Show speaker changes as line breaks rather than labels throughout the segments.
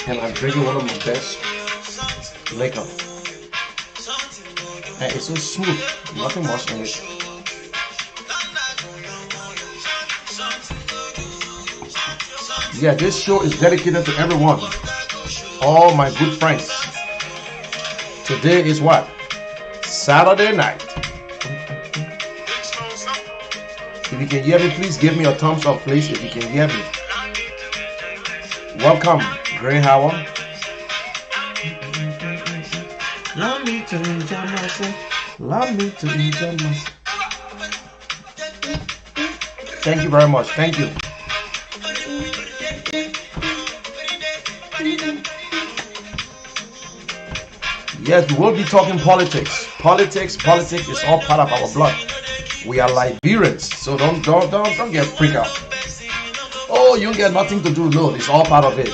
and I'm drinking one of my best liquor. And it's so smooth, nothing much in it. Yeah, this show is dedicated to everyone, all my good friends. Today is what? Saturday night. If you can hear me, please give me a thumbs up, please, if you can hear me. Welcome, Gray Howard. Allow me to enjoy myself. Allow me to enjoy myself. Thank you very much. Thank you. Yes, we will be talking politics. Politics is all part of our blood. We are Liberians, so don't get freaked out. Oh, you get nothing to do. No, it's all part of it.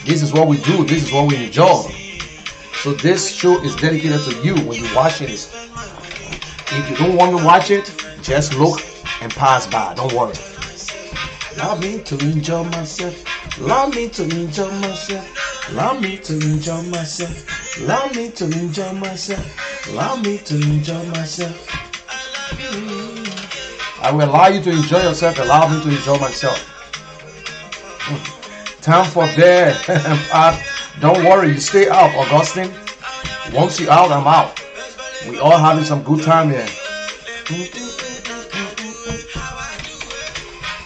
This is what we do. This is what we enjoy. So this show is dedicated to you when you're watching it. If you don't want to watch it, just look and pass by. Don't worry. Allow me to enjoy myself. Allow me to enjoy myself. Allow me to enjoy myself. Allow me to enjoy myself. Allow me to enjoy myself. I will allow you to enjoy yourself. Allow me to enjoy myself. Time for there. Don't worry, you stay out, Augustine. Once you're out, I'm out. We all having some good time here.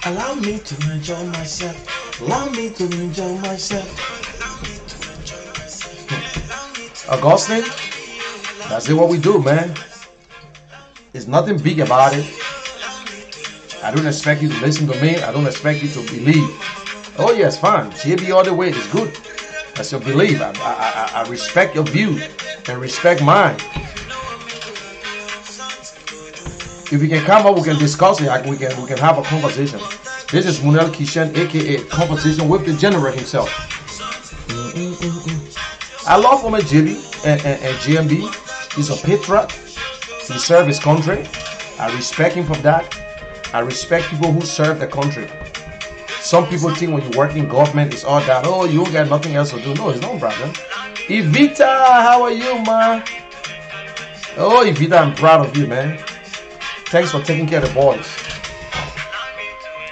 Allow me to enjoy myself. Allow me to enjoy myself. Augustine, that's it what we do, man. There's nothing big about it. I don't expect you to listen to me. I don't expect you to believe. Oh yes, fine. JB all the way is good. That's your belief. I respect your view and respect mine. If we can come up, we can discuss it. We can have a conversation. This is Munel Kishen, aka Conversation with the General himself. I love Omar JB and GMB. He's a patriot. He served his country. I respect him for that. I respect people who serve the country. Some people think when you work in government, it's all that. Oh, you got nothing else to do. No, it's not, brother. Evita, how are you, man? Oh, Evita, I'm proud of you, man. Thanks for taking care of the boys.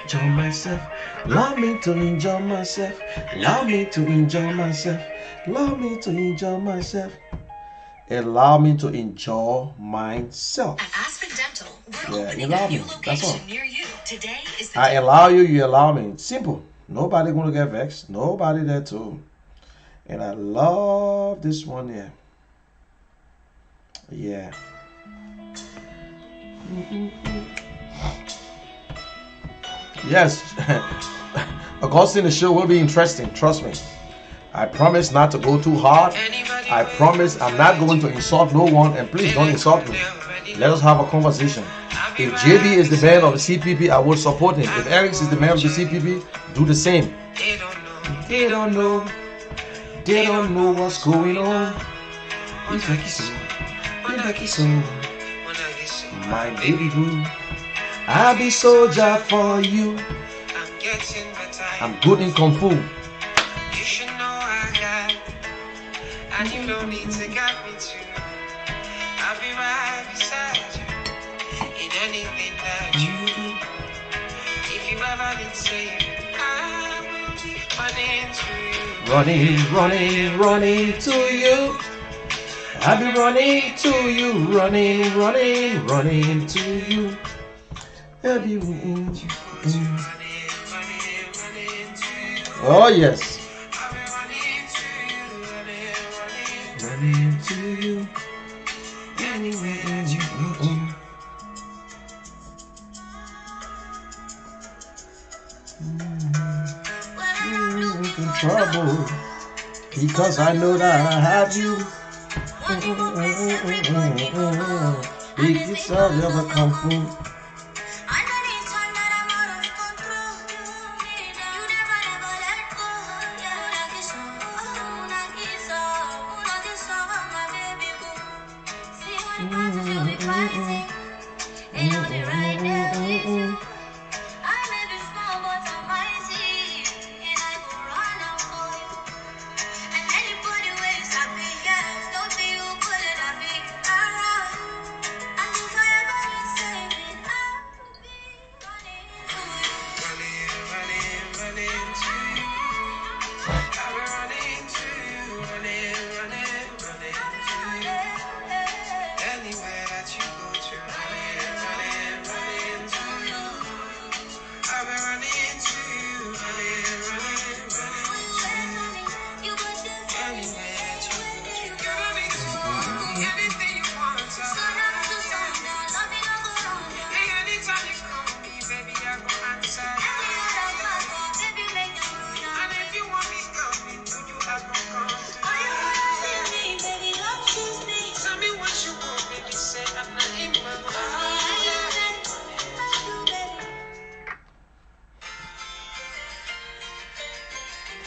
Enjoy myself. Allow me to enjoy myself. Allow me to enjoy myself. Allow me to enjoy myself. Allow me to enjoy myself. At Aspen Dental, we're opening a new location near you. Today is the I allow you, you allow me. Simple. Nobody gonna get vexed. Nobody there too. And I love this one here. Yeah. Yes. Augustine, the show will be interesting. Trust me. I promise not to go too hard. I promise I'm not going to insult no one, and please don't insult me. Let us have a conversation. If JB is the man of the CPP, I will support him. If Eric is the man of the CPP, do the same. They don't know. They don't know what's going on. It's like it's so. It's like it's so. My baby boo. I'll be soldier for you. I'm good in Kung Fu. And you don't need to guide me to. I'll be right beside you in anything that you do. If you ever need saving, I will be running to you. Running to you. I'll be running to you. Running to you. I'll be running to you. Oh yes. Running to you, anywhere you go. In trouble, because I know that I have you. Because I'll never come through.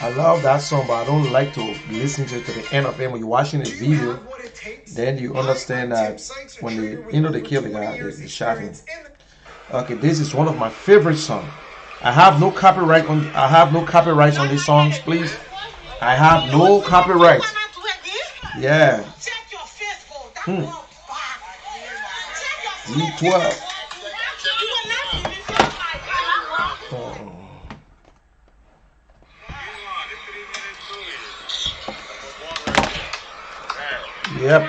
I love that song, but I don't like to listen to it to the end of it. When you're watching the video, then you understand that when they kill the guy, they shot him. Okay, this is one of my favorite songs. I have no copyright on. I have no copyrights on these songs, please. I have no copyright. Yeah. V12. Yep.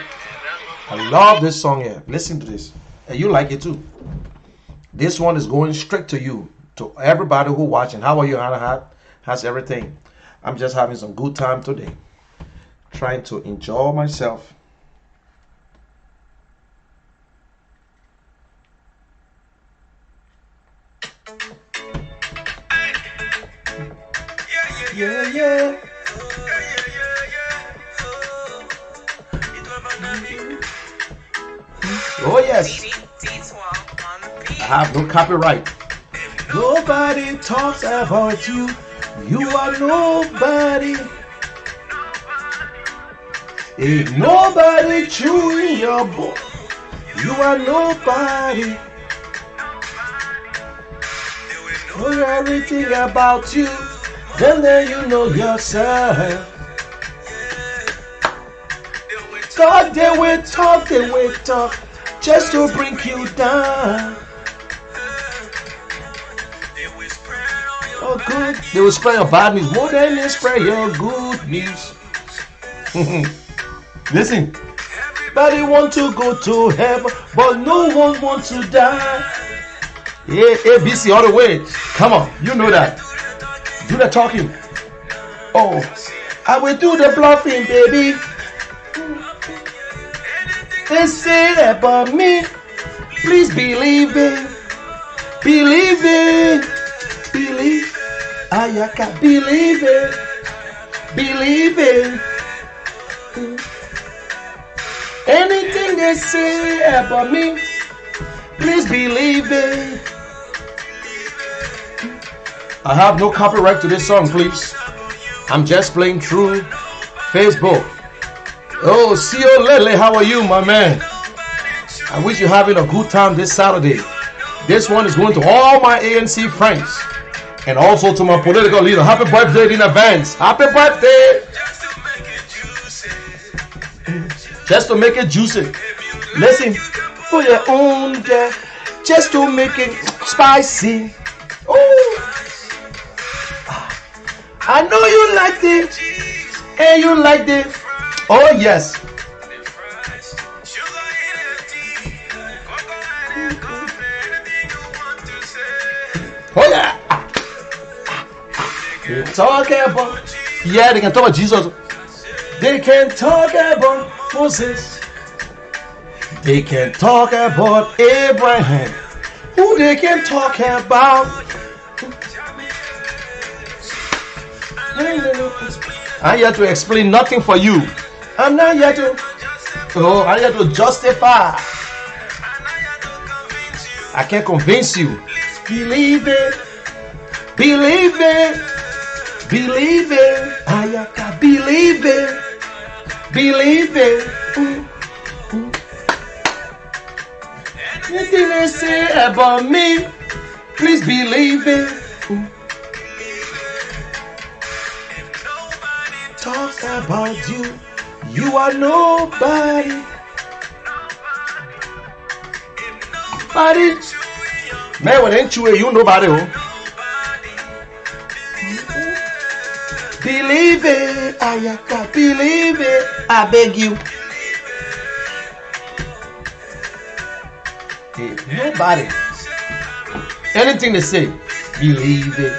I love this song here. Listen to this. And you like it too. This one is going straight to you. To everybody who watching. How are you, Hannah? How's everything? I'm just having some good time today. Trying to enjoy myself. Yeah, yeah. Oh yes. I have no copyright. Nobody talks about you. You are nobody. Ain't nobody chewing your book. You are nobody. Know everything about you. Then you know yourself. God, they will talk, just to bring you down. Oh, good. They will spread your bad news more than they spread your good news. Listen. Everybody want to go to heaven, but no one wants to die. Yeah, ABC all the way. Come on, you know that. Do the talking. Oh, I will do the bluffing, baby. They say about me. Please believe it. Believe it. Believe. I can believe it. Believe it. Anything they say about me, please believe it. I have no copyright to this song, please. I'm just playing through Facebook. Oh, CEO Lele, how are you, my man? I wish you're having a good time this Saturday. This one is going to all my ANC friends and also to my political leader. Happy birthday in advance. Happy birthday. Just to make it juicy. Listen, for your own, yeah, just to make it spicy. Oh, I know you like it, and you like it. Oh yes. Oh yeah. They talk about, yeah, they can talk about Jesus. They can talk about Moses. They can talk about Abraham. Who they can talk about? I'm here to explain nothing for you. I'm not here to. Oh, I'm here to justify. I can't convince you. Believe it. Believe it. Believe it. I can believe it. Believe it. Anything they say about me, please believe it. Talks about you, you are nobody. Nobody. Man, when ain't you nobody. Believe it, I can believe it. I beg you. Hey, nobody. Anything they say, believe it.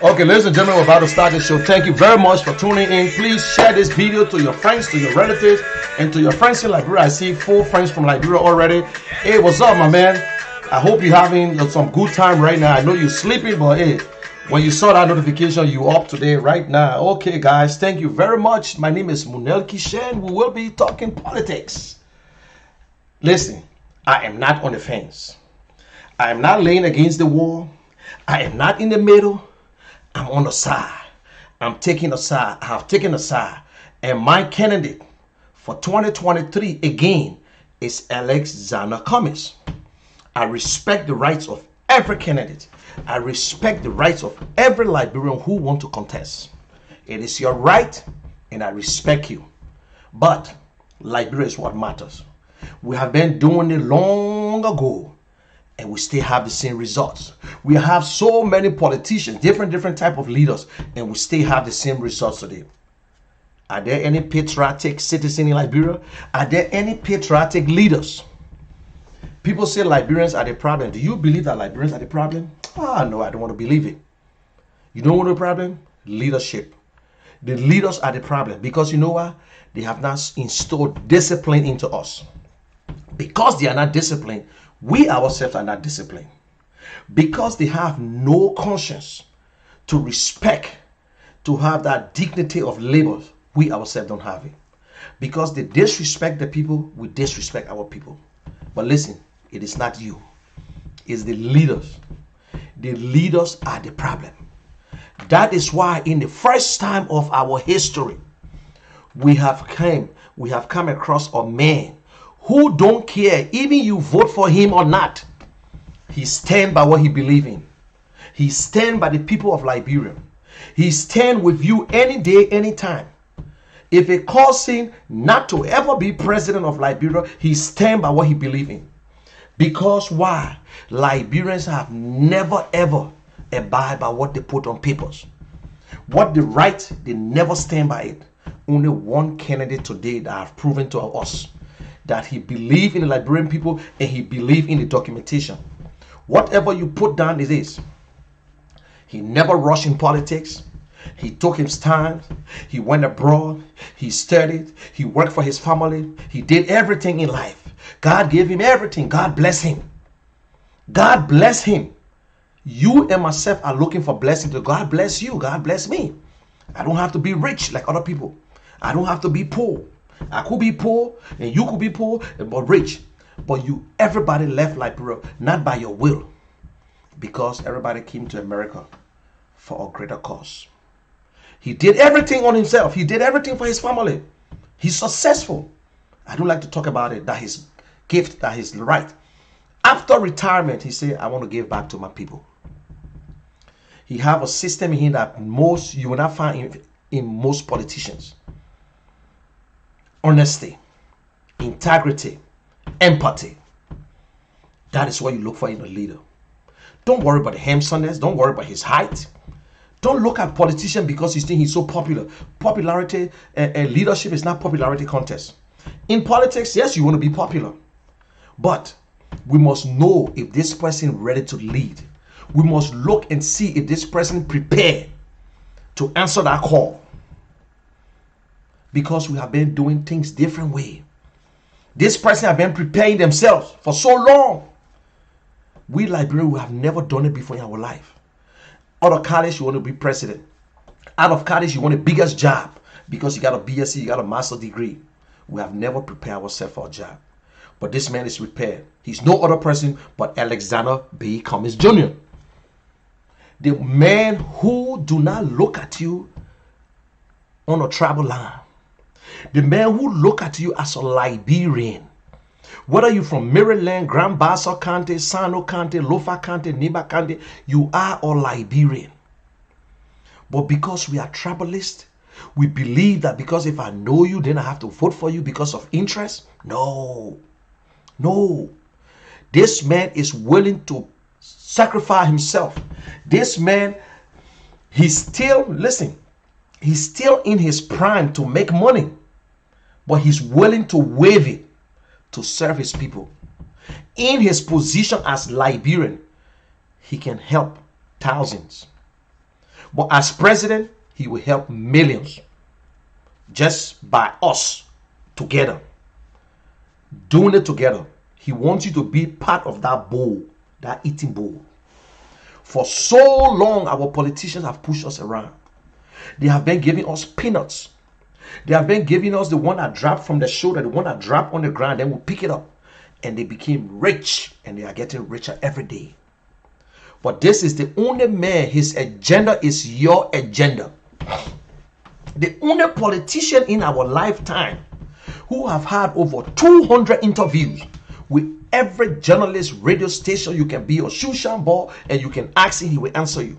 Okay, ladies and gentlemen, we're about to start the show. Thank you very much for tuning in. Please share this video to your friends, to your relatives, and to your friends in Liberia. I see 4 friends from Liberia already. Hey, what's up, my man? I hope you're having some good time right now. I know you're sleeping, but hey, when you saw that notification, you up today right now. Okay, guys, thank you very much. My name is Munel Kishen. We will be talking politics. Listen, I am not on the fence. I am not laying against the wall. I am not in the middle. I'm on the side. I'm taking a side. I have taken a side. And my candidate for 2023 again is Alexander Cummings. I respect the rights of every candidate. I respect the rights of every Liberian who want to contest. It is your right, and I respect you. But Liberia is what matters. We have been doing it long ago, and we still have the same results. We have so many politicians, different type of leaders, and we still have the same results today. Are there any patriotic citizens in Liberia? Are there any patriotic leaders? People say Liberians are the problem. Do you believe that Liberians are the problem? No, I don't want to believe it. You know what the problem? Leadership. The leaders are the problem, because you know what? They have not installed discipline into us. Because they are not disciplined, we ourselves are not disciplined. Because they have no conscience to respect, to have that dignity of labor, we ourselves don't have it. Because they disrespect the people, we disrespect our people. But listen, it is not you. It's the leaders. The leaders are the problem. That is why in the first time of our history, we have come across a man who don't care, even you vote for him or not. He stand by what he believes in. He stand by the people of Liberia. He stand with you any day, anytime. If it calls him not to ever be president of Liberia, he stand by what he believes in. Because why? Liberians have never ever abide by what they put on papers. What they write, they never stand by it. Only one candidate today that have proven to us that he believe in the Liberian people and he believe in the documentation. Whatever you put down is this. He never rushed in politics. He took his time. He went abroad. He studied. He worked for his family. He did everything in life. God gave him everything. God bless him. God bless him. You and myself are looking for blessing. To God bless you. God bless me. I don't have to be rich like other people. I don't have to be poor. I could be poor and you could be poor but rich. But everybody left Liberia not by your will, because everybody came to America for a greater cause. He did everything on himself. He did everything for his family. He's successful. I don't like to talk about it. That his gift, that his right. After retirement, he said, I want to give back to my people. He have a system in him that you will not find in most politicians. Honesty, integrity, empathy. That is what you look for in a leader. Don't worry about the handsomeness. Don't worry about his height. Don't look at politician because you think he's so popular. Popularity and leadership is not popularity contest. In politics, yes, you want to be popular. But we must know if this person ready to lead. We must look and see if this person prepared to answer that call. Because we have been doing things different way. This person have been preparing themselves for so long. We Liberians have never done it before in our life. Out of college, you want to be president. Out of college, you want the biggest job because you got a BSc, you got a master's degree. We have never prepared ourselves for a job. But this man is prepared. He's no other person but Alexander B. Cummings Jr. The man who do not look at you on a tribal line. The man who look at you as a Liberian. Whether you're from Maryland, Grand Bassa County, Sano County, Lofa County, Niba County, you are a Liberian. But because we are tribalists, we believe that because if I know you, then I have to vote for you because of interest. No. No. This man is willing to sacrifice himself. This man, he's still in his prime to make money. But he's willing to waive it to serve his people. In his position as Liberian, he can help thousands. But as president, he will help millions. Just by us together. Doing it together. He wants you to be part of that bowl, that eating bowl. For so long, our politicians have pushed us around. They have been giving us peanuts. They have been giving us the one that dropped from the shoulder, the one that dropped on the ground, then we pick it up. And they became rich, and they are getting richer every day. But this is the only man, his agenda is your agenda. The only politician in our lifetime who have had over 200 interviews with every journalist, radio station you can be, or Shushan and you can ask him, he will answer you.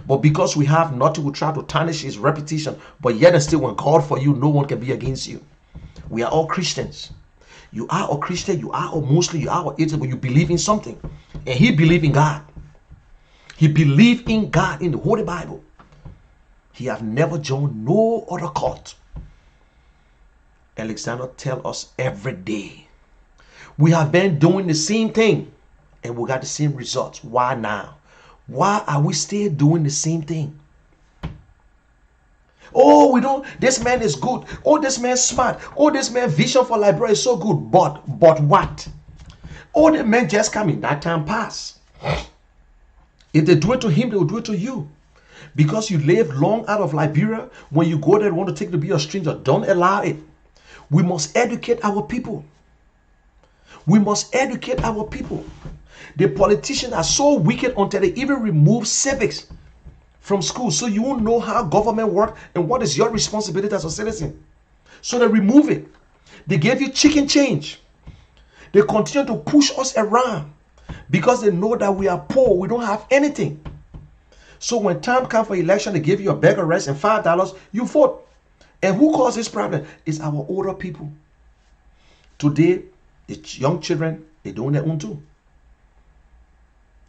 But because we have nothing, we try to tarnish his reputation. But yet and still, when God for you, no one can be against you. We are all Christians. You are a Christian, you are a Muslim, you are a atheist, but you believe in something. And he believed in God. He believed in God, in the Holy Bible. He have never joined no other cult. Alexander tell us every day. We have been doing the same thing and we got the same results. Why now? Why are we still doing the same thing? Oh, we don't, this man is good. Oh, this man is smart. Oh, this man vision for Liberia is so good. But what? Oh, the man just coming. That time pass. If they do it to him, they will do it to you. Because you live long out of Liberia, when you go there and want to take to be a stranger, don't allow it. We must educate our people. We must educate our people. The politicians are so wicked until they even remove civics from school, so you won't know how government works and what is your responsibility as a citizen. So they remove it. They gave you chicken change. They continue to push us around because they know that we are poor. We don't have anything. So when time comes for election, they give you a bag of rice and $5, you vote. And who caused this problem? It's our older people. Today, the young children, they're doing their own too.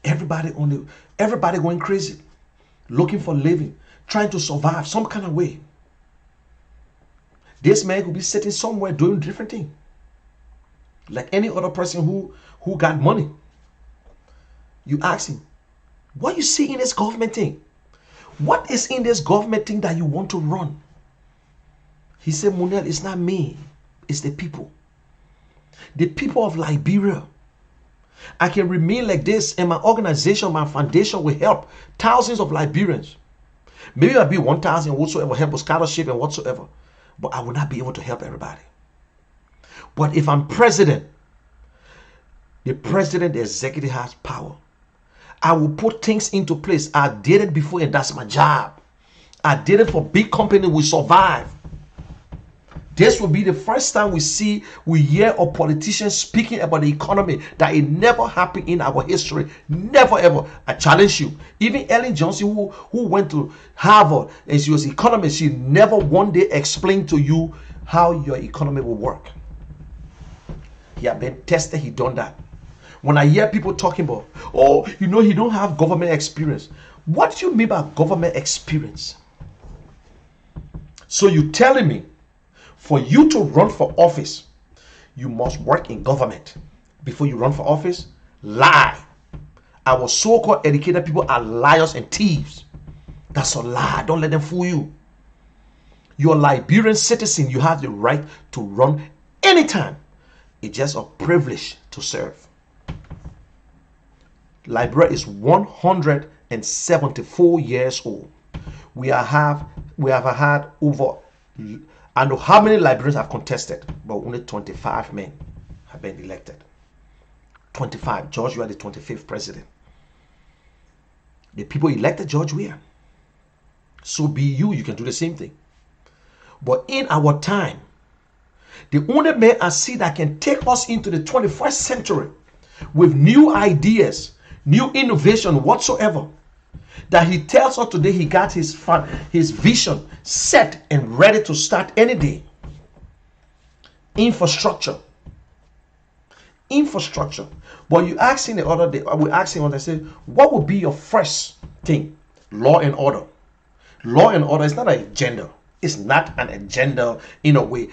Everybody going crazy, looking for living, trying to survive some kind of way. This man could be sitting somewhere doing different thing, like any other person who got money. You ask him, what you see in this government thing? What is in this government thing that you want to run? He said, Munel, it's not me, it's the people. The people of Liberia. I can remain like this and my organization, my foundation will help thousands of Liberians. Maybe I'll be 1,000 whatsoever, help with scholarship and whatsoever. But I will not be able to help everybody. But if I'm president, the president, the executive has power. I will put things into place. I did it before and that's my job. I did it for big companies, we survive. This will be the first time we hear a politician speaking about the economy that it never happened in our history. Never ever. I challenge you. Even Ellen Johnson, who went to Harvard and she was an economist, she never one day explained to you how your economy will work. He had been tested, he done that. When I hear people talking about, oh, he don't have government experience. What do you mean by government experience? So you telling me, for you to run for office, you must work in government before you run for office? Lie. Our so-called educated people are liars and thieves. That's a lie. Don't let them fool you. You're a Liberian citizen. You have the right to run anytime. It's just a privilege to serve. Liberia is 174 years old. We have had over, I know how many Liberians have contested, but only 25 men have been elected. 25. George, you are the 25th president. The people elected George Weah. So be you. You can do the same thing. But in our time, the only man I see that can take us into the 21st century with new ideas, new innovation whatsoever, that he tells us today he got his vision set and ready to start any day. Infrastructure. But you asked him the other day, we asked him, I said, what would be your first thing? Law and order. Law and order is not an agenda. It's not an agenda in a way.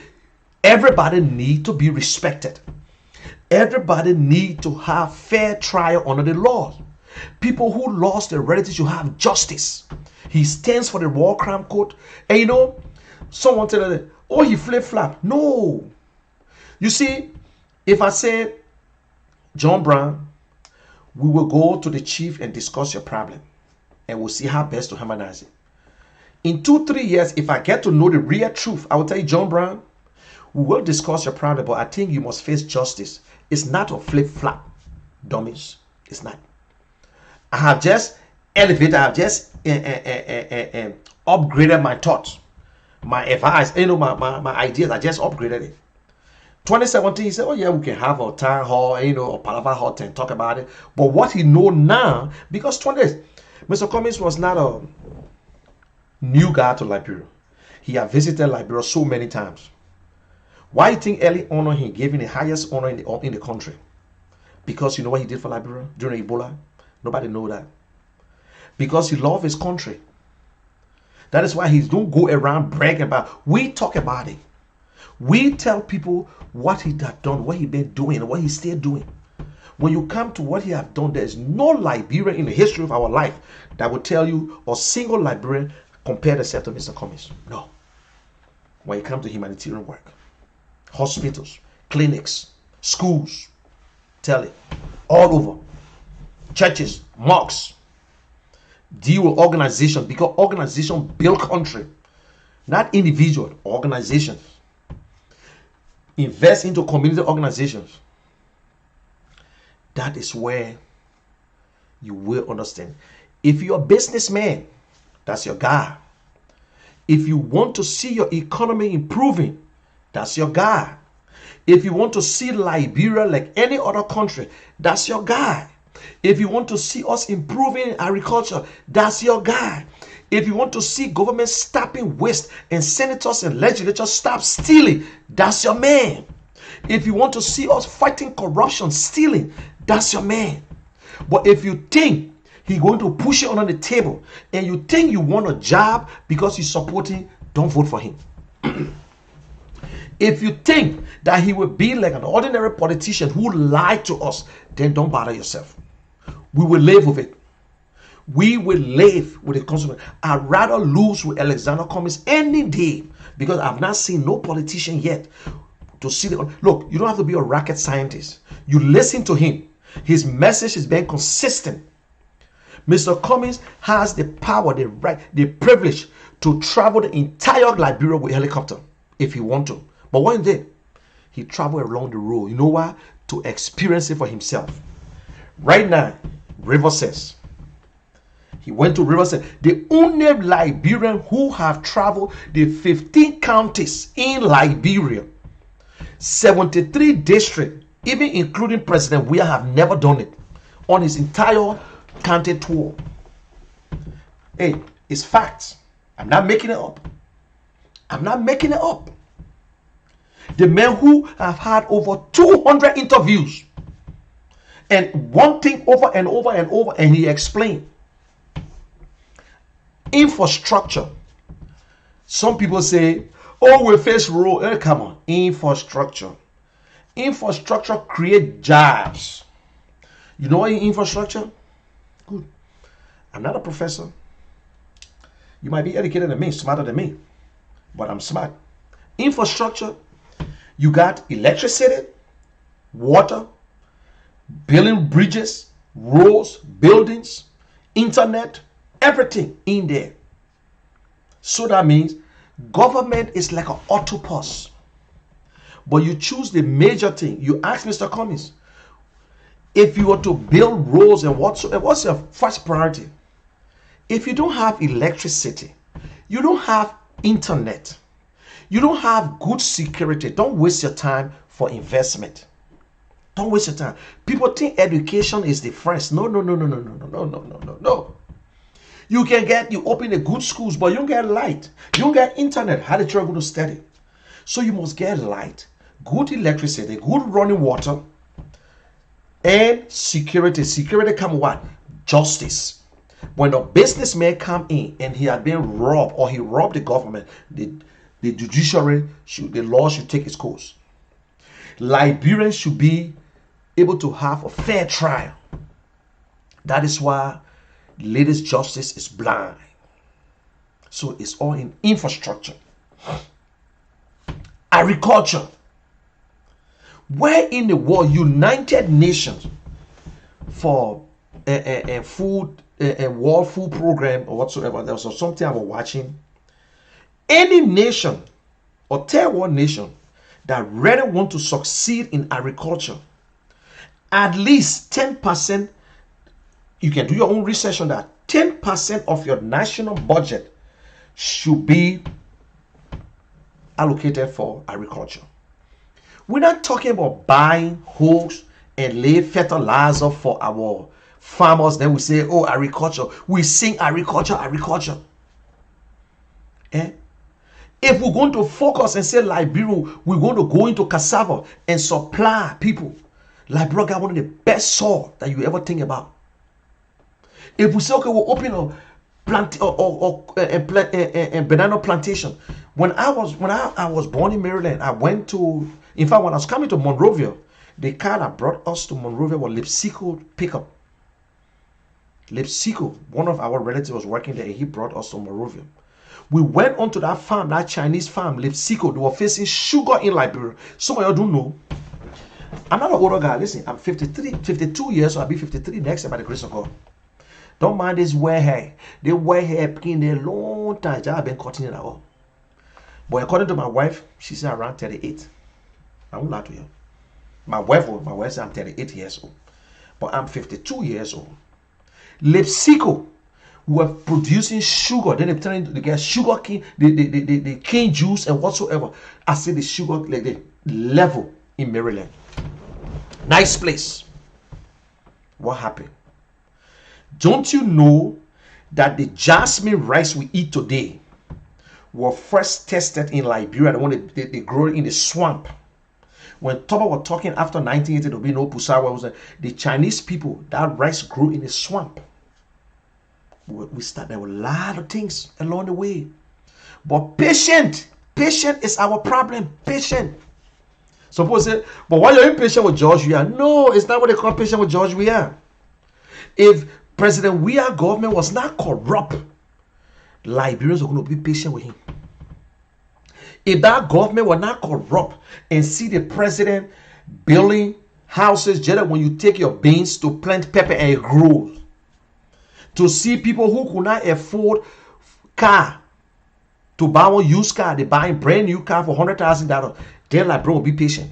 Everybody need to be respected. Everybody need to have fair trial under the law. People who lost their relatives should have justice. He stands for the War Crime Code. And someone tell them, oh, he flip-flop. No. You see, if I say, John Brown, we will go to the chief and discuss your problem. And we'll see how best to harmonize it. In 2-3 years, if I get to know the real truth, I will tell you, John Brown, we will discuss your problem, but I think you must face justice. It's not a flip-flop, dummies. It's not. I have just elevated, I have just upgraded my thoughts, my advice, my ideas. I just upgraded it. 2017, he said, oh yeah, we can have a town hall, or Palava hall and talk about it. But what he know now, because Mr. Cummings was not a new guy to Liberia. He had visited Liberia so many times. Why you think early honor he gave him the highest honor in the country? Because you know what he did for Liberia during Ebola? Nobody know that. Because he loved his country. That is why he don't go around bragging about. We talk about it. We tell people what he had done, what he been doing, and what he's still doing. When you come to what he have done, there is no Liberian in the history of our life that will tell you a single Liberian compared except to Mr. Cummings. No. When you come to humanitarian work, hospitals, clinics, schools, tell it, all over, churches, mosques, deal with organizations, because organizations build country, not individual organizations. Invest into community organizations. That is where you will understand. If you're a businessman, that's your guy. If you want to see your economy improving, that's your guy. If you want to see Liberia like any other country, that's your guy. If you want to see us improving in agriculture, that's your guy. If you want to see government stopping waste and senators and legislators stop stealing, that's your man. If you want to see us fighting corruption, stealing, that's your man. But if you think he's going to push you on the table and you think you want a job because he's supporting, don't vote for him. If you think that he will be like an ordinary politician who lied to us, then don't bother yourself. We will live with it. We will live with the consequence. I'd rather lose with Alexander Cummings any day, because I've not seen no politician yet to see the look. You don't have to be a rocket scientist. You listen to him. His message is being consistent. Mr. Cummings has the power, the right, the privilege to travel the entire Liberia with helicopter if he want to. But one day, he traveled along the road. You know why? To experience it for himself. Right now, River says, he went to River says, the only Liberian who have traveled the 15 counties in Liberia, 73 districts, even including President Weah, have never done it on his entire county tour. Hey, it's facts. I'm not making it up. I'm not making it up. The men who have had over 200 interviews and one thing over and over and over, and he explained. Infrastructure. Some people say, oh, we face road. Come on. Infrastructure. Infrastructure create jobs. You know what infrastructure? Good. I'm not a professor. You might be educated than me, smarter than me, but I'm smart. Infrastructure, you got electricity, water, building bridges, roads, buildings, internet, everything in there. So that means government is like an octopus. But you choose the major thing. You ask Mr. Cummings, if you were to build roads and whatsoever, what's your first priority? If you don't have electricity, you don't have internet, you don't have good security, don't waste your time for investment. Don't waste your time. People think education is the first. No. You open a good schools, but you don't get light. You don't get internet. How the children going to study? So you must get light, good electricity, good running water, and security. Security come what? Justice. When a businessman come in and he had been robbed, or he robbed the government, the judiciary, the law should take its course. Liberians should be able to have a fair trial. That is why latest justice is blind. So it's all in infrastructure. Agriculture. Where in the world United Nations for a food, a world food program or whatsoever, there was something I was watching. Any nation or third world nation that really want to succeed in agriculture, at least 10%, You can do your own research on that. 10% of your national budget should be allocated for agriculture. We're not talking about buying hoes and lay fertilizer for our farmers. Then we say, oh, agriculture. We sing agriculture, agriculture. Eh? If we're going to focus and say Liberia, we're going to go into cassava and supply people. Liberia got one of the best soil that you ever think about. If we say, okay, we'll open a banana plantation. When I was born in Maryland, I went to, in fact, when I was coming to Monrovia, the car that brought us to Monrovia was Lipsico pickup. Lipsico, one of our relatives was working there, and he brought us to Monrovia. We went onto that farm, that Chinese farm, Lipsico. They were facing sugar in Liberia. Some of y'all don't know. I'm not an older guy. Listen, I'm 52 years, so I'll be 53 next year by the grace of God. Don't mind this wear hair. They wear hair in a long time. I've been cutting it at all. But according to my wife, she said around 38. I won't lie to you. My wife said I'm 38 years old. But I'm 52 years old. Lipsico were producing sugar. Then they trying to get sugar cane, the cane juice and whatsoever. I say the sugar like the level in Maryland. Nice place. What happened? Don't you know that the jasmine rice we eat today were first tested in Liberia? The one they grow in the swamp. When Toba was talking after 1980, there will be no Pusawa. Was the Chinese people, that rice grew in the swamp. We started, there were a lot of things along the way. But patient is our problem. Patient. Suppose say, but why are you impatient with George Weah? No, it's not what they call patient with George Weah. If President Weah government was not corrupt, Liberians are going to be patient with him. If that government were not corrupt and see the president building houses, just when you take your beans to plant pepper and it grows, to see people who could not afford car to buy one used car, they buying brand new car for $100,000, they're like, bro, be patient.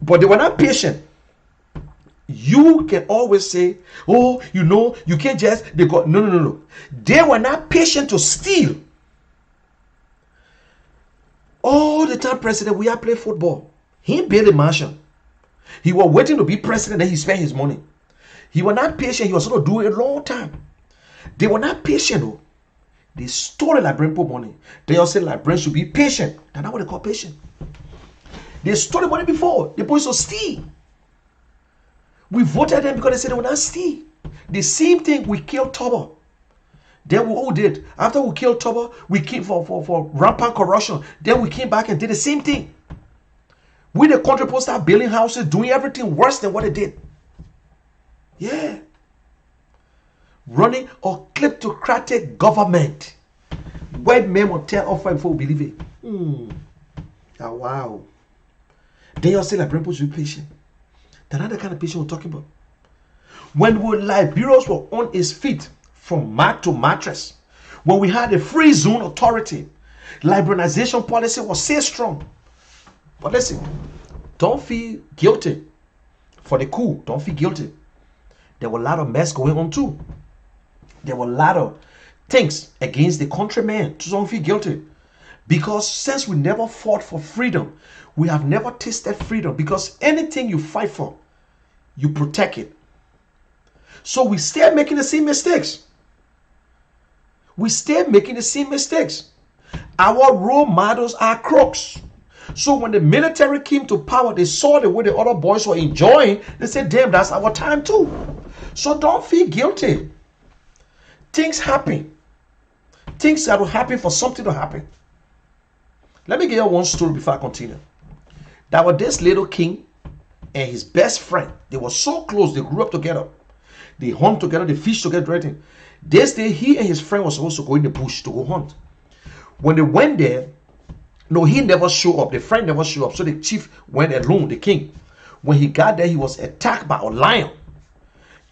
But they were not patient. You can always say, oh, you know, you can't just, they got, no. They were not patient to steal. All the time, President, we are playing football. He built a mansion. He was waiting to be president, then he spent his money. He was not patient. He was going to do it a long time. They were not patient, though. They stole the Liberian money. They also said Liberians should be patient. That's not what they call patient. They stole the money before. They supposed to steal. We voted them because they said they would not steal. The same thing we killed Toba. Then we all did. After we killed Toba, we came for rampant corruption. Then we came back and did the same thing. We the country supposed to start building houses, doing everything worse than what they did. Yeah. Running a kleptocratic government. White men will tell off before we believe it. Oh, wow. Then you're saying Liberian people should be patient. That's not the kind of patient we're talking about. When we Liberians were on his feet from mat to mattress, when we had a free zone authority, liberalization policy was so strong. But listen, don't feel guilty for the coup. Don't feel guilty. There were a lot of mess going on too. There were a lot of things against the countrymen. So don't feel guilty. Because since we never fought for freedom, we have never tasted freedom. Because anything you fight for, you protect it. So we still making the same mistakes. We still making the same mistakes. Our role models are crooks. So when the military came to power, they saw the way the other boys were enjoying. They said, damn, that's our time too. So don't feel guilty. Things happen. Things that will happen for something to happen. Let me give you one story before I continue. There was this little king and his best friend. They were so close. They grew up together. They hunt together. They fish together. Everything. This day, he and his friend were supposed to go in the bush to go hunt. When they went there, no, he never showed up. The friend never showed up. So the chief went alone, the king. When he got there, he was attacked by a lion.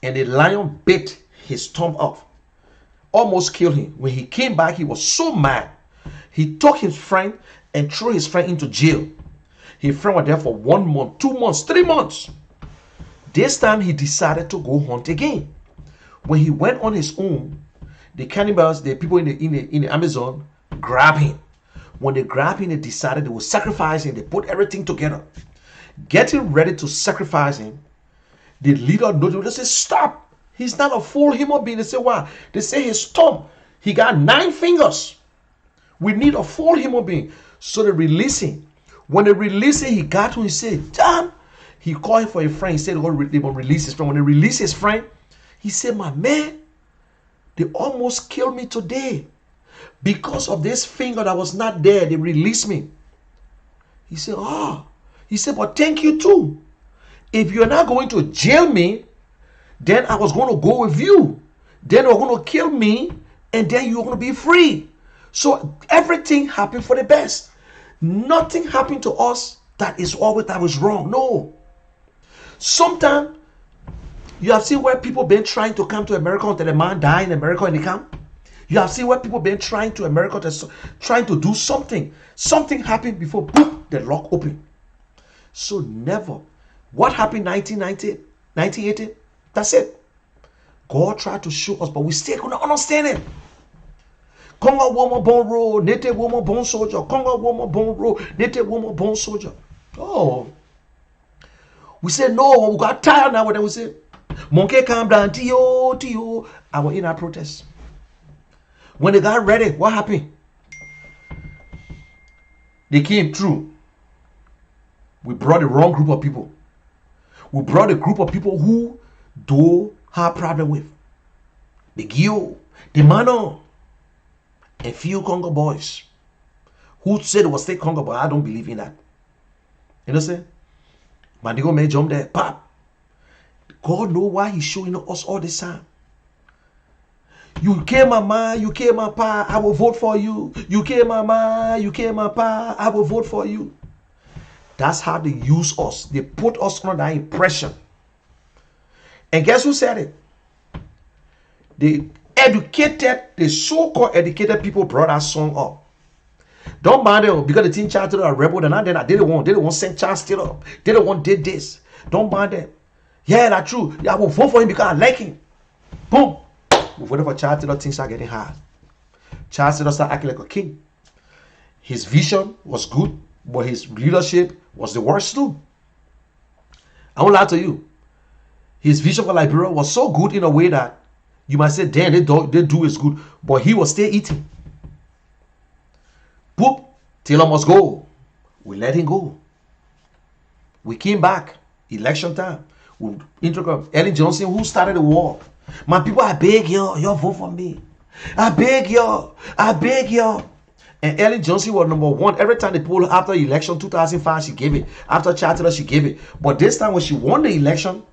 And the lion bit his thumb off. Almost killed him. When he came back, he was so mad. He took his friend and threw his friend into jail. His friend was there for 1 month, 2 months, 3 months. This time he decided to go hunt again. When he went on his own, the cannibals, the people in the Amazon, grabbed him. When they grabbed him, they decided they would sacrifice him. They put everything together, getting ready to sacrifice him. The leader noticed, they said, stop. He's not a full human being. They say, why? They say his thumb, he got 9 fingers. We need a full human being. So they release him. When they release him, he got to him, he said, damn. He called him for a friend. He said, they will release his friend. When they release his friend, he said, my man, they almost killed me today. Because of this finger that was not there, they released me. He said, oh. He said, but thank you too. If you're not going to jail me, then I was going to go with you. Then you're going to kill me, and then you're going to be free. So everything happened for the best. Nothing happened to us that was wrong. No. Sometimes you have seen where people been trying to come to America until the man died in America and they come. You have seen where people been trying to America trying to do something. Something happened before boom, the lock opened. So never. What happened 1990, 1980? That's it. God tried to show us, but we still couldn't understand it. Congo woman born road, native woman born soldier. Congo woman born road, native woman born soldier. Oh. We said no, we got tired now. Then we said, monkey calm down, Tio. I was in our protest. When they got ready, what happened? They came through. We brought the wrong group of people. We brought a group of people who do have problem with. The Gio, the Mano, and few Congo boys who said it was fake Congo, but I don't believe in that. You know what I'm saying? Mandigo may jump there, pop. God know why he's showing us all this time. You came mama, you came my pa, I will vote for you. You came mama, you came my pa, I will vote for you. That's how they use us. They put us under that impression. And guess who said it? The so-called educated people brought that song up. Don't mind them because the teen child still a rebel. And then they don't want Saint Child still up. They don't want did this. Don't mind them. Yeah, that's true. I will vote for him because I like him. Boom. We voted for Child till things start getting hard. Child still start acting like a king. His vision was good, but his leadership was the worst too. I won't lie to you. His vision for Liberia was so good in a way that you might say, damn, they do is good, but he was still eating. Poop, Taylor must go. We let him go. We came back. Election time. We interrupt Ellen Johnson, who started the war. My people, I beg y'all vote for me. I beg y'all. And Ellen Johnson was number one. Every time they poll after election 2005, she gave it. After Charter, she gave it. But this time when she won the election,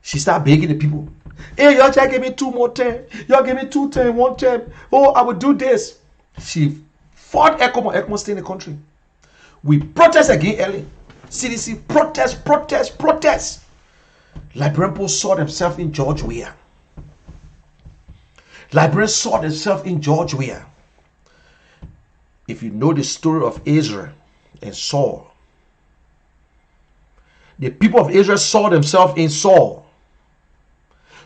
she started begging the people. Hey, y'all just give me 2 more terms. Y'all give me 2 terms, 1 term. Oh, I will do this. She fought ECMO. ECMO stay in the country. We protest against Ellen. CDC protest. Liberian people saw themselves in George Weah. Liberians saw themselves in George Weah. If you know the story of Israel and Saul, the people of Israel saw themselves in Saul.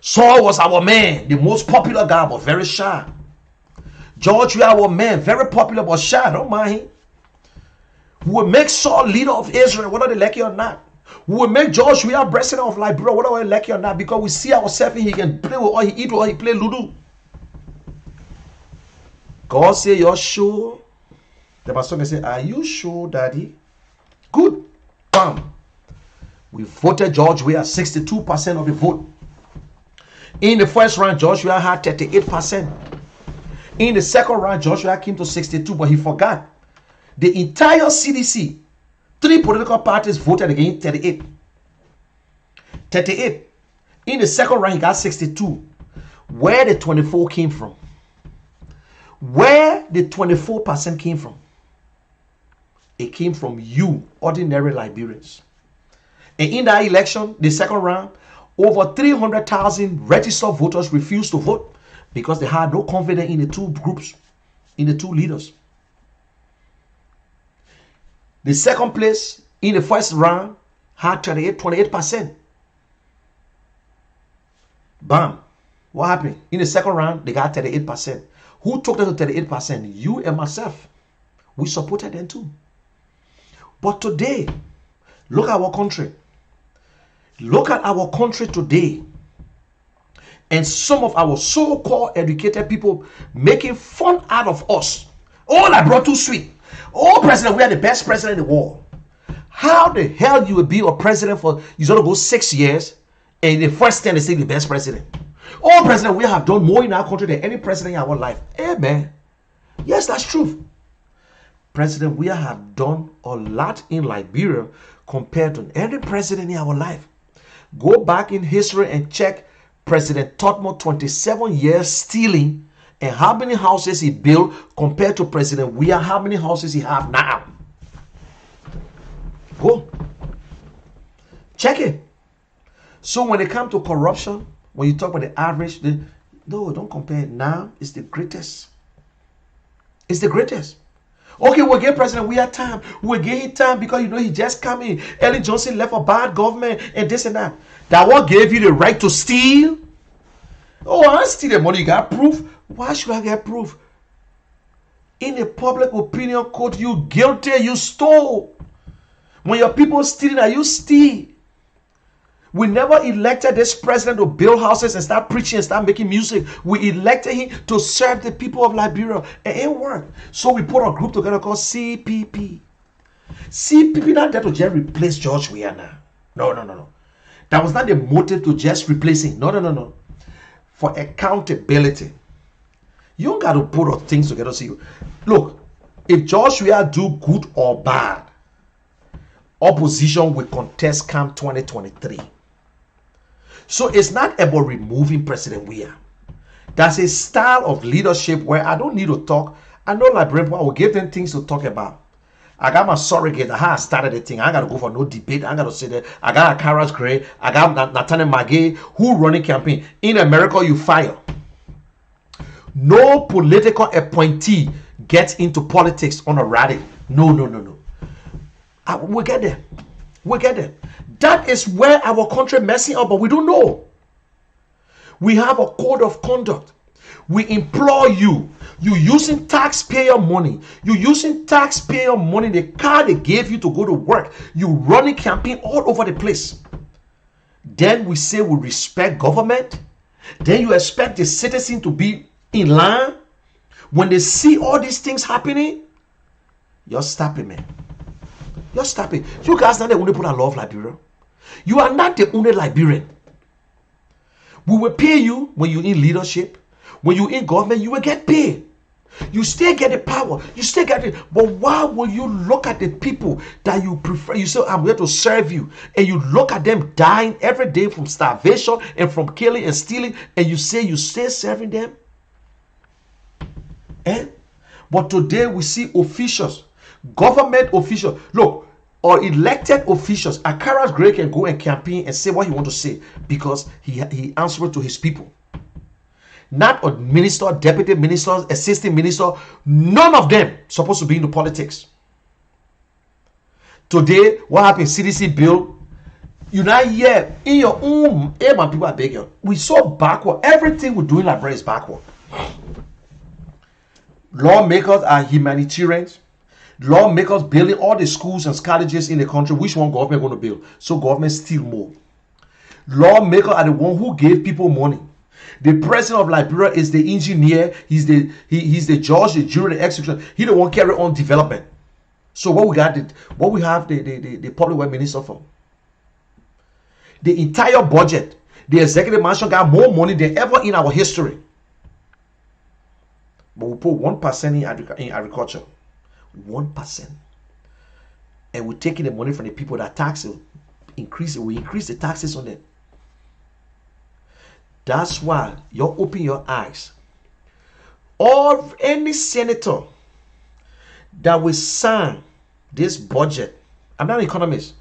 Saul was our man, the most popular guy, but very shy. George Weah, our man, very popular, but shy. Don't mind him. We will make Saul leader of Israel, whether they like it or not. We will make George Weah president of Liberia, whether they like it or not, because we see ourselves in he can play with or he eat or he play Ludo. God say, you're sure? The pastor can say, are you sure, daddy? Good. Bam. We voted George Weah 62% of the vote. In the first round, George Weah had 38%. In the second round, George Weah came to 62%, but he forgot. The entire CDC, 3 political parties voted against 38. 38. In the second round, he got 62. Where the 24 came from? Where the 24% came from? It came from you, ordinary Liberians. And in that election, the second round, over 300,000 registered voters refused to vote because they had no confidence in the 2 groups, in the 2 leaders. The second place in the first round had 28%. Bam. What happened? In the second round, they got 38%. Who took them to 38%? You and myself. We supported them too. But today, look at our country. Look at our country today. And some of our so-called educated people making fun out of us. Oh, I brought too sweet. Oh, president, we are the best president in the world. How the hell you will be a president for, you're going to go 6 years, and the first 10 they say the best president. Oh, president, we have done more in our country than any president in our life. Hey, man. Yes, that's true. President, we have done a lot in Liberia compared to any president in our life. Go back in history and check President Totmo, 27 years stealing, and how many houses he built compared to President Weah, how many houses he have now. Go. Check it. So when it comes to corruption, when you talk about the average, no, don't compare. Now it's the greatest. It's the greatest. Okay, we'll give President Weah time. We'll give him time because, you know, he just come in. Ellen Johnson left a bad government and this and that. That what gave you the right to steal? Oh, I steal the money. You got proof? Why should I get proof? In the public opinion court, you guilty, you stole. When your people stealing, you steal. We never elected this president to build houses and start preaching and start making music. We elected him to serve the people of Liberia. And it worked. So we put a group together called CPP. CPP not there to just replace George Weah now. No. That was not the motive to just replace him. No. For accountability. You don't got to put things together. See, look, if George Weah do good or bad, opposition will contest come 2023. So it's not about removing President Weah. That's a style of leadership where I don't need to talk. I know Liberian, I will give them things to talk about. I got my surrogate. I started the thing. I got to go for no debate. I got to say that. I got a Karas Gray. I got Nathaniel Magay who running campaign. In America, you fire. No political appointee gets into politics on a rally. No. We'll get there. We'll get there. That is where our country messing up, but we don't know. We have a code of conduct. We implore you. You using taxpayer money. You using taxpayer money. The car they gave you to go to work. You running campaign all over the place. Then we say we respect government. Then you expect the citizen to be in line. When they see all these things happening, you're stopping, man. You're stopping. You guys are not the only people that love Liberia. You are not the only Liberian. We will pay you when you're in leadership. When you're in government, you will get paid. You still get the power. You still get it. But why will you look at the people that you prefer? You say, I'm here to serve you. And you look at them dying every day from starvation and from killing and stealing. And you say you still serving them? But today we see officials, government officials. Look, or elected officials. Akaras Gray can go and campaign and say what he wants to say because he answers to his people. Not a minister, deputy ministers, assistant minister. None of them supposed to be into politics. Today, what happened? CDC bill. You're not here in your own. Hey, man, people are begging. We so backward. Everything we do in Liberia is backward. Lawmakers are humanitarians. Lawmakers building all the schools and colleges in the country. Which one government going to build? So government steal more. Lawmakers are the one who gave people money. The president of Liberia is the engineer. He's the judge, the jury, the executioner. He don't want to carry on development. So what we got? What we have the public works minister for? The entire budget, the executive mansion got more money than ever in our history. But we put 1% in agriculture. 1%. And we're taking the money from the people that tax it. We increase the taxes on them. That's why you open your eyes. Or any senator that will sign this budget, I'm not an economist,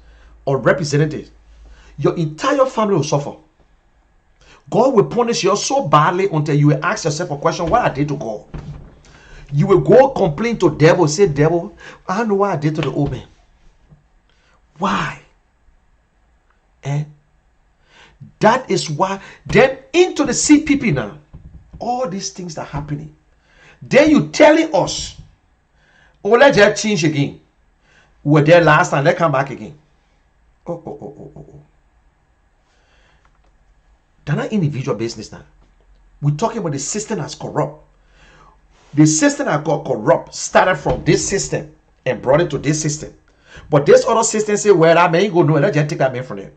or representative, your entire family will suffer. God will punish you so badly until you will ask yourself a question, what I did to God? You will go complain to devil, say, devil, I don't know what I did to the old man. Why? That is why. Then into the CPP now, all these things are happening. Then you telling us, oh, let's just change again. We were there last time, let's come back again. Oh. They're not individual business now. We're talking about the system as corrupt. The system that got corrupt started from this system and brought it to this system. But this other system say, well, that man go no, let's just take that man from there.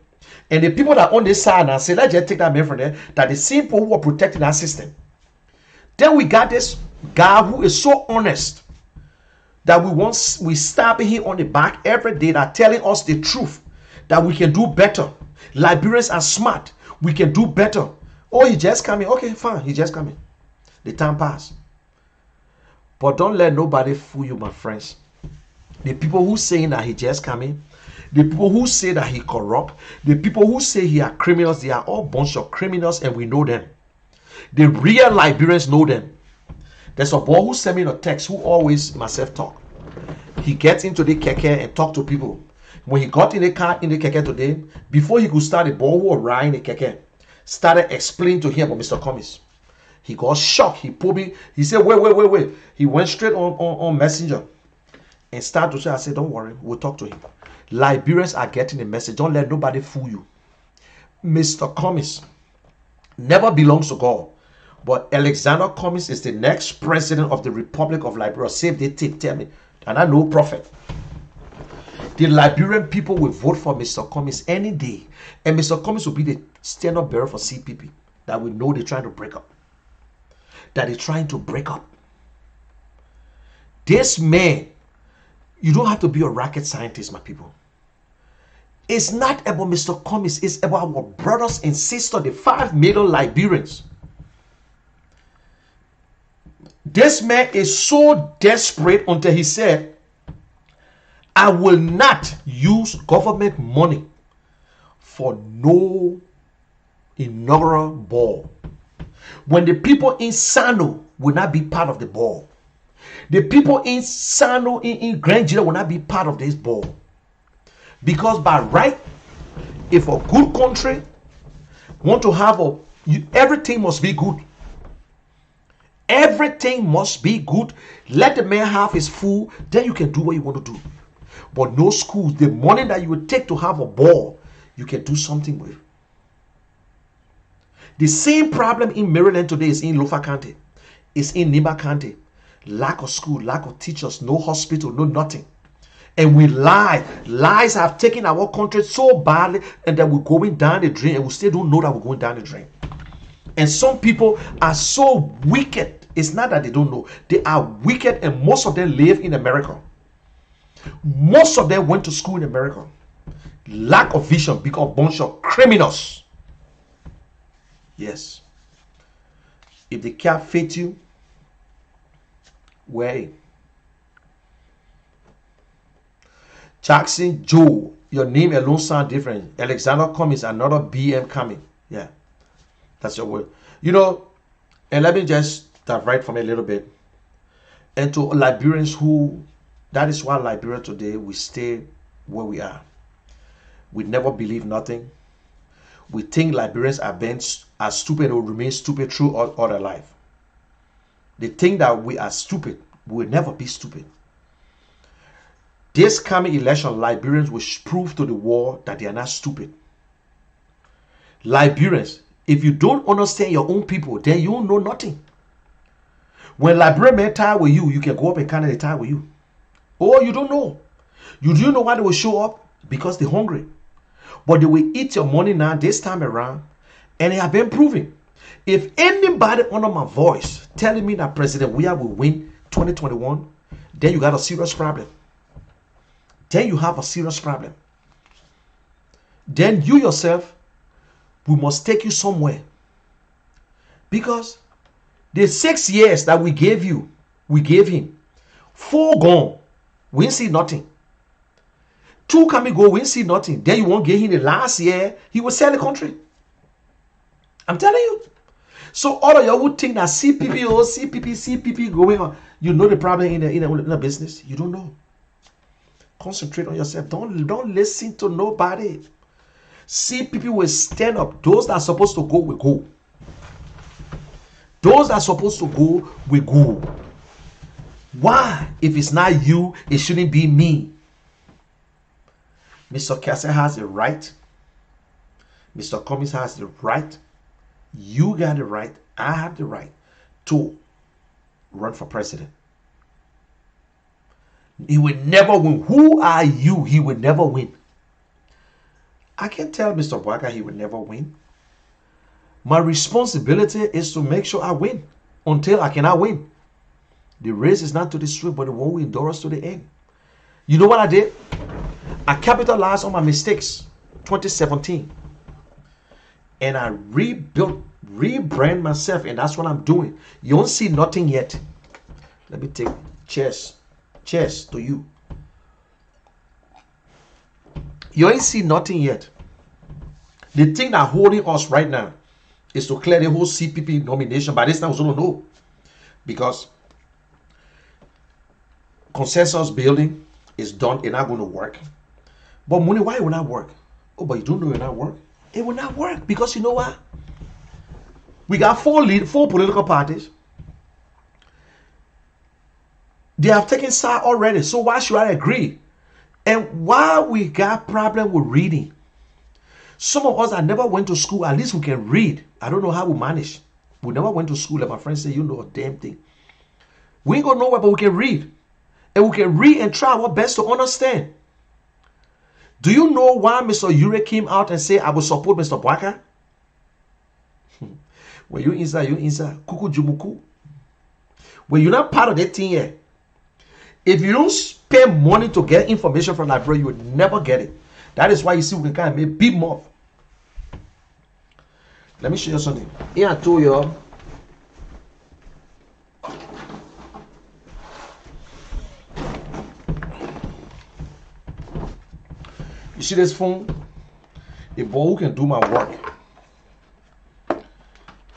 And the people that on this side now say, let's just take that man from there, that the same people who are protecting that system. Then we got this guy who is so honest that we stab him on the back every day, that telling us the truth, that we can do better. Liberians are smart. We can do better. Oh, he just coming. Okay, fine. He just coming. The time pass. But don't let nobody fool you, my friends. The people who saying that he just coming, the people who say that he corrupt, the people who say he are criminals, they are all bunch of criminals, and we know them. The real Liberians know them. There's a boy who sent me a text who always myself talk. He gets into the keke and talk to people. When he got in the car in the keke today, before he could start, the boy who was riding the keke started explaining to him about Mr. Cummings. He got shocked. He pulled me. He said, wait. He went straight on Messenger and started to say, I said, don't worry, we'll talk to him. Liberians are getting the message. Don't let nobody fool you. Mr. Cummings never belongs to God. But Alexander Cummings is the next president of the Republic of Liberia. Save the tape, tell me. And I know prophet. The Liberian people will vote for Mr. Cummings any day. And Mr. Cummings will be the stand-up bearer for CPP. That we know they're trying to break up. That they're trying to break up. This man, you don't have to be a rocket scientist, my people. It's not about Mr. Cummings. It's about our brothers and sisters, the 5 million Liberians. This man is so desperate until he said, I will not use government money for no inaugural ball. When the people in Sano will not be part of the ball. The people in Sano, in Grand Gila will not be part of this ball. Because by right, if a good country want to have everything must be good. Everything must be good. Let the man have his food, then you can do what you want to do. But no schools, the money that you would take to have a ball, you can do something with. The same problem in Maryland today is in Lofa County. It's in Nima County. Lack of school, lack of teachers, no hospital, no nothing. And we lie. Lies have taken our country so badly, and that we're going down the drain, and we still don't know that we're going down the drain. And some people are so wicked. It's not that they don't know. They are wicked, and most of them live in America. Most of them went to school in America. Lack of vision, become a bunch of criminals. Yes. If they can't fit you, wait. Jackson Joe, your name alone sound different. Alexander Cummings, another BM coming. Yeah, that's your word. You know, and let me just divert from it a little bit. And to Liberians who, that is why Liberia today, we stay where we are. We never believe nothing. We think Liberians are stupid or remain stupid through all their life. They think that we are stupid. We will never be stupid. This coming election, Liberians will prove to the world that they are not stupid. Liberians, if you don't understand your own people, then you don't know nothing. When Liberian men tie with you, you can go up and Canada tie with you. Or you don't know. You do know why they will show up? Because they're hungry. But they will eat your money now this time around, and they have been proven. If anybody under my voice telling me that President Weah will win 2021, then you got a serious problem. Then you have a serious problem. Then you yourself, we must take you somewhere. Because the 6 years that we gave you, we gave him. 4 gone. We didn't see nothing. 2 coming go, we didn't see nothing. Then you won't give him the last year, he will sell the country. I'm telling you. So all of you would think that CPP going on. You know the problem in the business. You don't know. Concentrate on yourself. Don't listen to nobody. CPP will stand up. Those that are supposed to go will go. Those that are supposed to go will go. Why? If it's not you, it shouldn't be me. Mr. Cassett has the right. Mr. Cummings has the right. You got the right. I have the right to run for president. He will never win. Who are you? He will never win. I can tell Mr. Boakah he will never win. My responsibility is to make sure I win until I cannot win. The race is not to the swift, but the one who endures to the end. You know what I did? I capitalized on my mistakes 2017. And I rebrand myself, and that's what I'm doing. You don't see nothing yet. Let me take cheers to you. You ain't see nothing yet. The thing that holding us right now is to clear the whole CPP nomination. By this time, we don't know, because consensus building is done. It's not going to work. But money, why it will not work? Oh, but you don't know it will not work. It will not work because you know what? We got four political parties. They have taken side already. So why should I agree? And why we got problem with reading? Some of us that never went to school, at least we can read. I don't know how we manage. We never went to school. Like my friend said, you know a damn thing. We ain't going nowhere, but we can read. And we can read and try our best to understand. Do you know why Mr. Ure came out and said, I will support Mr. Boakah? When you inside, kuku jumuku. When you're not part of that thing here, if you don't spend money to get information from Liberia, you will never get it. That is why you see we can kind of make big move. Let me show you something. Here I told you. You see this phone? A boy who can do my work.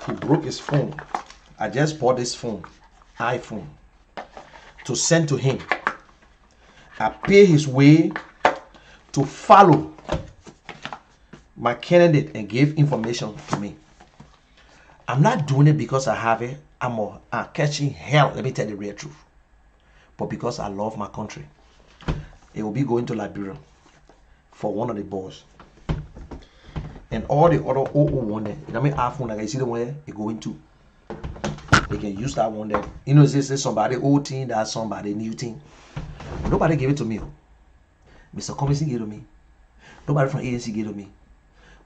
He broke his phone. I just bought this phone, iPhone, to send to him. I pay his way to follow my candidate and give information to me. I'm not doing it because I have it. I'm catching hell. Let me tell you the real truth. But because I love my country. It will be going to Liberia for one of the boys. And all the other 001 there, I mean iPhone, like I see the one there, it going to. They can use that one there. You know, this is somebody old team, that's somebody new team. Nobody gave it to me. Mr. Cummings gave it to me. Nobody from ANC gave it to me.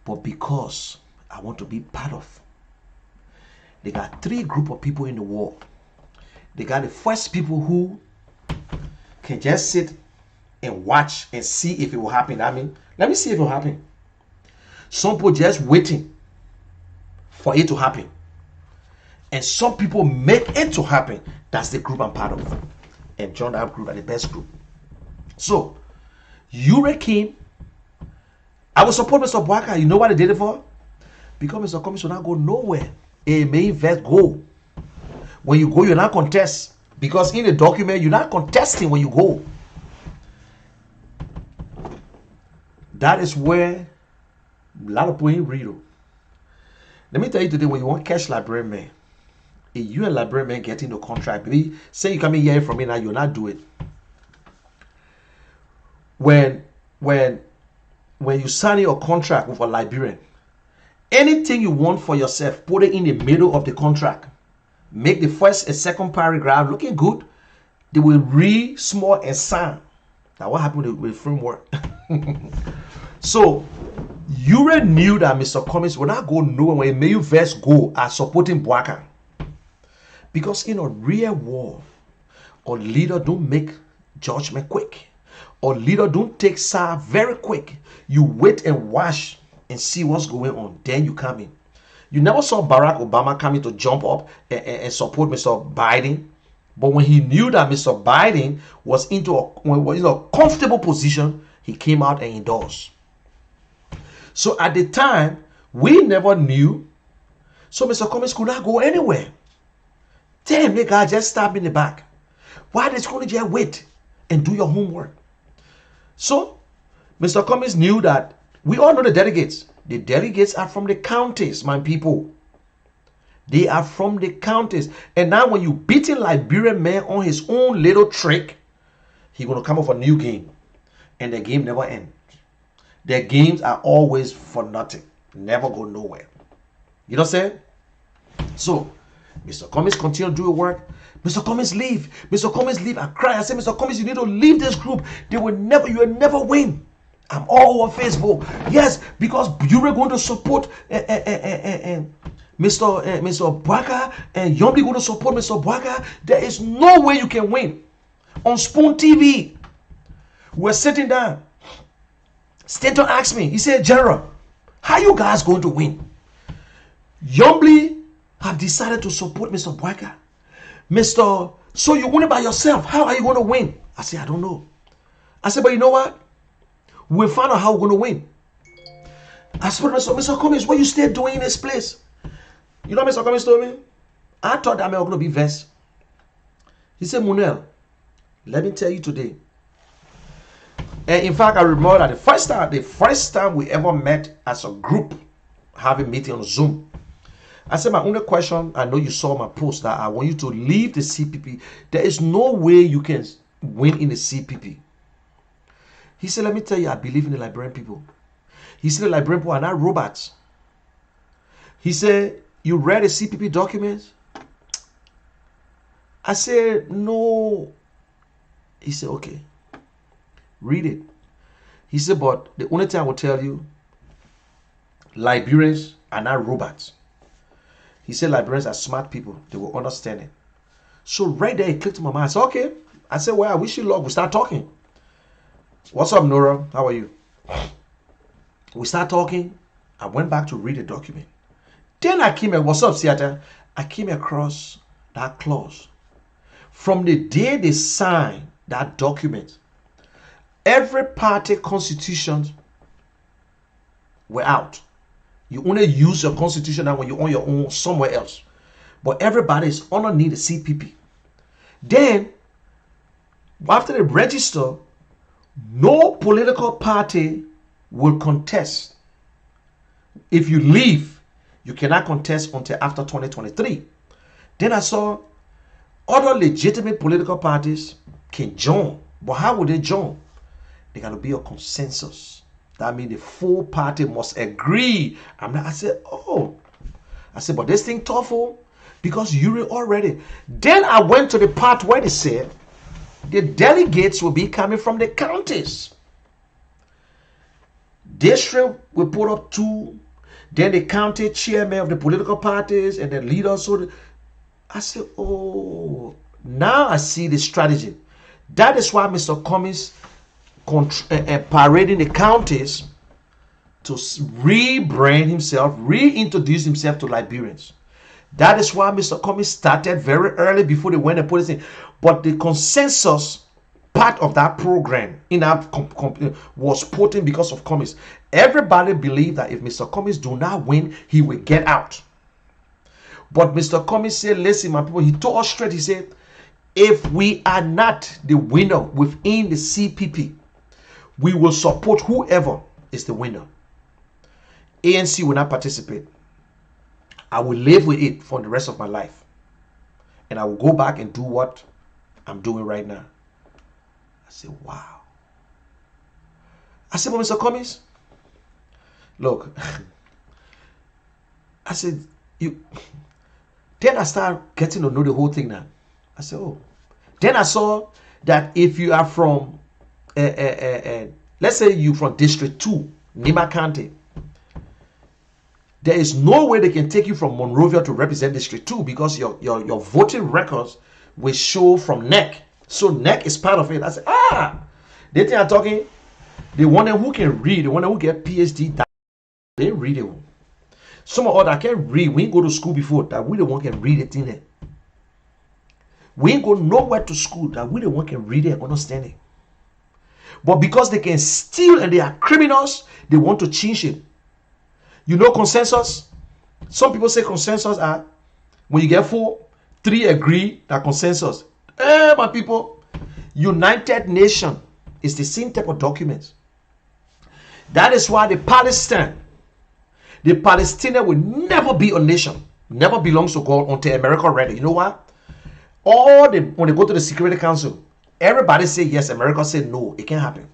But because I want to be part of. They got three group of people in the world. They got the first people who can just sit and watch and see if it will happen. I mean, let me see if it will happen. Some people just waiting for it to happen. And some people make it to happen. That's the group I'm part of. And join that group are the best group. So, Ure came. I will support Mr. Boakah. You know what I did it for? Because Mr. Cummings will not go nowhere. A may invest go. When you go, you're not contest. Because in the document, you're not contesting when you go. That is where a lot of people ain't read. Let me tell you today, when you want cash librarian man, if you and librarian man get into contract, maybe say you come in here from me now, you'll not do it. When you sign your contract with a librarian, anything you want for yourself, put it in the middle of the contract. Make the first and second paragraph looking good. They will read small and sign. Now what happened with the framework? So Ure knew that Mr. Cummings will not go nowhere when Mayu Vest go as supporting Boakah. Because in a real war, a leader don't make judgment quick. A leader don't take side very quick. You wait and watch and see what's going on. Then you come in. You never saw Barack Obama coming to jump up and support Mr. Biden. But when he knew that Mr. Biden was in a comfortable position, he came out and endorsed. So at the time, we never knew. So Mr. Cummings could not go anywhere. Damn, the guy just stabbed in the back. Why did you just wait and do your homework? So Mr. Cummings knew that We all know the delegates. The delegates are from the counties, my people. They are from the counties. And now when you beating Liberian man on his own little trick, he's going to come up with a new game. And the game never ends. Their games are always for nothing. Never go nowhere. You know what I'm saying? So, Mr. Cummings continue to do work. Mr. Cummings leave. Mr. Cummings leave. I cry. I say, Mr. Cummings, you need to leave this group. You will never win. I'm all over Facebook. Yes, because you're going to support Mr. Bwaka, and Yombi going to support Mr. Bwaka. There is no way you can win. On Spoon TV, we're sitting down. Stanton asked me, he said, General, how you guys going to win? Yombi have decided to support Mr. Bwaka. So you win it by yourself. How are you going to win? I said, I don't know. I said, but you know what? We'll find out how we're going to win. I said, Mr. Cummings, what you still doing in this place? You know what Mr. Cummings told me? I thought that man was going to be vexed. He said, Munel, let me tell you today. And in fact, I remember that the first time we ever met as a group, having meeting on Zoom, I said, my only question, I know you saw my post, that I want you to leave the CPP. There is no way you can win in the CPP. He said, let me tell you, I believe in the Liberian people. He said, the Liberian people are not robots. He said, you read the CPP documents? I said, no. He said, okay. Read it. He said, but the only thing I will tell you, Liberians are not robots. He said, Liberians are smart people. They will understand it. So right there, it clicked in my mind. I said, okay. I said, well, I wish you luck. We start talking. What's up, Nora? How are you? We start talking. I went back to read the document. Then I came what's up, Seattle? I came across that clause. From the day they signed that document, every party constitutions were out. You only use your constitution now when you're on your own somewhere else. But everybody is underneath the CPP. Then, after they register, no political party will contest. If you leave, you cannot contest until after 2023. Then I saw other legitimate political parties can join. But how would they join? They got to be a consensus. That means the full party must agree. I said, oh. I said, but this thing tough, because you're already. Then I went to the part where they said the delegates will be coming from the counties. District will put up 2. Then the county chairman of the political parties and the leaders. So I said, oh, now I see the strategy. That is why Mr. Cummings parading the counties to rebrand himself, reintroduce himself to Liberians. That is why Mr. Cummings started very early before they went and put it in. But the consensus part of that program in that was put in because of Cummings. Everybody believed that if Mr. Cummings do not win, he will get out. But Mr. Cummings said, listen, my people, he told us straight, he said, if we are not the winner within the CPP, we will support whoever is the winner. ANC will not participate. I will live with it for the rest of my life. And I will go back and do what I'm doing right now. I said, wow. I said, well, Mr. Cummings, look, I said, then I started getting to know the whole thing now. I said, oh. Then I saw that if you are from, let's say you from District 2, Nima County, there is no way they can take you from Monrovia to represent District 2 because your voting records will show from NEC. So NEC is part of it. I said, they think I'm talking, the one who can read, the one who get PhD, they read it. Some of us can't read. We ain't go to school before that. We the one can read it in there. We ain't go nowhere to school that we the one can read it and understand it. But because they can steal and they are criminals, they want to change it. You know consensus? Some people say consensus are when you get 4, 3 agree that consensus. My people, United Nations is the same type of documents. That is why the Palestinian will never be a nation, never belongs to God until America ready. You know what? When they go to the Security Council, everybody say yes, America say no. It can't happen.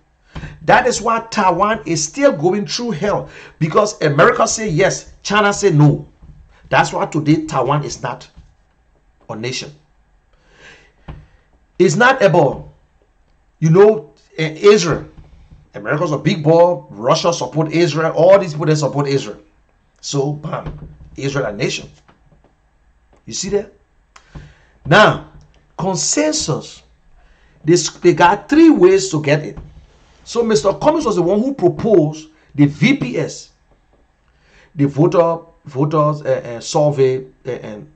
That is why Taiwan is still going through hell, because America say yes, China say no. That's why today Taiwan is not a nation. It's not about, Israel. America's a big boy. Russia support Israel. All these people, they support Israel. So, bam, Israel a nation. You see that? Now, consensus. They got 3 ways to get it. So, Mr. Cummings was the one who proposed the VPS, the voters survey, and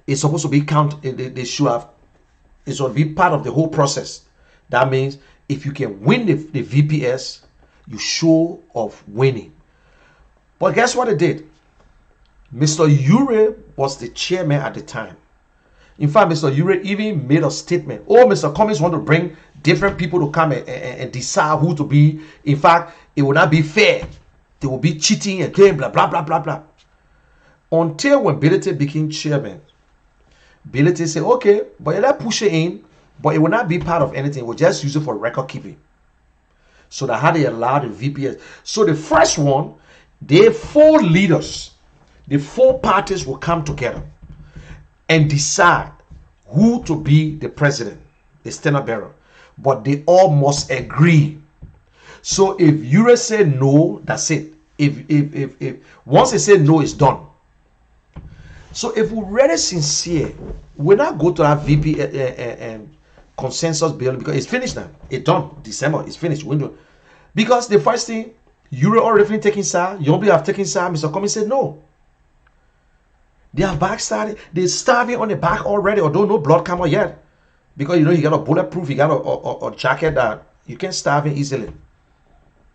it's supposed to be counted. They should have. It's going to be part of the whole process. That means if you can win the VPS, you sure of winning. But guess what it did? Mr. Ure was the chairman at the time. In fact, Mr. Ure even made a statement. Oh, Mr. Cummings want to bring different people to come and decide who to be. In fact, it will not be fair. They will be cheating and blah, blah, blah, blah, blah. Until when Bility became chairman, Bility said, okay, but let's push it in, but it will not be part of anything. We'll just use it for record keeping. So that how they allow the VPS. So the first one, the 4 leaders, the 4 parties will come together and decide who to be the president, the standard bearer. But they all must agree. So if Ure say no, that's it. If once they say no, it's done. So if we're really sincere, we'll not go to that VP consensus building, because it's finished now. It's done. December, it's finished. Window. Because the first thing, Ure already taking side, Yombi have taken side, Mr. Cummings said no. They are backstabbing. They're starving on the back already, although no blood come out yet. Because he got a bulletproof, he got a jacket that you can't starve him easily.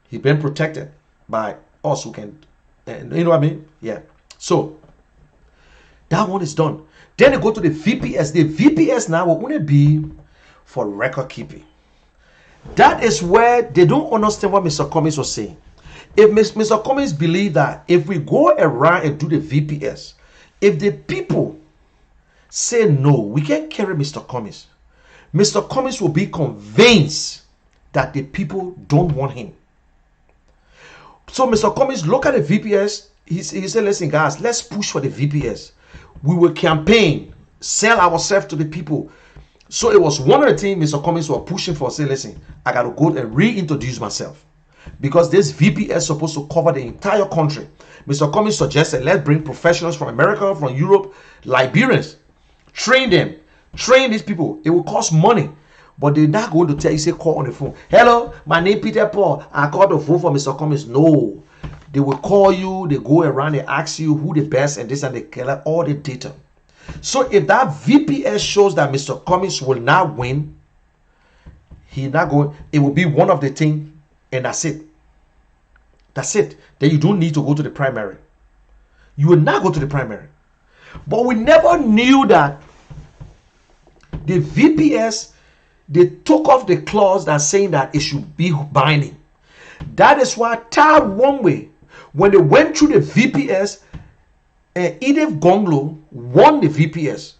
He's been protected by us who can, you know what I mean? Yeah. So that one is done. Then they go to the VPS. The VPS now will only be for record keeping. That is where they don't understand what Mr. Cummings was saying. If Mr. Cummings believe that if we go around and do the VPS, if the people say no, we can't carry Mr. Cummings. Mr. Cummings will be convinced that the people don't want him. So Mr. Cummings look at the VPS. He said, listen guys, let's push for the VPS. We will campaign, sell ourselves to the people. So it was one of the things Mr. Cummings was pushing for. Say, listen, I got to go and reintroduce myself. Because this VPS is supposed to cover the entire country. Mr. Cummings suggested, let's bring professionals from America, from Europe, Liberians. Train them. Train these people. It will cost money. But they're not going to tell you, say, call on the phone. Hello, my name Peter Paul. I called to vote for Mr. Cummings. No. They will call you. They go around. They ask you who the best and this, and they collect all the data. So if that VPS shows that Mr. Cummings will not win, he not going. It will be one of the things, and that's it. That's it. Then you don't need to go to the primary. You will not go to the primary. But we never knew that the VPS, they took off the clause that saying that it should be binding. That is why Tai Wongwei, when they went through the VPS, Edith Gonglo won the VPS.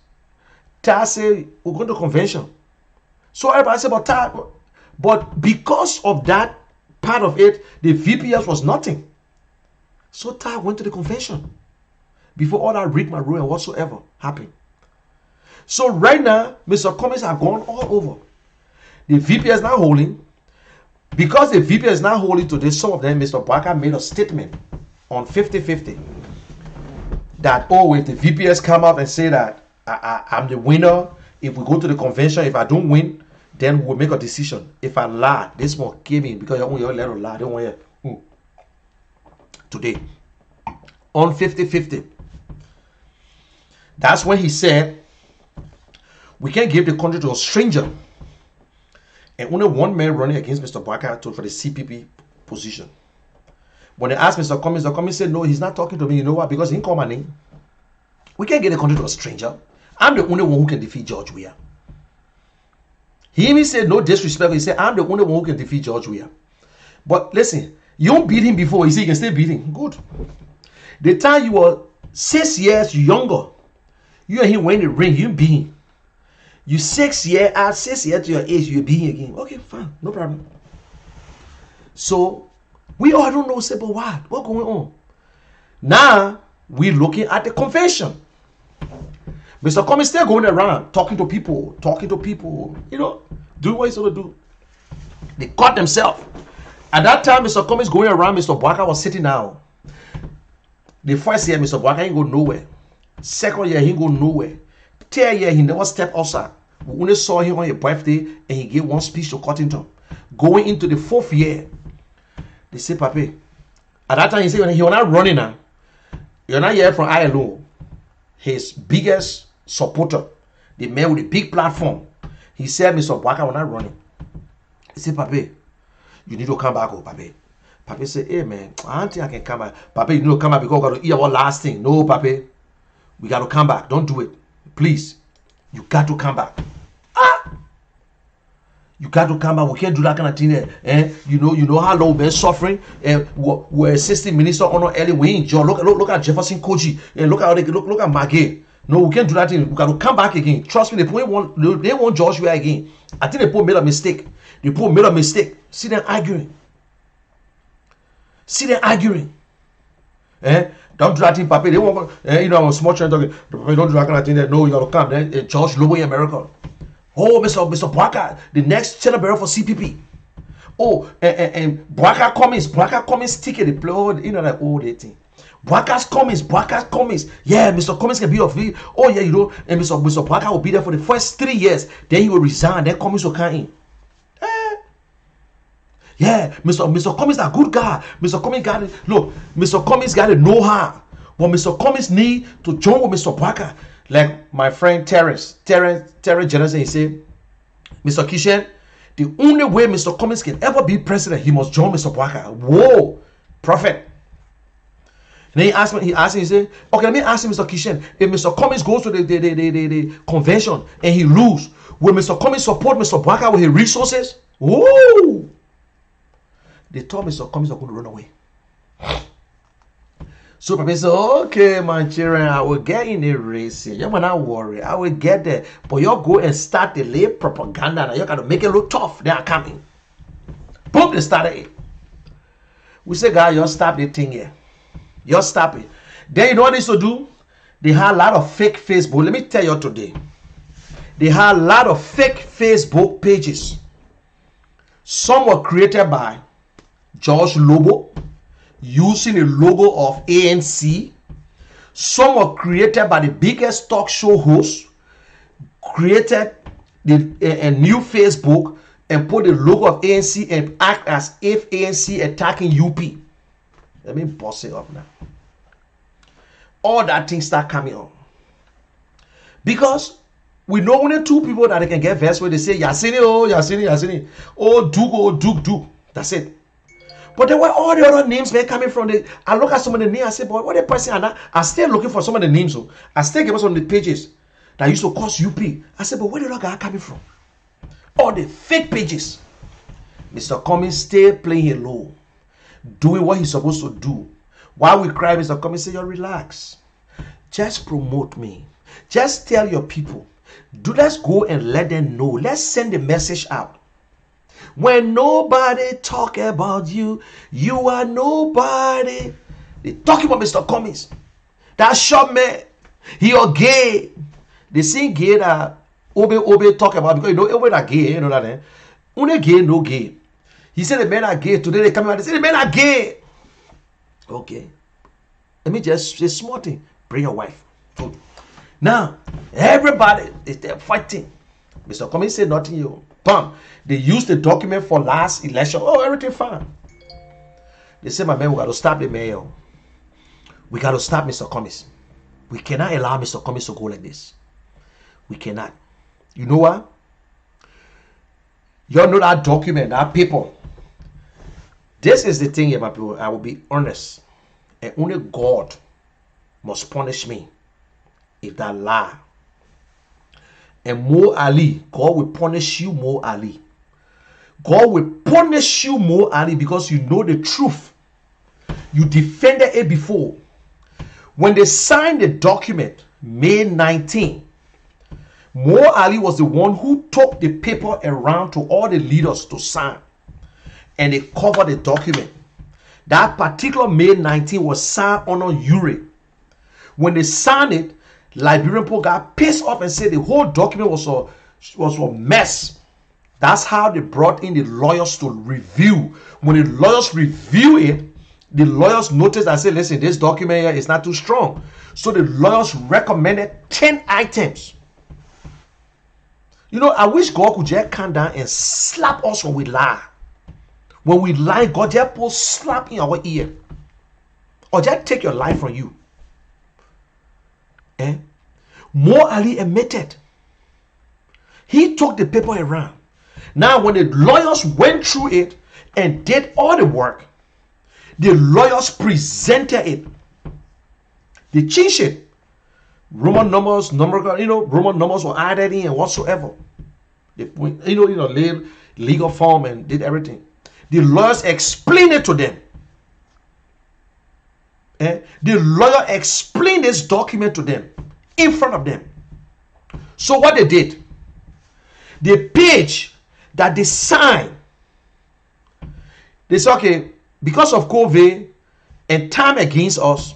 Tai said, we're going to convention. So everybody said, but because of that part of it, the VPS was nothing. So Tai went to the convention before all that rigmarole and whatsoever happened. So right now, Mr. Cummings have gone all over. The VPS now holding. Because the VPS is now holding today, some of them, Mr. Barker made a statement on 50-50 that, oh, if the VPS come out and say that I'm the winner, if we go to the convention, if I don't win, then we'll make a decision. If I lie, this one came in because you're only let her lie. They don't want you. Today, on 50-50. That's when he said, we can't give the country to a stranger. And only one man running against Mr. Barker for the CPP position. When they asked Mr. Cummings said, no, he's not talking to me. You know why? Because he didn't call my name. We can't get the country to a stranger. I'm the only one who can defeat George Weah. He even said, no disrespect. He said, I'm the only one who can defeat George Weah. But listen, you don't beat him before. You see, you can still beat him. Good. The time you were 6 years younger, you and him win the ring, you beat him. You 6 years, add 6 years to your age, you beat him again. Okay, fine, no problem. So we all don't know, say, but what going on? Now we looking at the convention. Mr. Cummings still going around talking to people, you know, doing what he's going to do. They caught themselves. At that time, Mr. Cummings going around, Mr. Bwaka was sitting down. The first year, Mr. Bwaka ain't go nowhere. Second year, he ain't go nowhere. Third year, he never stepped outside. We only saw him on your birthday, and he gave one speech to Cottington. Going into the 4th year, they say, Papi, at that time, he said, he was not running now. You're not here from ILO. His biggest supporter, the man with the big platform, he said, Mr. Bwaka was not running. He said, Papi, you need to come back, oh, Papi. Papi said, hey, man, I don't think I can come back. Papi, you need to come back because we got to eat our last thing. No, Papi, we got to come back. Don't do it. Please, you got to come back. You got to come back. We can't do that kind of thing. You know how long we've been suffering. We're assisting minister on early. We enjoy. Look at Jefferson Koji. Look at Magay. No, we can't do that thing. We got to come back again. Trust me, they won't Joshua again. I think they made a mistake. Made a mistake. See them arguing. Don't do that thing, Papi. They won't. You know, small children talking. Don't do that kind of thing. No, you got to come. George Lobo in America. Oh, Mr. Bwaka, the next celebrity for CPP. Oh, and Bwaka Cummings ticket, they play, you know, that old thing. Bwaka's Cummings. Yeah, Mr. Cummings can be of it. Oh, yeah, you know, and Mr. Bwaka will be there for the first 3 years. Then he will resign. Then Cummings will come in. Yeah, Mr. Cummings is a good guy. Mr. Cummings got it. Look, Mr. Cummings got it know how. But Mr. Cummings need to join with Mr. Bwaka. Like my friend Terrence Jennison, he said, Mr. Kishen, the only way Mr. Cummings can ever be president, he must join Mr. Bwaka. Whoa, prophet. And then he asked me, he said, okay, let me ask you, Mr. Kishen, if Mr. Cummings goes to the convention and he lose, will Mr. Cummings support Mr. Bwaka with his resources? Whoa! They told Mr. Cummings are going to run away. So Papi said, okay, my children, I will get in a race. You will not worry. I will get there. But you go and start the late propaganda. Now you got to make it look tough. They are coming. Boom, they started it. We say, guys, you stop the thing here. You stop it. Then you know what they used to do? They had a lot of fake Facebook. Let me tell you today. They had a lot of fake Facebook pages. Some were created by George Lobo, using the logo of ANC. Some were created by the biggest talk show host, created a new Facebook and put the logo of ANC and act as if ANC attacking UP. Let me bust it up now. All that things start coming on. Because we know only 2 people that they can get versed with. They say, Yasini, oh, Yasini. Oh, Duke. That's it. But there were all the other names were coming from the. I look at some of the names. I say, boy, what a person. And I still looking for some of the names. So I still give us on the pages that used to cost UP. I said, but where did that guy coming from? All the fake pages. Mr. Cummings still playing it low, doing what he's supposed to do. While we cry, Mr. Cummings say, you relax. Just promote me. Just tell your people. Let's go and let them know. Let's send the message out. When nobody talk about you, you are nobody. They talking about Mr. Cummings. That short man, he are gay. They say gay that Obe talk about, because you know Obe are gay, you know that, eh? Only gay, no gay. He said the men are gay. Today they come out, they say the men are gay. Okay. Let me just say small thing. Bring your wife. Now, everybody is there fighting. Mr. Cummings said nothing, you. Bam. They used the document for last election. Oh, everything fine. They said, my man, we got to stop the mayor. We got to stop Mr. Cummings. We cannot allow Mr. Cummings to go like this. We cannot. You know what? You all know that document, that paper. This is the thing, my people. I will be honest. And only God must punish me if that lie. And Mo Ali, God will punish you, Mo Ali. God will punish you, Mo Ali, because you know the truth. You defended it before. When they signed the document, May 19, Mo Ali was the one who took the paper around to all the leaders to sign. And they covered the document. That particular May 19 was signed under Ure. When they signed it, Liberian people got pissed off and said the whole document was a mess. That's how they brought in the lawyers to review. When the lawyers review it, the lawyers noticed and said, listen, this document here is not too strong. So the lawyers recommended 10 items. You know, I wish God could just come down and slap us when we lie. When we lie, God just put slap in our ear. Or just take your life from you. Mo Ali admitted. He took the paper around. Now, when the lawyers went through it and did all the work, the lawyers presented it. They changed it. Roman numbers, Roman numbers were added in and whatsoever. They, laid legal form and did everything. The lawyers explained it to them. The lawyer explained this document to them in front of them. So what they did, the page that they signed, they said, okay, because of COVID and time against us,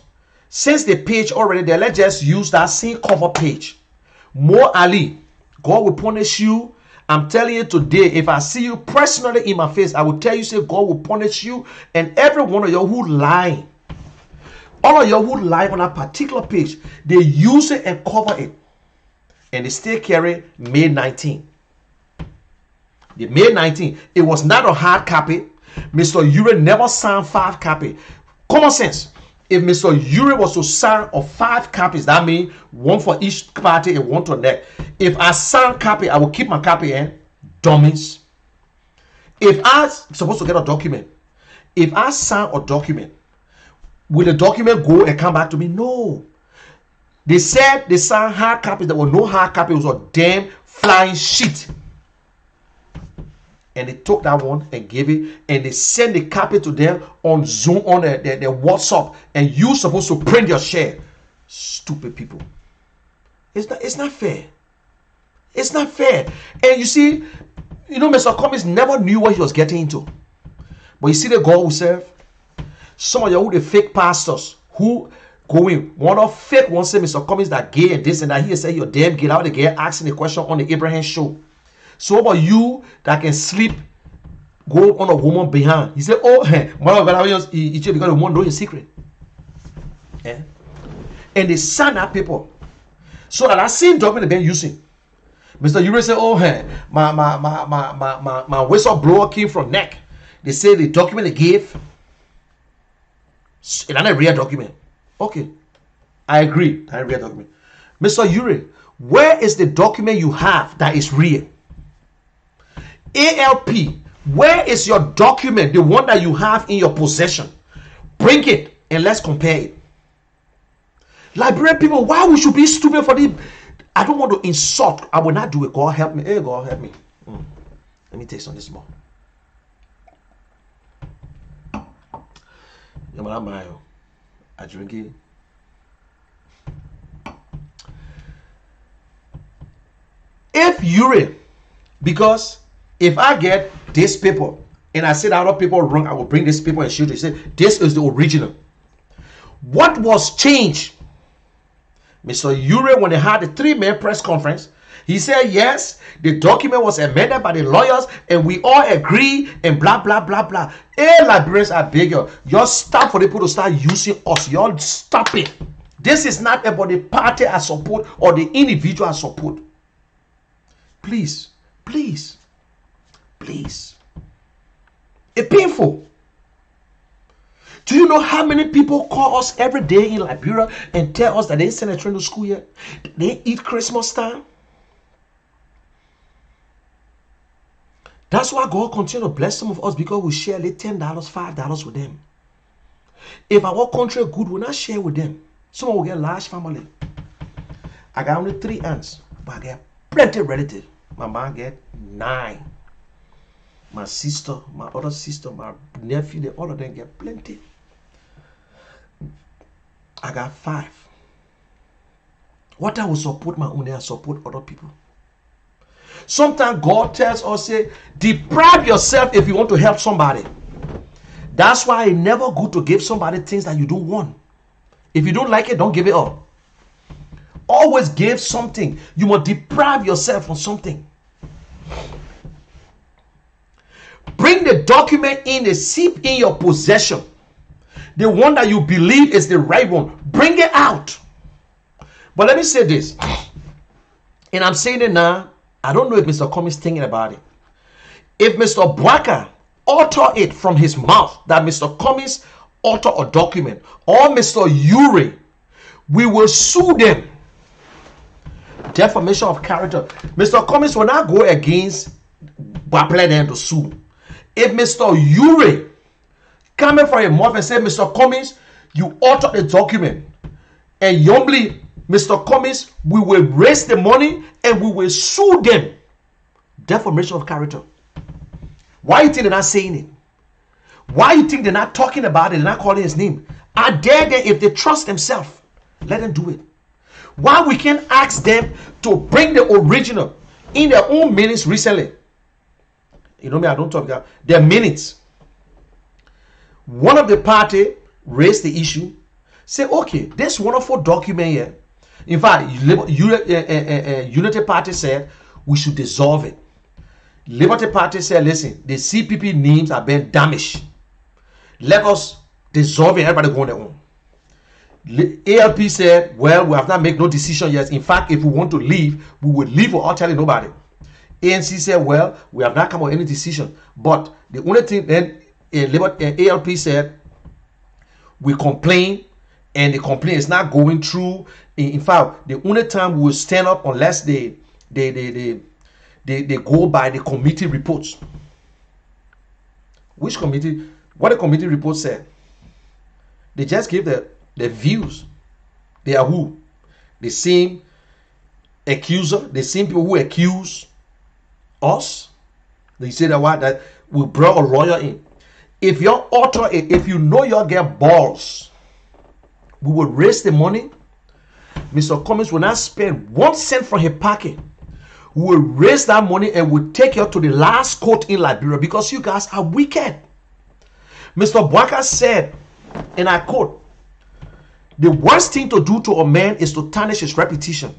since the page already there, let's just use that same cover page. Mo Ali, God will punish you. I'm telling you today, if I see you personally in my face, I will tell you, say God will punish you and every one of you who lie. All of you who lie on a particular page, they use it and cover it. And they still carry May 19. The May 19, it was not a hard copy. Mr. Ure never signed 5 copies. Common sense. If Mr. Ure was to sign of 5 copies, that means one for each party and one to the next. If I sign copy, I will keep my copy in. Dummies. If I'm supposed to get a document, if I sign a document, will the document go and come back to me? No. They said they signed hard copies. There were no hard copies. It was a damn flying sheet. And they took that one and gave it, and they sent the copy to them on Zoom, on their WhatsApp, and you supposed to print your share. Stupid people. It's not fair. It's not fair. And you see, Mr. Cummings never knew what he was getting into. But you see the God we serve. Some of you who the fake pastors who going, one of fake one say Mr. Cummings that gay and this and that. He said you're damn gay. How the gay asking the question on the Abraham show. So about you that can sleep, go on a woman behind. He said, oh, because the woman know your secret. And they sign that paper. So that same document they've been using. Mr. Ure said, oh, my whistleblower came from NEC. They say the document they gave, it's not a real document. Okay, I agree. Not a real document. Mr. Ure, where is the document you have that is real? ALP, where is your document, the one that you have in your possession? Bring it and let's compare it. Liberian people, why we should be stupid for this? I don't want to insult. I will not do it. God help me. Hey, God help me. Let me take some of this more. I drink it. If Ure, because if I get this paper and I say that other people are wrong, I will bring this paper and show you. Say this is the original. What was changed? Mr. Ure, when they had the 3-man press conference, he said yes, the document was amended by the lawyers and we all agree and blah blah blah blah. Hey, Liberians, I beg you, y'all stop for the people to start using us. Y'all stop it. This is not about the party I support or the individual I support. Please, please. Please. It's painful. Do you know how many people call us every day in Liberia and tell us that they send a train to school yet? They eat Christmas time. That's why God continue to bless some of us, because we share like $10, $5 with them. If our country is good, we'll not share with them. Some will get large family. I got only 3 aunts, but I get plenty of relatives. My mom get 9. my sister, my other sister, my nephew, all of them get plenty. I got 5. What I will support my own, I support other people. Sometimes God tells us, say, deprive yourself if you want to help somebody. That's why it's never good to give somebody things that you don't want. If you don't like it, don't give it up. Always give something. You must deprive yourself from something. Bring the document in, the SIP in your possession. The one that you believe is the right one. Bring it out. But let me say this. And I'm saying it now. I don't know if Mr. Cummings is thinking about it. If Mr. Boakai utter it from his mouth that Mr. Cummings utter a document, or Mr. Ure, we will sue them. Defamation of character. Mr. Cummings will not go against Baplen to sue. If Mr. Ure coming from a mouth and say, Mr. Cummings, you utter the document, and humbly, Mr. Cummings, we will raise the money and we will sue them. Defamation of character. Why you think they're not saying it? Why you think they're not talking about it? They're not calling his name. I dare them, if they trust themselves, let them do it. Why we can't ask them to bring the original in their own minutes recently? You know me, I don't talk about their minutes. One of the party raised the issue, say, okay, this wonderful document here. In fact, Unity Party said we should dissolve it. Liberty Party said, listen, the CPP names have been damaged. Let us dissolve it. Everybody go on their own. ALP said, well, we have not made no decision yet. In fact, if we want to leave, we will leave without telling nobody. ANC said, well, we have not come on any decision. But the only thing then ALP said, we complain, and the complaint is not going through. In fact, the only time we will stand up unless they go by the committee reports. Which committee? What the committee report said? They just give the views. They are who? The same accuser, the same people who accuse us. They say that we brought a lawyer in. If your author, if you know you get balls, we will raise the money. Mr. Cummings will not spend 1 cent from his pocket. We will raise that money and we'll take you to the last court in Liberia because you guys are wicked. Mr. Boakai said, and I quote, the worst thing to do to a man is to tarnish his reputation.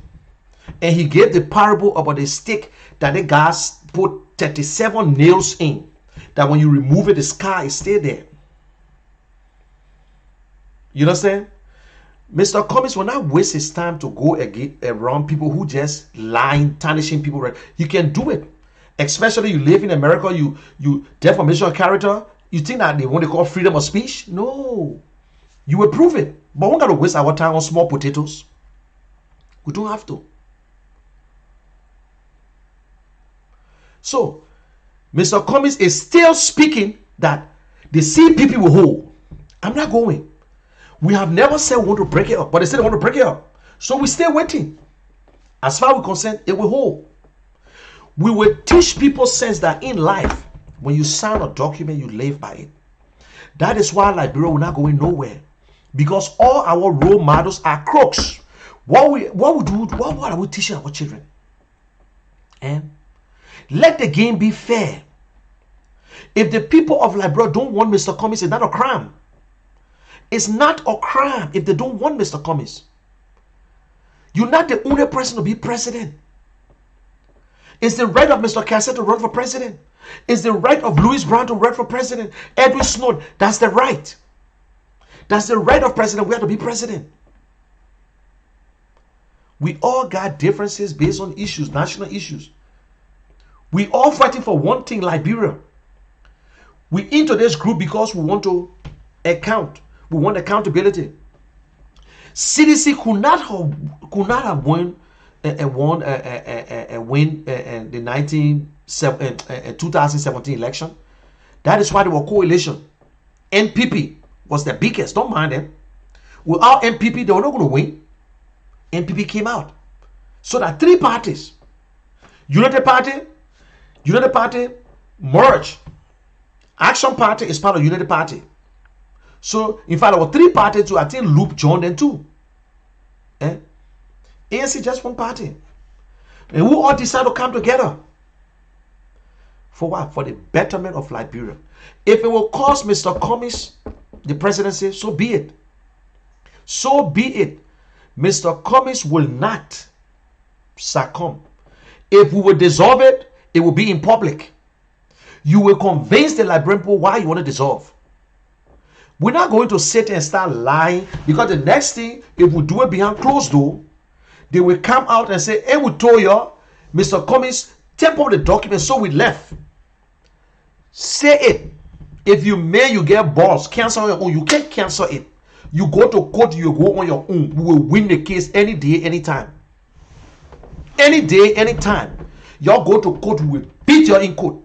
And he gave the parable about the stick that the guys put 37 nails in. That when you remove it, the scar is still there. You understand? Mr. Cummings will not waste his time to go around people who just lying, tarnishing people. He can do it. Especially you live in America, you defamation of character. You think that they want to call freedom of speech? No. You will prove it. But we don't got to waste our time on small potatoes. We don't have to. So, Mr. Cummings is still speaking that the CPP will hold. I'm not going. We have never said we want to break it up, but they said they want to break it up. So we still waiting. As far as we're concerned, it will hold. We will teach people sense that in life, when you sign a document, you live by it. That is why Liberia will not going nowhere. Because all our role models are crooks. What are we teaching our children? And let the game be fair. If the people of Liberia don't want Mr. Cummings, it's not a crime. It's not a crime if they don't want Mr. Cummings. You're not the only person to be president. It's the right of Mr. Cassett to run for president. It's the right of Louis Brown to run for president. Edwin Snowden, that's the right. That's the right of president. We have to be president. We all got differences based on issues, national issues. We all fighting for one thing, Liberia. We into this group because we want to account. We want accountability. CDC could not have won the 2017 election. That is why they were coalition. NPP was the biggest. Don't mind them. Without NPP, they were not going to win. NPP came out. So that 3 parties, Unity Party, merge. Action Party is part of Unity Party. So, in fact, there were 3 parties too. I think Loop joined them too. ANC just one party. And we all decided to come together. For what? For the betterment of Liberia. If it will cost Mr. Cummings the presidency, so be it. So be it. Mr. Cummings will not succumb. If we will dissolve it, it will be in public. You will convince the Liberian people why you want to dissolve. We're not going to sit and start lying, because the next thing, if we do it behind closed door, they will come out and say, hey, we told you, Mr. Cummings, take up the document, so we left. Say it. If you may, you get balls, cancel on your own. You can't cancel it. You go to court, you go on your own. We will win the case any day, anytime. Any day, anytime. Y'all go to court, we will beat you in court.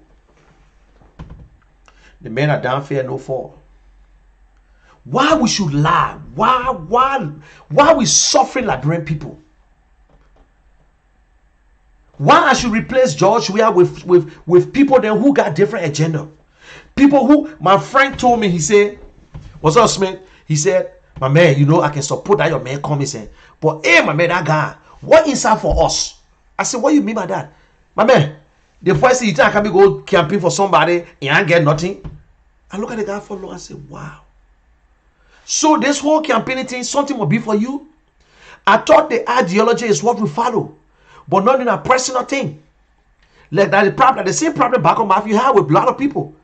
The men are down, fear no fall. Why we should lie? Why we suffering Liberian people? Why I should replace George Weah with people then who got different agenda? People who, my friend told me, he said, what's up, Smith? He said, my man, you know, I can support that your man coming saying, but hey, my man, that guy, what inside for us? I said, what you mean by that? My man, the first thing you think I can be go campaign for somebody and I get nothing. I look at the guy for long, I said, wow. So this whole campaigning thing, something will be for you. I thought the ideology is what we follow, but not in a personal thing. Like that, the problem, the same problem back on Matthew had with a lot of people.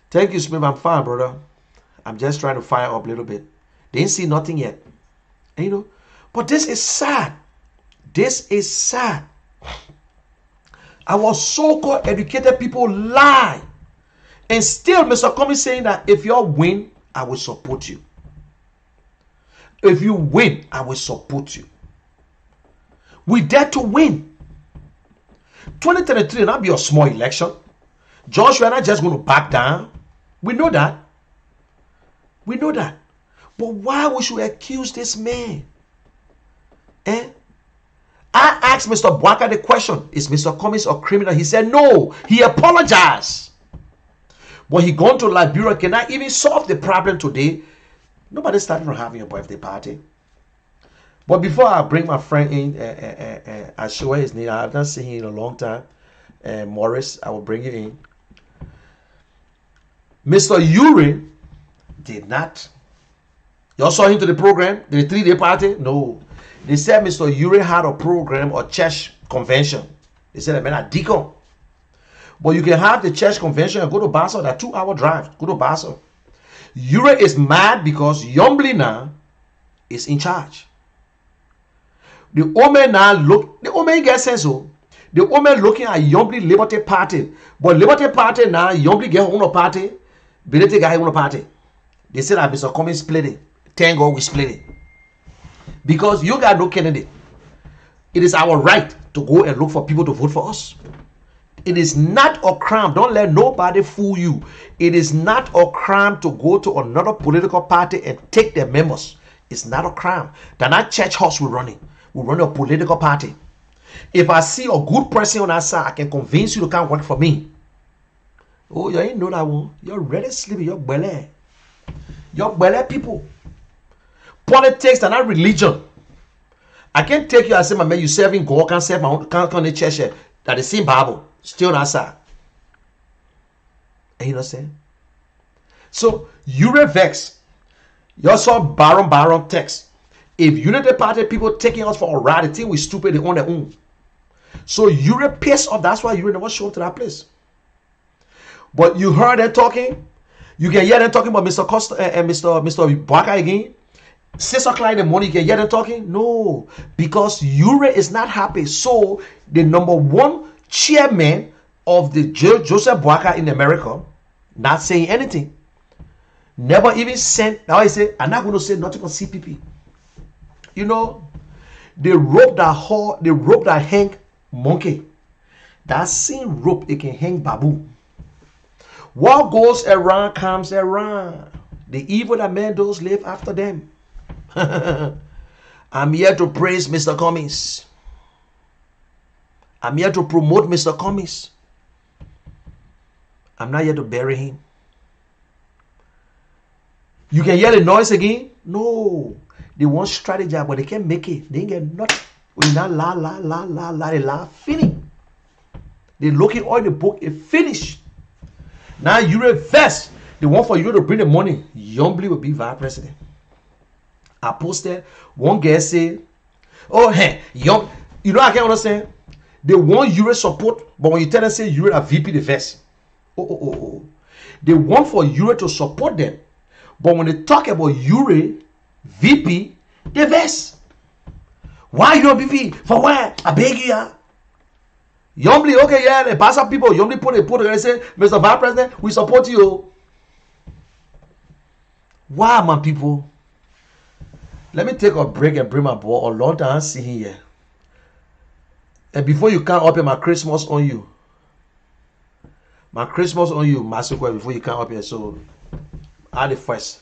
Thank you, Smith. I'm fine, brother. I'm just trying to fire up a little bit. They didn't see nothing yet. And, you know, but this is sad. This is sad. Our so-called educated people lie. And still, Mr. Cummings saying that if you win, I will support you. If you win, I will support you. We dare to win. 2023 will not be a small election. Josh, we are not just going to back down. We know that. We know that. But why we should accuse this man? I asked Mr. Bwaka the question, is Mr. Cummings a criminal? He said no. He apologized. But he gone to Liberia, cannot even solve the problem today. Nobody started from having a birthday party. But before I bring my friend in, I show his name. I have not seen him in a long time. Morris, I will bring you in. Mr. Uri did not. Y'all saw him to the program, the 3-day party? No. They said Mr. Uri had a program or church convention. They said, I mean, a deacon. But you can have the church convention and go to Basel, that 2-hour drive. Go to Basel. Uri is mad because Yombly now is in charge. The Omen now look, the Omen gets sense. So the Omen looking at Yombly Liberty Party. But Liberty Party now, Yombly get on a party, Bilete guy on a party. They said that Mr. Cummings split it. Thank God we split it. Because you got no candidate. It is our right to go and look for people to vote for us. It is not a crime. Don't let nobody fool you. It is not a crime to go to another political party and take their members. It's not a crime. They're not church house we're running. We run a political party. If I see a good person on that side, I can convince you to come work for me. Oh, you ain't know that one. You're really sleepy. You're belly. You're belly people. Politics are not religion. I can't take you and say, my man, you serving God, can't serve my own, can't come to church here. That the same Bible. Still on that side. You know what I'm saying? So, Uri vex. You saw Baron text. If Unity Party people taking us for a ride, they think we stupid, they own their own. So Uri pissed off. That's why Uri never showed up to that place. But you heard them talking. You can hear them talking about Mr. Costa and Mr. Bwaka again. 6 o'clock in the morning, you can hear them talking. No, because Uri is not happy. So the #1 chairman of the Joseph Bwaka in America, not saying anything. Never even sent. Now I say, I'm not going to say nothing on CPP. You know, they rope that hang monkey. That same rope, it can hang baboon. What goes around comes around. The evil that men does live after them. I'm here to praise Mr. Cummings. I'm here to promote Mr. Cummings. I'm not here to bury him. You can hear the noise again? No. They want strategy, but they can't make it. They ain't get nothing. We not they laughing. They looking all the book, it finished. Now you reverse. They want for you to bring the money. Yombly will be vice president. I posted one guy say, oh hey, young, you know I can't understand. They want Euro support, but when you tell them say Euro are VP the verse. Oh. They want for Euro to support them. But when they talk about Euro VP, they verse. Why you VP? For where? I beg you. Yombly, okay, yeah, the pass up people. Yombly put together and say, Mr. Vice President, we support you. Why, my people? Let me take a break and bring my boy a long time see here. And before you come up here, my Christmas on you. My Christmas on you, Master Quest, before you come up here. So, add it first.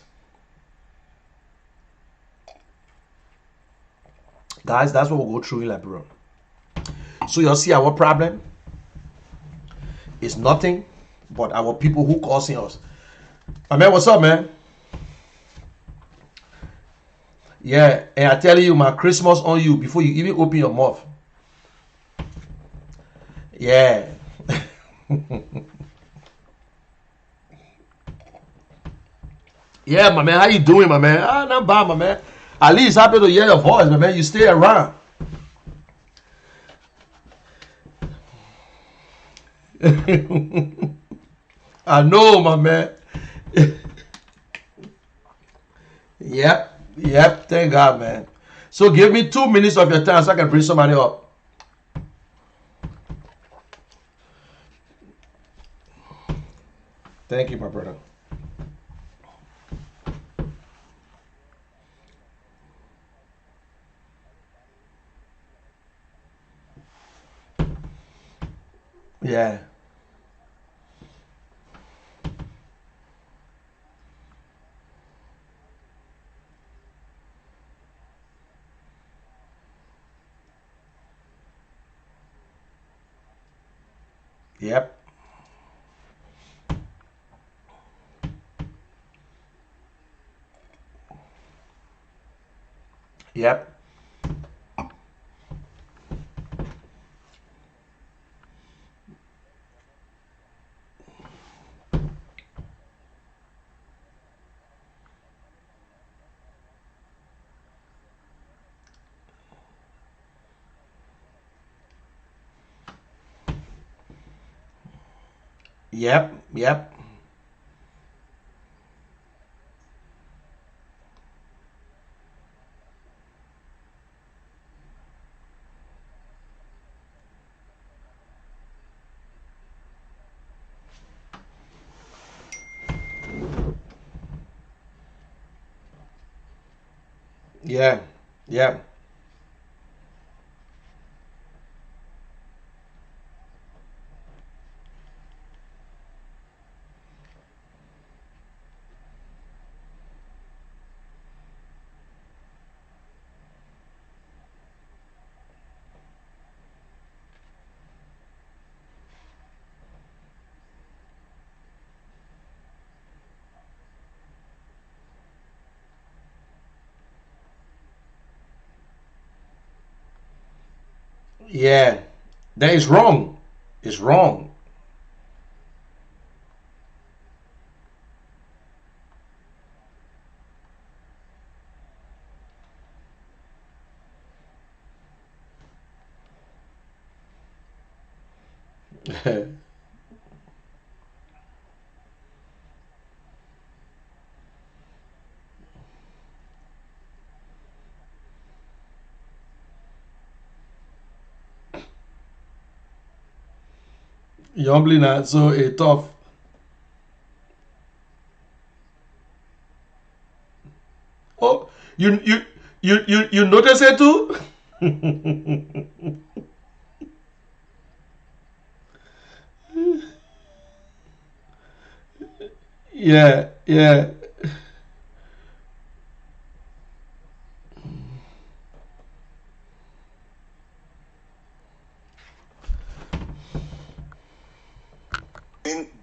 Guys, that's what we'll go through in Liberia. So you'll see our problem is nothing but our people who causing us. My man, what's up, man? Yeah, and I tell you, my Christmas on you before you even open your mouth. Yeah. Yeah, my man, how you doing, my man? Ah, not bad, my man. At least happy to hear your voice, my man. You stay around. I know, my man. Yep. Thank God, man. So give me 2 minutes of your time so I can bring somebody up. Thank you, my brother. Yeah. Yep. Yep. Yep. Yeah. Yep. Yeah. That is wrong. It's wrong. Yombly not so a tough. Oh, you notice it too? Yeah.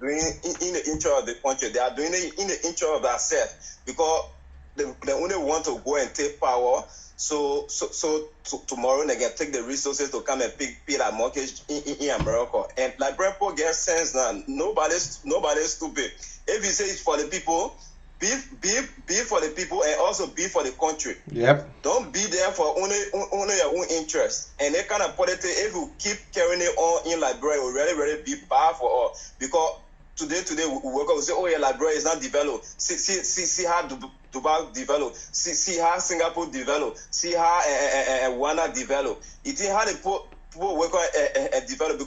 doing in the interest of the country. They are doing it in the interest of themselves because they only want to go and take power. So tomorrow they can take the resources to come and pay that mortgage in America. And Liberian people get sense now. Nobody's stupid. If you say it's for the people, be for the people and also be for the country.
Yep.
Don't be there for only your own interest. And that kind of politics, if you keep carrying it on in Liberia, it will really be bad for us. Because today we work out, we say, oh yeah, Liberia is not developed. See how Dubai developed. See how Singapore developed. See how Rwanda developed. It is how the people work on and develop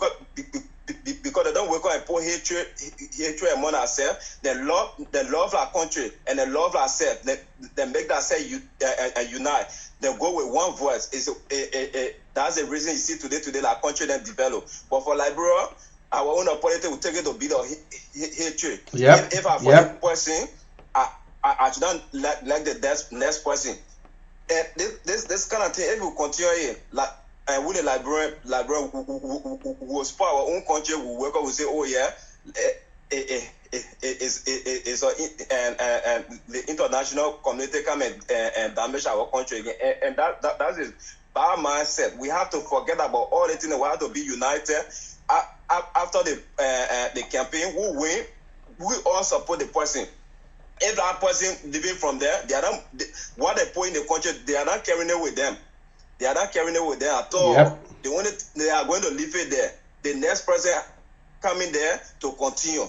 because they don't work on and put hatred among ourselves. They love our country and they love ourselves. They make themselves unite. They go with one voice. That's the reason you see today our country then develop. But for Liberia, our own politics will take it to build hatred.
Yep.
If I find a person, I should not like the next person. And this kind of thing, if we continue here, like. And with the Liberian who spoil our own country, we work out, we say, oh yeah, and the international community come and damage our country again. And that is bad mindset. We have to forget about all the things. We have to be united. After the campaign, who win, we all support the person. If that person living from there, they are not, what they put in the country, they are not carrying it with them. They are not carrying it with them at all.
Yep.
They are going to leave it there. The next person coming there to continue.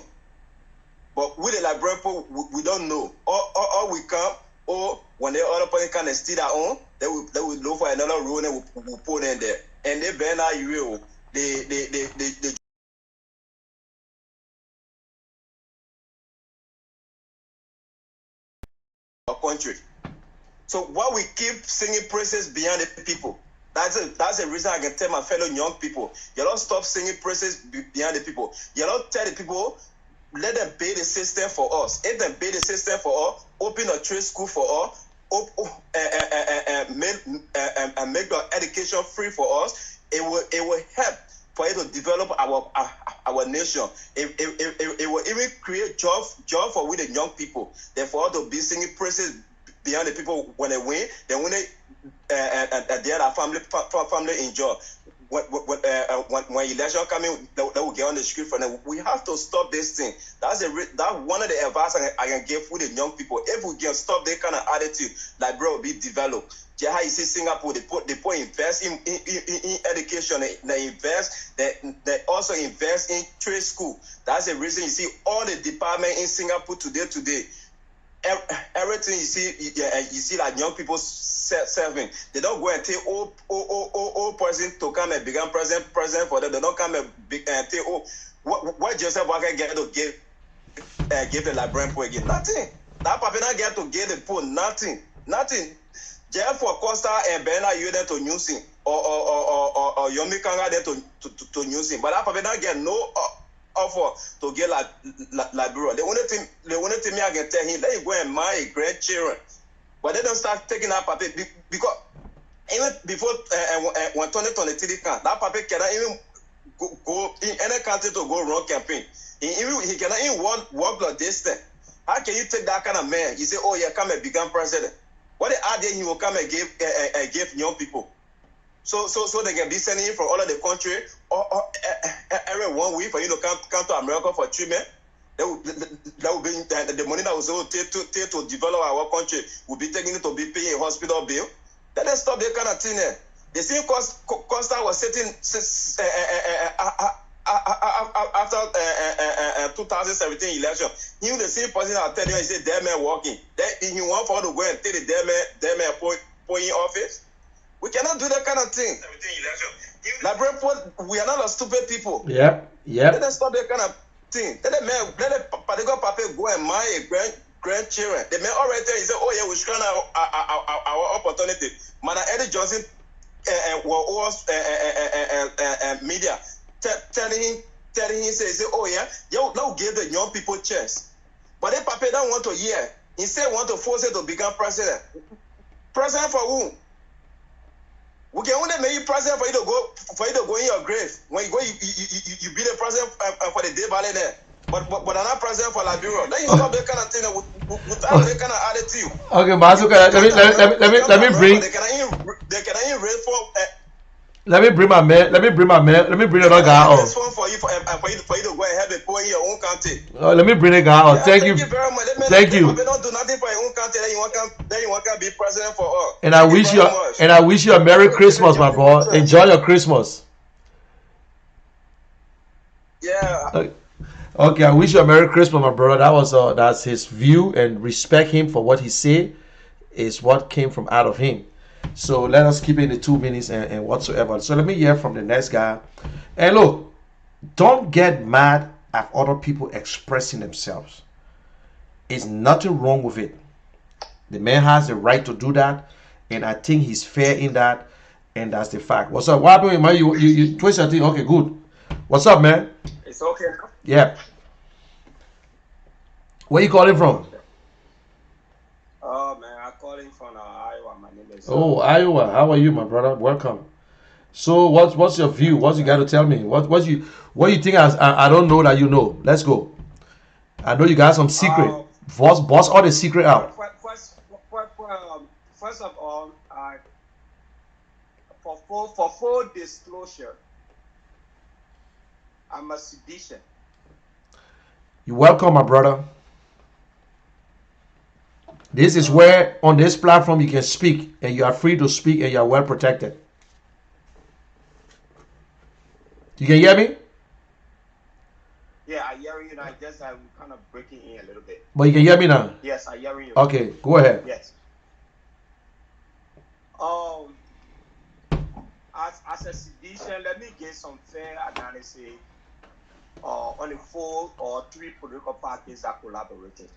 But with the Liberian people, we don't know. Or we come, or when the other person can steal their own, they will look for another rule and we'll put in there. And they ban our real. They our country. So why we keep singing praises beyond the people? That's the reason I can tell my fellow young people, you don't stop singing praises beyond the people. You don't tell the people, let them pay the system for us. If they pay the system for us, open a trade school for us, and make the education free for us, it will help for it to develop our nation. It will even create job for we the young people. Therefore, to be singing praises beyond the people when they win, then when they and the other family enjoy. When election coming, they will get on the street for them. We have to stop this thing. That's one of the advice I can give for the young people. If we can stop that kind of attitude, Liberia will be developed. How you see Singapore, they invest in education, they also invest in trade school. That's the reason you see all the departments in Singapore today. Everything you see like young people serving. They don't go and take old person to come and become president for them. They don't come and take what Joseph Walker get to give the Liberian people again. Nothing. That Papa not get to give the people nothing. Jeff for Costa and Bernard you there to Newsing or Yomi Kanga there to Newsing. But that Papa not get no offer to get Liberia. The only thing I can tell him, let him go and marry grandchildren. But they don't start taking that Papa because even before when 2023 comes, that Papa cannot even go in any country to go run campaign. He cannot even walk the distance. How can you take that kind of man? You say, oh yeah, come and become president. What the idea he will come and give young people? So they can be sending him from all of the country or every 1 week for you to come to America for treatment. That will be the money that was take to develop our country will be taking it to be paying a hospital bill. Let them stop that kind of thing there. The same Costa was sitting after 2017 election. He was the same person that tell you he said damn man walking. He want for to go and take the damn man point in office. We cannot do that kind of thing. Liberian people, we are not a stupid people.
Yep.
Let them stop that kind of thing. Let the particular papa go and marry grandchildren. The man already tell you, say, oh yeah, we should our opportunity. Man, Eddie Johnson was media telling him, say, oh yeah, now give the young people chance. But the papa don't want to hear. He said want to force it to become president. President for whom? We can only make you president for you to go in your grave. When you go, you be the president for the day valley there. but I'm not president for Liberia. Then you stop that kind of thing without that kind of attitude.
Okay, Mazuka, let me bring.
They cannot even raise for.
Let me bring my man. Let me bring another guy on.
For you to go ahead and put in your own country.
Let me bring a guy on. Thank you
very much.
Thank you.
They don't do nothing for your own country. Then you want to be president for us.
And I wish you a Merry Christmas, my bro. Enjoy your Christmas.
Yeah.
Okay, I wish you a Merry Christmas, my brother. That's his view, and respect him for what he said is what came from out of him. So let us keep it in the 2 minutes and whatsoever. So let me hear from the next guy. And look, don't get mad at other people expressing themselves. There's nothing wrong with it. The man has the right to do that, and I think he's fair in that, and that's the fact. What's up? What happened, man? You twist your thing. Okay, good. What's up, man?
It's okay.
Yeah. Where you calling from?
Oh man, I'm calling from Iowa. My name is.
Oh, Iowa. How are you, my brother? Welcome. So, what's your view? What you got to tell me? What you think? I don't know that you know. Let's go. I know you got some secret. Boss all the secret out.
First of all, for full disclosure, I'm a seditious.
You're welcome, my brother. This is where on this platform you can speak, and you are free to speak, and you are well protected. You can hear me?
Yeah, I hear you now. I'm kind of breaking in a little bit.
But you can hear me now?
Yes, I hear you.
Okay, go ahead.
Yes. As a seditious, let me get some fair analysis on the 4 or 3 political parties that collaborated.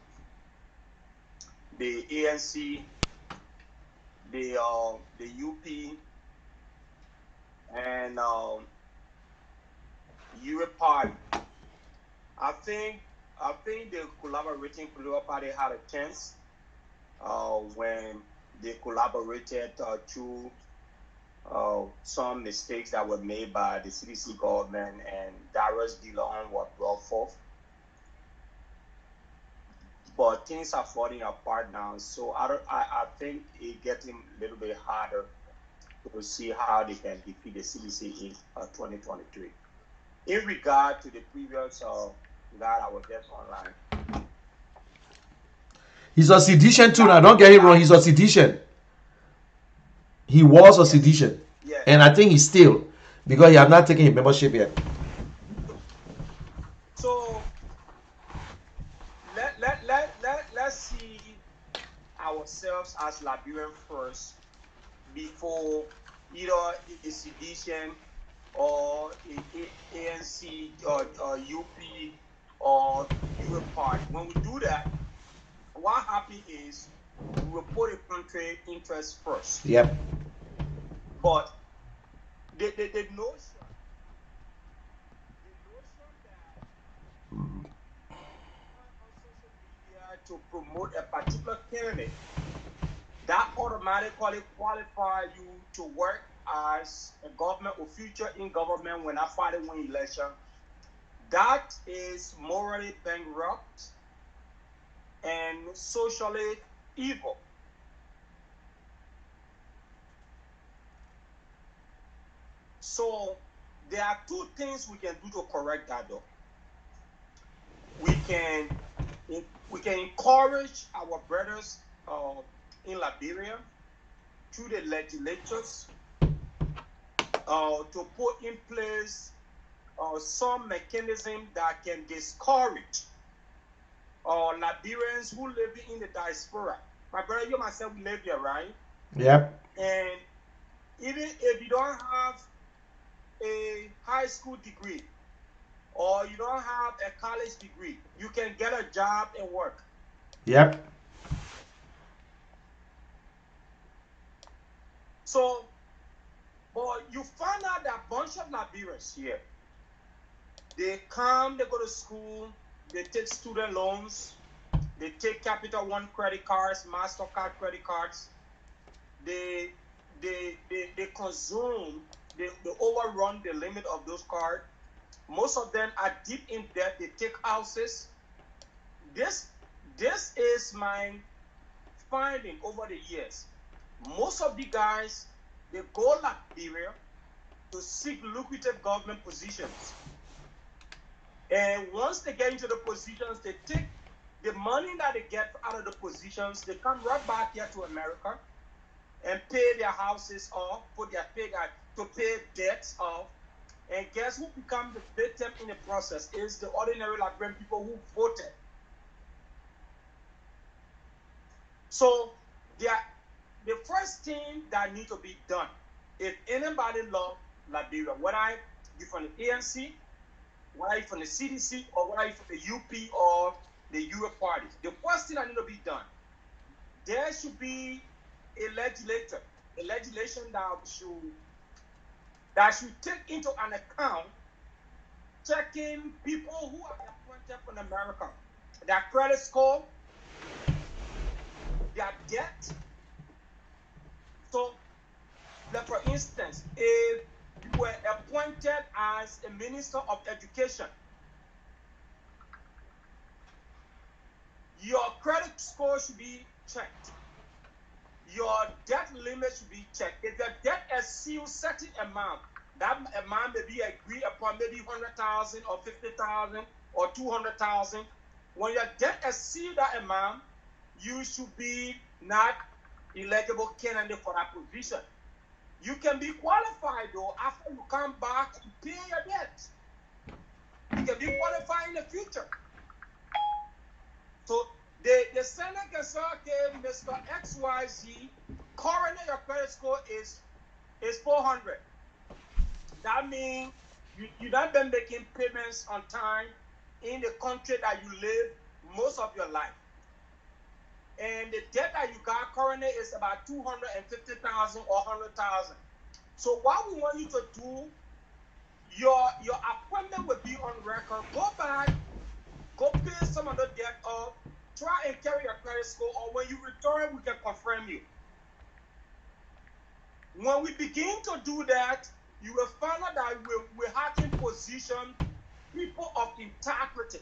The ANC, the UP, and Europe Party. I think the collaborating political party had a chance when they collaborated through some mistakes that were made by the CDC government, and Darius DeLong was brought forth. But things are falling apart now, so I think it's getting a little bit harder to see how they can defeat the CDC in 2023. In regard to the previous guy that was just online,
he's a sedition too. Now, don't get it wrong. He's a sedition. He was a sedition,
yeah.
And I think he's still, because he has not taken his membership yet.
So let's see ourselves as Liberian first before either a sedition or a ANC or UP or Europe Party. When we do that, what happens is we will put a country interest first.
Yep.
But the notion that on social media to promote a particular candidate, that automatically qualifies you to work as a government official in government when I fight and win election, that is morally bankrupt and socially evil. So there are 2 things we can do to correct that though. We can encourage our brothers in Liberia through the legislatures to put in place some mechanism that can discourage Liberians who live in the diaspora. My brother, you myself live here, right?
Yep.
And even if you don't have a high school degree or you don't have a college degree, you can get a job and work.
Yep.
So, but you find out that a bunch of Liberians here, they come, they go to school, they take student loans, they take Capital One credit cards, MasterCard credit cards, they consume, they overrun the limit of those cards,
Most of them are deep in debt. They take houses. This is my finding over the years. Most of the guys, they go Liberia to seek lucrative government positions. And once they get into the positions, they take the money that they get out of the positions, they come right back here to America and pay their houses off, to pay debts off. And guess who become the victim in the process? Is the ordinary Liberian people who voted. So the first thing that needs to be done, if anybody love Liberia, whether you're from the ANC, whether you're from the CDC, or whether you're from the UP or the UA parties, the first thing that needs to be done, there should be a legislation that should take into an account checking people who are appointed from America, their credit score, their debt. So, like for instance, if you were appointed as a minister of education, your credit score should be checked. Your debt limit should be checked. If your debt exceeds certain amount, that amount may be agreed upon, maybe 100,000 or 50,000 or 200,000. When your debt exceeds that amount, you should be not eligible candidate for that position. You can be qualified though after you come back and pay your debt. You can be qualified in the future. So the Senate can say, okay, Mr. XYZ, currently your credit score is 400. That means you not been making payments on time in the country that you live most of your life. And the debt that you got currently is about 250,000 or 100,000. So what we want you to do, your appointment will be on record. Go back, go pay some of the debt off, try and carry your credit score, or when you return, we can confirm you. When we begin to do that, you will find out that we have in position people of integrity.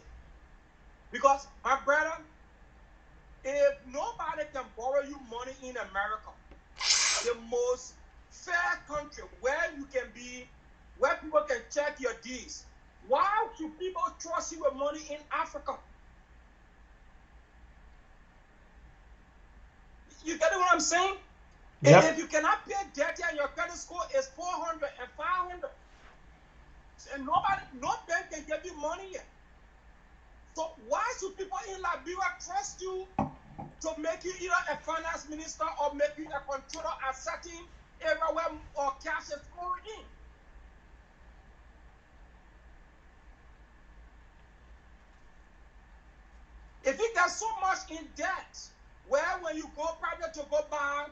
Because, my brother, if nobody can borrow you money in America, the most fair country where people can check your deeds, why should people trust you with money in Africa? You get what I'm saying? Yep. If you cannot pay debt and your credit score is 400 and 500, and no bank can give you money yet. So why should people in Liberia trust you to make you either a finance minister or make you a controller at certain area where or cash is flowing in? If you get so much in debt, where when you go private to go buy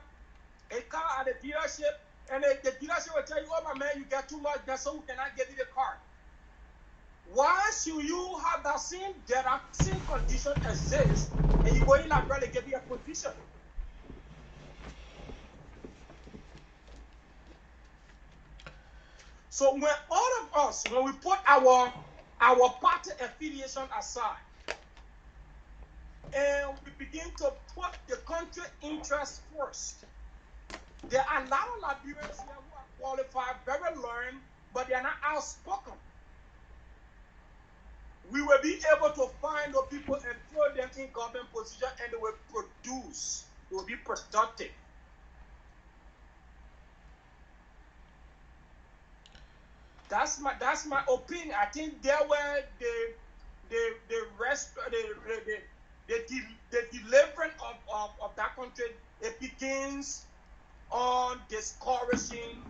a car at the dealership, and the dealership will tell you, oh my man, you get too much debt, so we cannot give you the car. Why should you have that same debt, that same condition exist, and you go in like brother give you a position? So when all of us, when we put our party affiliation aside, and we begin to put the country interest first, there are a lot of Liberians here who are qualified, very learned, but they are not outspoken. We will be able to find those people and throw them in government position, and they will produce. They will be productive. That's my opinion. I think there where the deliverance of that country, it begins on discouraging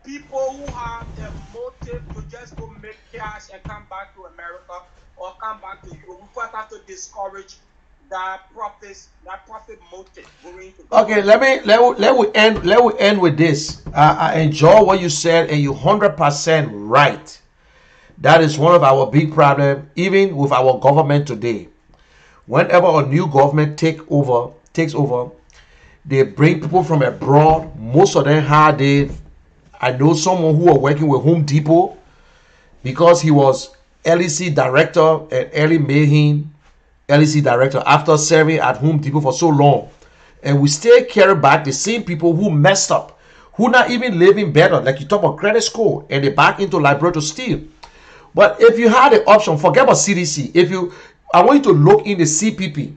people who have a motive to just go make cash and come back to America or come back to Europe. We first have to discourage that profit motive going to.
Okay, let we end with this. I enjoy what you said, and you're 100% right. That is one of our big problems, even with our government today. Whenever a new government takes over, they bring people from abroad. Most of them I know someone who are working with Home Depot. because he was LEC director and Early made him LEC director after serving at Home Depot for so long. And we still carry back the same people who messed up, who not even living better, like you talk about credit score, and they back into library to steal. But if you had the option, forget about CDC. I want you to look in the CPP.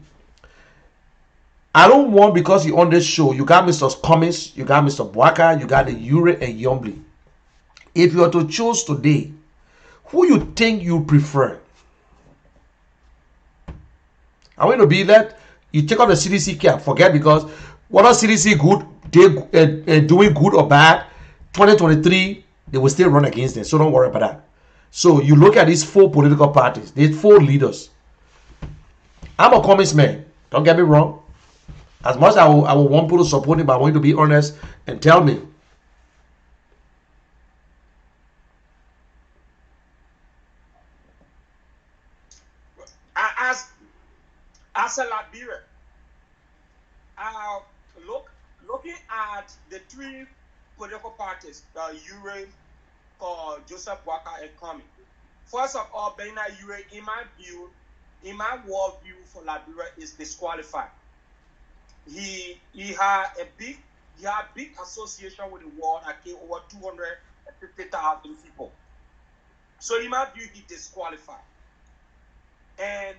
I don't want, because you on this show, you got Mr. Cummings, you got Mr. Bwaka, you got the Ure and Yombly. If you are to choose today, who you think you prefer? I want you to be that you take out the CDC cap, forget, because whether CDC good, they doing good or bad, 2023 they will still run against them. So don't worry about that. So you look at these 4 political parties, these 4 leaders. I'm a Cummings man. Don't get me wrong. As much as I will want people to support him, but I want you to be honest and tell me.
As a Liberian, looking at the 3 political parties, Ure, Joseph Bwaka, and Cummings. First of all, Bernard Ure, in my worldview for Liberia, is disqualified. He had a big association with the world that came over 250,000 people. So in my view, he disqualified. And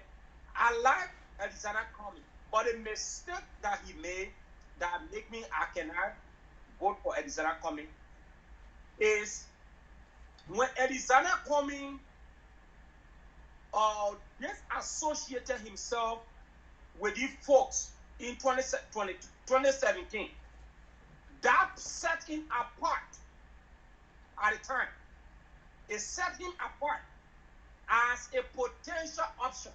I like Alexander Cummings, but the mistake that he made that make me I cannot vote for Alexander Cummings is when Alexander Cummings disassociated himself with these folks in 2017. That set him apart at the time. It set him apart as a potential option.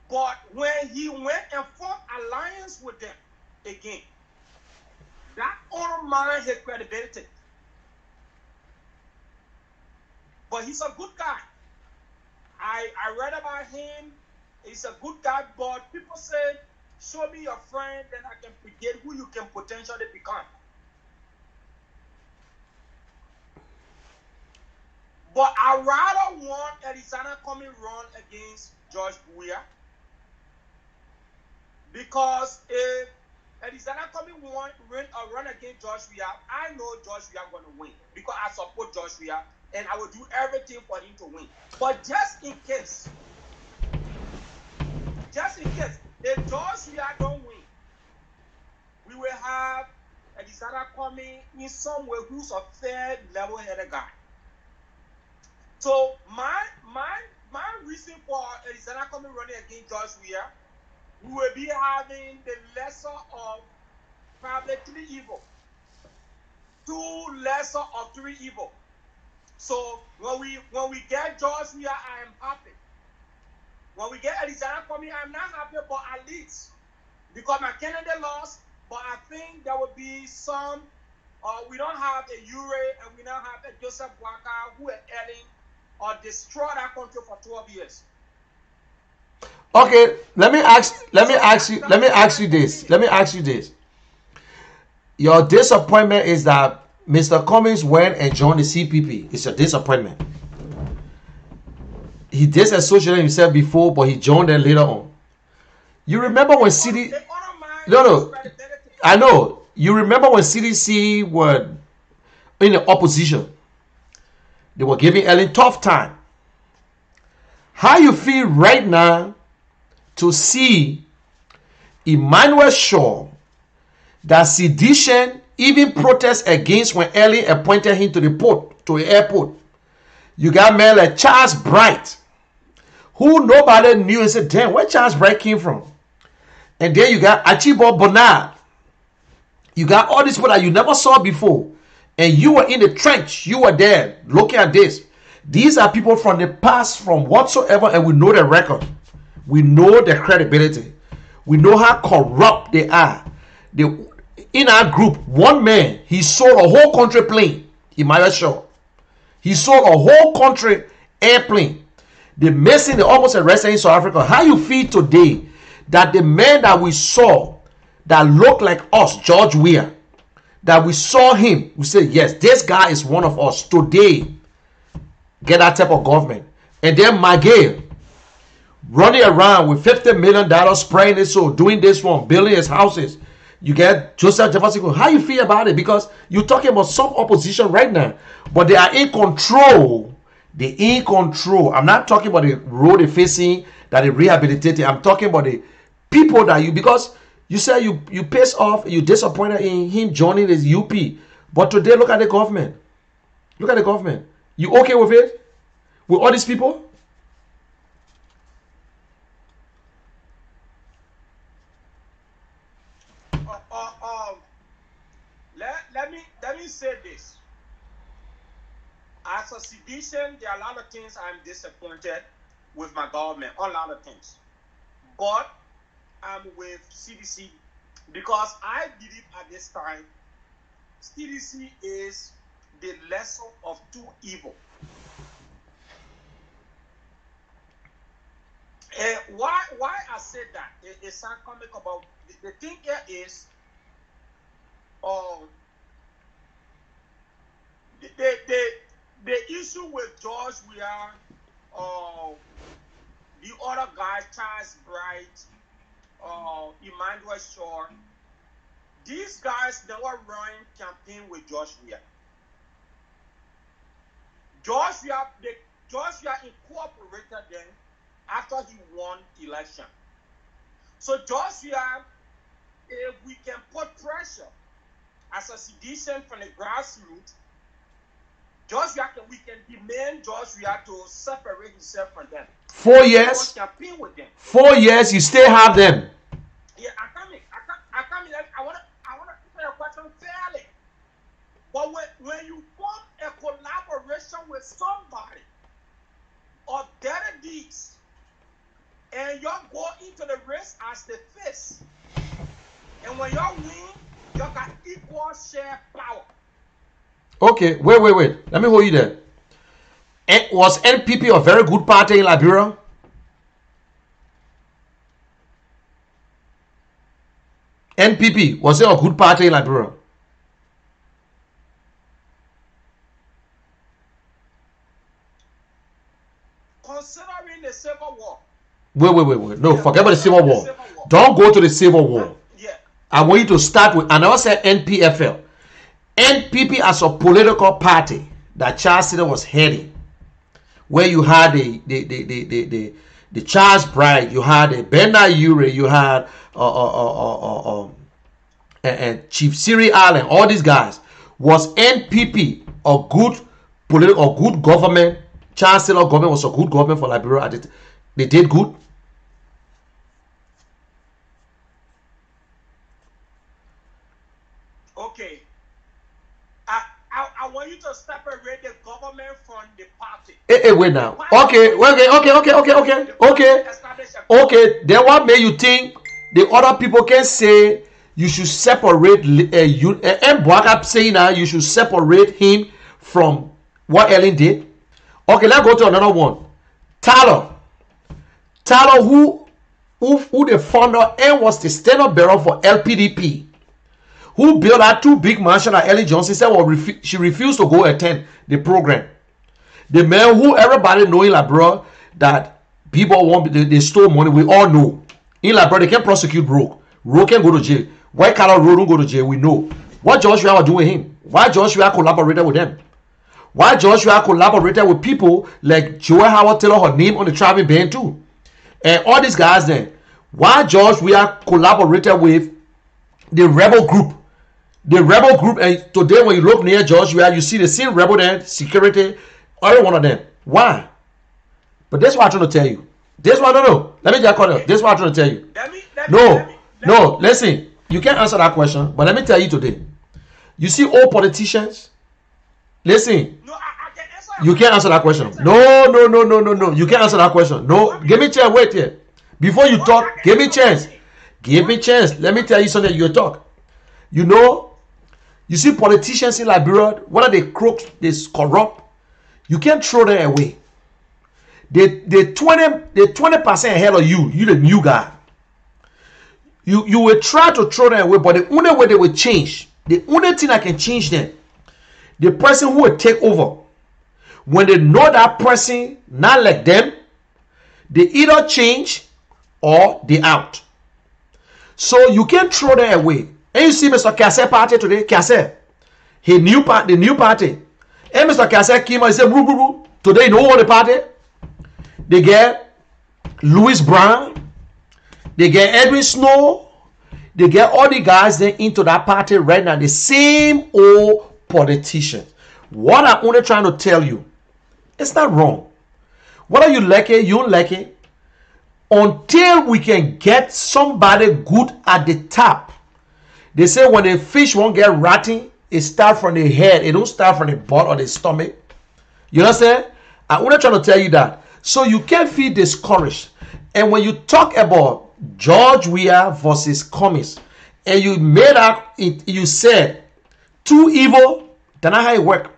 But when he went and formed alliance with them again, that undermined his credibility. But he's a good guy. I read about him. He's a good guy, but people say, show me your friend, then I can predict who you can potentially become. But I rather want Alexander Cummings run against George Weah, because if Alexander Cummings run against George Weah, I know George Weah going to win, because I support George Weah and I will do everything for him to win. But just in case, if George Weah don't win, we will have Alexander Cummings in some way who's a fair, level-headed guy. So my reason for Alexander Cummings running against George Weah, we will be having the lesser of probably 3 evil. 2 lesser of 3 evil. So when we get George Weah, I am happy. When we get Alexander Cummings, I'm not happy, but at least, because my Kennedy lost, but I think there will be some, we don't have a Ure and we don't have a Joseph Bwaka who are ailing or destroy that country for 12 years.
Okay, let me ask you this. Your disappointment is that Mr. Cummings went and joined the CPP. It's a disappointment. He disassociated himself before, but he joined them later on. You remember when I know. You remember when CDC were in the opposition? They were giving Ellen tough time. How you feel right now to see Emmanuel Shaw, that sedition, even protest against when Ellen appointed him to the airport? You got men like Charles Bright, who nobody knew, and said, damn, where Charles Bright came from? And then you got Archibald Bernard. You got all these people that you never saw before. And you were in the trench. You were there looking at this. These are people from the past, from whatsoever, and we know the record. We know the credibility. We know how corrupt they are. In our group, one man, he sold a whole country plane. Emmanuel Shaw. He sold a whole country airplane. They missing, they almost arrested in South Africa. How you feel today that the man that we saw that looked like us, George Weah, that we saw him, we say, yes, this guy is one of us today. Get that type of government. And then Magay running around with $50 million, spraying it, so doing this one, building his houses. You get Joseph Jefferson. How you feel about it? Because you're talking about some opposition right now, but they are in control. They're in control. I'm not talking about the road they're facing, that they rehabilitated. I'm talking about the people that you, because you say you pissed off, you disappointed in him joining his UP. But today, look at the government. Look at the government. You okay with it? With all these people?
Let me say this. As a sedition, there are a lot of things I'm disappointed with my government, a lot of things. But I'm with CDC because I believe at this time CDC is the lesser of two evil. Why I said that? It's sound comic about the thing here is the issue with George Weah, the other guys, Charles Bright, Emmanuel Shaw, these guys never run campaign with George Weah. George Weah incorporated them after he won election. So George Weah, if we can put pressure as a sedition from the grassroots, we can demand George Weah to separate himself from them.
4 years.
With them.
4 years, you still have them.
Yeah, I want to answer your question fairly. But when you form a collaboration with somebody of better deeds, and y'all go into the race as the fist, and when y'all win, y'all got equal share power.
Okay, wait. Let me hold you there. Was NPP a very good party in Liberia? NPP, was it a good party in Liberia?
Considering the Civil War.
Wait. No, forget about the Civil War. Don't go to the Civil War.
Yeah.
I want you to start with, and I also said NPFL. NPP as a political party that Charles Siller was heading, where you had the Charles Bright, you had the Bernard Ure, you had and Chief Siri Allen, all these guys. Was NPP a good political, good government? Charles Siller government was a good government for Liberia. They did good.
Okay. I want you to separate the government from the party.
Hey, wait now. Okay. Okay. Then what made you think the other people can say you should separate Mbwaka saying that you should separate him from what Ellen did? Okay, let's go to another one. Tyler, who the founder and was the standard bearer for LPDP, who built that two big mansion that Ellen Johnson said she refused to go attend the program. The man who everybody know in Liberia that people want, they stole money. We all know. In Liberia, they can't prosecute Roke. Roke can go to jail. Why Carol Rowe don't go to jail? We know. What Joshua was doing with him? Why Joshua collaborated with them? Why Joshua collaborated with people like Joel Howard Taylor, her name on the traveling band too? And all these guys then. Why Joshua collaborated with the rebel group? The rebel group, and today when you look near Joshua, you see the same rebel there, security, every one of them. Why? But that's what I'm trying to tell you. This one, no. Let me just call it. This is what I'm trying to tell you. No, listen. You can't answer that question, but let me tell you today. You see all politicians, listen.
No, I can answer.
You can't answer that question. No. You can't answer that question. No, give me a chance. Wait here. Before you talk, give me a chance. Give me a chance. Let me tell you something. You talk. You know, you see politicians in Liberia, whether they crooks, they corrupt, you can't throw them away. They 20% ahead of you. You the new guy. You will try to throw them away, but the only way they will change The only thing that can change them, the person who will take over, when they know that person not like them, they either change or they out. So you can't throw them away. And you see Mr. Cassé party today, Cassé, the new party. And Mr. Cassé came and said, boo, boo, boo. Today you know what the party? They get Louis Brown, they get Edwin Snow, they get all the guys then into that party right now, the same old politicians. What I'm only trying to tell you, it's not wrong. Whether you like it, you don't like it, until we can get somebody good at the top. They say when the fish won't get rotting, it starts from the head. It don't start from the butt or the stomach. You understand? I'm only trying to tell you that. So you can't feel discouraged. And when you talk about George Weah versus Cummings, and you made up, you said too evil, then how it work.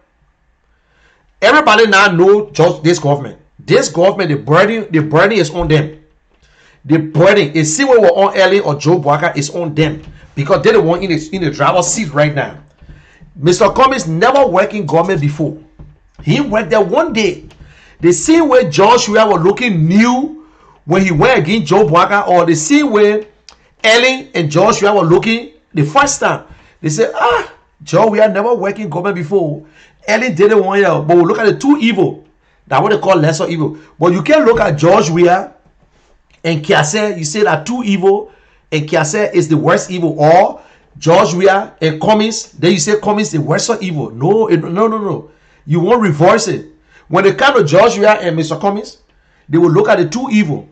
Everybody now know just this government. This government, the burden is on them. The burden is see what we're on Ellen or Joe Boakai is on them because they're the one in the driver's seat right now. Mr. Cummings never worked in government before. He worked there one day. The same way George Weah was looking new when he went against Joe Boakai, or the same way Ellen and George Weah were looking the first time. They said, George Weah never worked in government before. Ellen did it 1 year, but we look at the two evil. That's what they call lesser evil. But you can't look at George Weah and Cassé, you say that two evil, and Cassé is the worst evil, or George Weah and Cummings, then you say Cummings the worst evil. No. You won't reverse it. When they come to George Weah and Mr. Cummings, they will look at the two evil.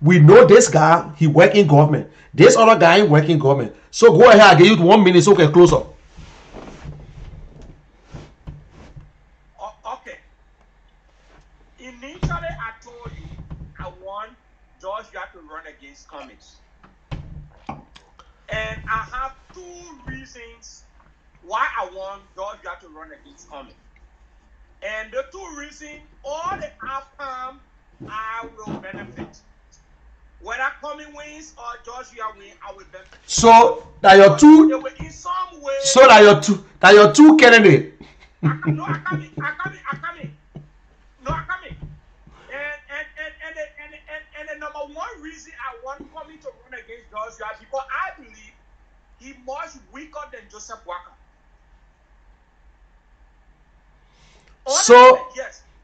We know this guy, he work in government. This other guy ain't working government. So go ahead, I'll give you 1 minute so we can close up.
Okay. Initially, I told you I want George Weah to run against Cummings. And I have two reasons why I want George Weah to run against Cummings. And the two reasons, all the outcome I will benefit. Whether Cummings wins or George Weah wins, I will benefit.
So that your two,
in some way,
so that your two candidates.
I come in. And the number one reason I want Cummings to run against George Weah because I believe he's much weaker than Joseph Boakai.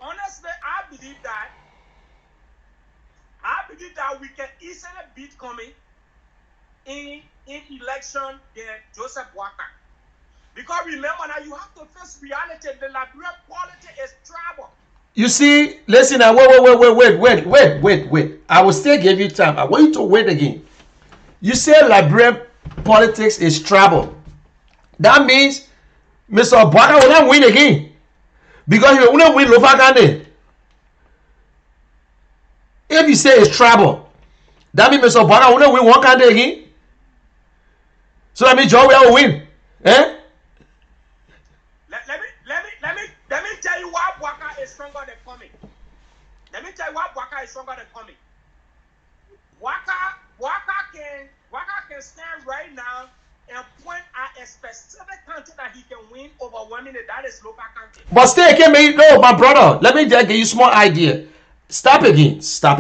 Honestly, I believe that we can easily beat Cummings in election than Joseph Boakai. Because remember now, you have to face reality. The Liberian politics is trouble.
You see, listen now, wait. I will still give you time. I want you to wait again. You say Liberian politics is trouble. That means Mr. Boakai will not win again. Because he will not win Lofakande. If you say it's trouble, that means Mr. Boakai will not win one candidate again. So that means George Weah will win. Eh?
Let me tell you why Boakai is stronger than Cummings. Let me tell you why Boakai is stronger than Cummings. Boakai can stand right now and point at a specific country that he can win overwhelmingly. That is local country.
But still, can't make no, my brother. Let me just give you a small idea. Stop again.
Yeah,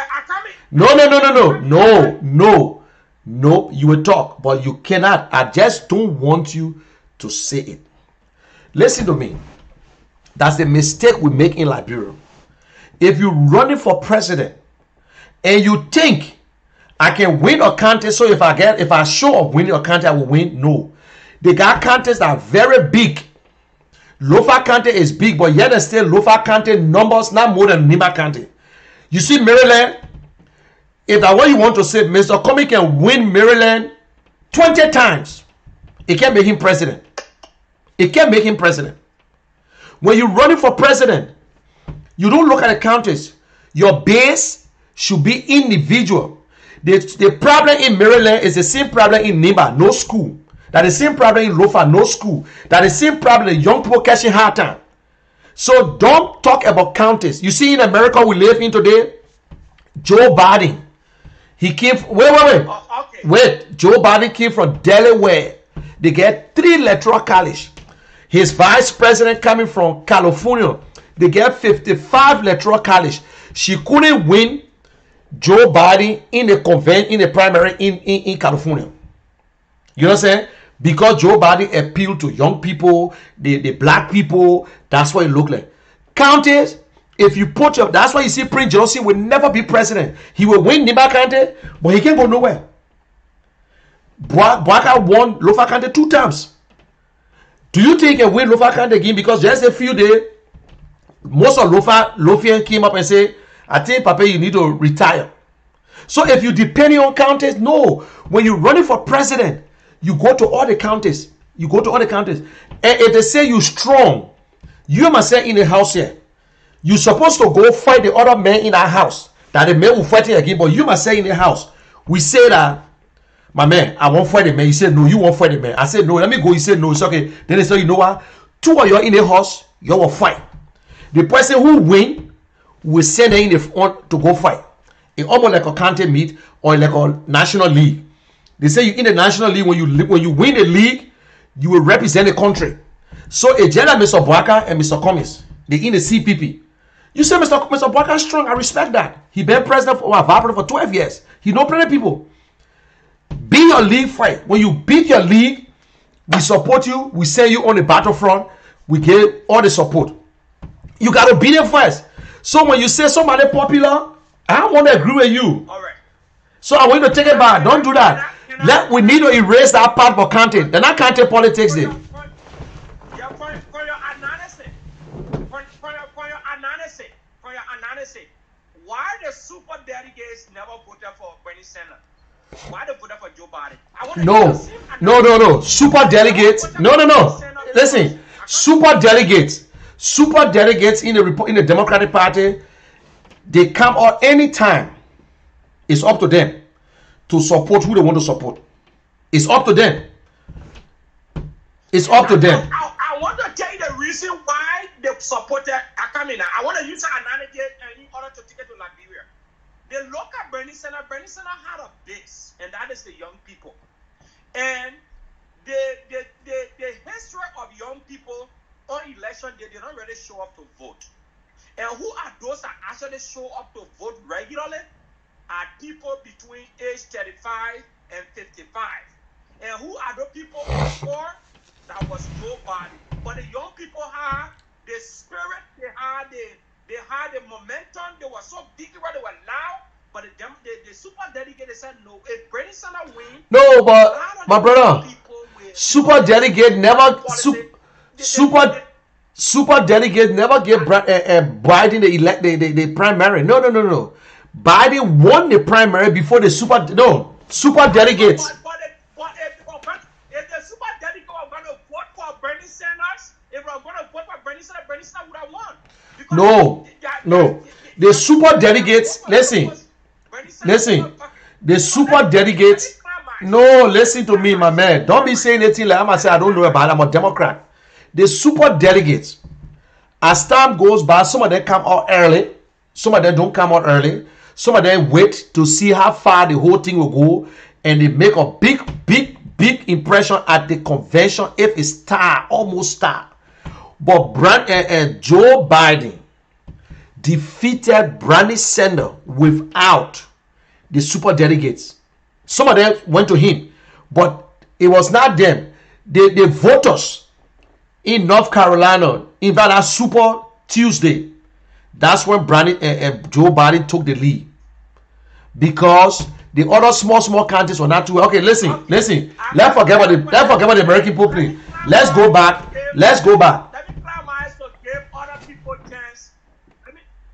I come in.
No. You will talk, but you cannot. I just don't want you to say it. Listen to me. That's the mistake we make in Liberia. If you're running for president and you think I can win a county, so if I show up winning a county, I will win. No. They got counties that are very big. Lofa County is big, but yet and still Lofa County numbers not more than Nima County. You see Maryland, if that's what you want to say, Mr. Cummings can win Maryland 20 times. It can't make him president. When you're running for president, you don't look at the counties. Your base should be individual. The problem in Maryland is the same problem in Nimba, no school. That the same problem in Lofa, no school. That the same problem in young people catching hard time. So don't talk about counties. You see in America we live in today, Joe Biden. He came, wait.
Okay.
Wait, Joe Biden came from Delaware. They get 3 electoral college. His vice president coming from California. They get 55 electoral college. She couldn't win Joe Biden in a primary in California. You know what I'm saying? Because Joe Biden appealed to young people, the black people. That's what it looked like. Counties, if you put your, that's why you see Prince Johnson will never be president. He will win Nimba County, but he can't go nowhere. Bwaka won Lofa County 2 times. Do you think he can win Lofa County again? Because just a few days, most of Lofian came up and say, I think, Papa, you need to retire. So if you depending on counties, no. When you're running for president, you go to all the counties. You go to all the counties. And if they say you're strong, you must say in the house here, you're supposed to go fight the other man in our house. That the man will fight it again, but you must say in the house. We say that, my man, I won't fight the man. He said, no, you won't fight the man. I said, no, let me go. He said, no, it's okay. Then they say, you know what? 2 of you in the house, you will fight. The person who win will send them in the front to go fight. It's almost like a county meet or like a national league. They say you in the national league, when you win the league, you will represent the country. So a gentleman, Mr. Bwaka and Mr. Cummings, they in the CPP. You say Mr. Bwaka is strong. I respect that. He been president for 12 years. He know plenty people. Be your league fight. When you beat your league, we support you. We send you on the battlefront. We give all the support. You got to beat them first. So when you say somebody popular, I don't want to agree with you.
All right.
So I want you to take it back. Don't do that. We need to erase that part for county. They're not county politics there.
For your analysis, why the super delegates never voted for Bernie Sanders? Why they voted for Joe Biden?
No. Super delegates. No. Listen, super delegates in the Democratic Party, they come out anytime. It's up to them to support who they want to support. It's up to them. It's up to them.
I want to tell you the reason why they supported Akamina. I want to use an analogy in order to take it to Liberia. They look at Bernie Sanders. Bernie Sanders had a base, and that is the young people. And the history of young people on election day, they don't really show up to vote. And who are those that actually show up to vote regularly? Are people between age 35 and 55. And who are the people before? That was Joe Biden. But the young people had the spirit, they had the momentum, they were so big, they were loud. But the super delegate, they said no. If Bernie Sanders win,
no, but my brother, super delegate never super delegate never gave Biden the primary. No. Biden won the primary before the super delegates.
But if the super delegate were going to vote for Bernie Sanders, if we were going to vote for Bernie Sanders would have won.
No. The super delegates, listen. The super delegates, no, listen to me, my man. Don't be saying anything like I'm going to say I don't know about it. I'm a Democrat. The super delegates, as time goes by, some of them come out early. Some of them don't come out early. Some of them wait to see how far the whole thing will go. And they make a big impression at the convention if it's almost star. But Joe Biden defeated Bernie Sanders without the super delegates. Some of them went to him, but it was not them. The voters in North Carolina, in fact, that Super Tuesday, that's when Joe Biden took the lead. Because the other small counties were not too. Okay, listen. Let's forget about the American people, please. Let's go back.
Let me clear my eyes to give other people a chance.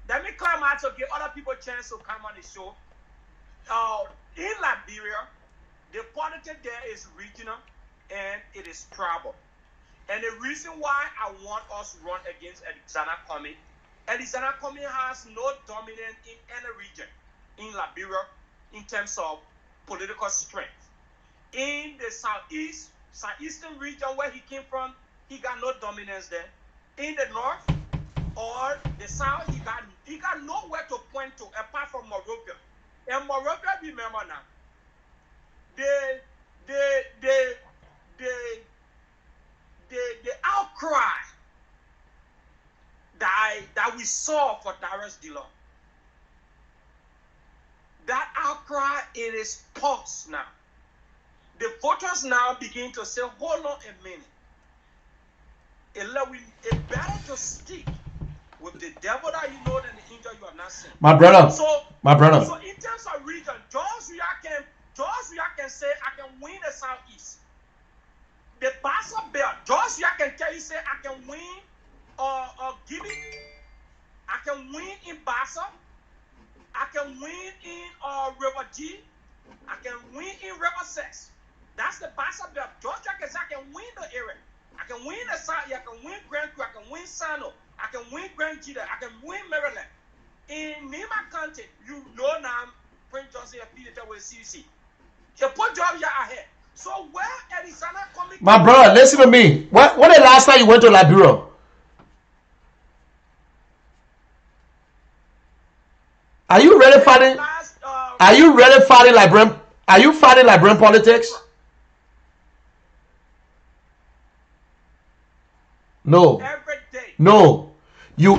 Let me clear my eyes to give other people a chance to come on the show. In Liberia, the politics there is regional and it is tribal. And the reason why I want us to run against Alexander Cummings has no dominance in any region in Liberia in terms of political strength. In the southeastern region where he came from, he got no dominance there. In the north or the south, he got nowhere to point to apart from Morovia. And Morovia, remember now, the outcry that we saw for Darius Dillon, that outcry, it is paused now. The voters now begin to say, hold on a minute. It's better to stick with the devil that you know than the angel you have not seen.
My brother. So
in terms of region, Georgia can say, I can win the Southeast. The Bassa Belt, Georgia can tell you, say, I can win Gibby. I can win in Bassa. I can win in River G. I can win in River 6. That's the Bassa Belt. Georgia can say, I can win the area. I can win the South. I can win Grand Creek. I can win Sano. I can win Grand Gita. I can win Maryland. In Nima County, you know now, Prince Johnson defeated with CDC. He put Georgia ahead. So where Arizona coming?
My brother, listen to me. When the last time you went to Liberia? Are you really fighting? Are you really fighting Liberian? Are you fighting Liberian politics? No.
Every day.
No. You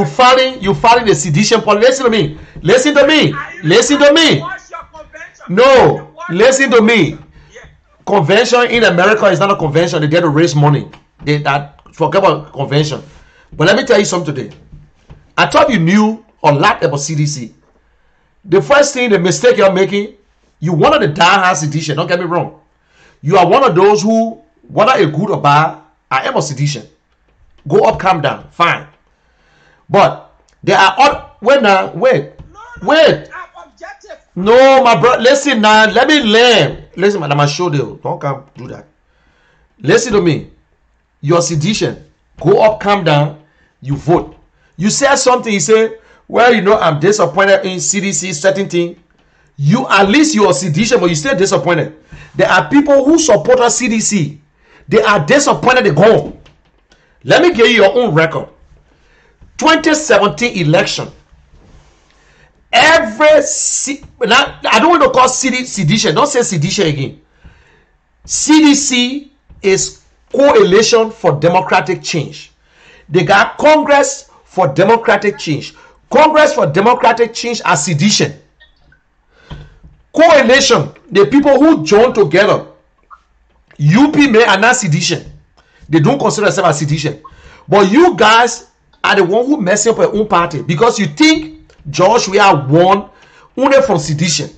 fighting the sedition politics. Listen to me. Listen to me. Listen to me. No. Listen to me. Convention in America is not a convention. They get to raise money. Forget about convention. But let me tell you something today. I thought you knew a lot about CDC. The first thing, the mistake you're making, you wanted to die as sedition. Don't get me wrong. You are one of those who, whether a good or bad, I am a sedition. Go up, calm down, fine. But there are other. Wait.
I'm objective.
No, my brother. Listen now. Let me learn. Listen, man. I'm show you. Don't come do that. Listen to me. You're sedition. Go up, calm down. You vote. You said something. You say, well, you know, I'm disappointed in CDC certain thing. You at least you're sedition, but you still disappointed. There are people who support our CDC. They are disappointed. They go. Let me give you your own record. 2017 election. I don't want to call sedition. Don't say sedition again. CDC is Coalition for Democratic Change. They got Congress for Democratic Change. Congress for Democratic Change are sedition. Coalition, the people who join together. UP may are not sedition. They don't consider themselves as sedition. But you guys are the one who mess up your own party because you think George Weah won only from sedition.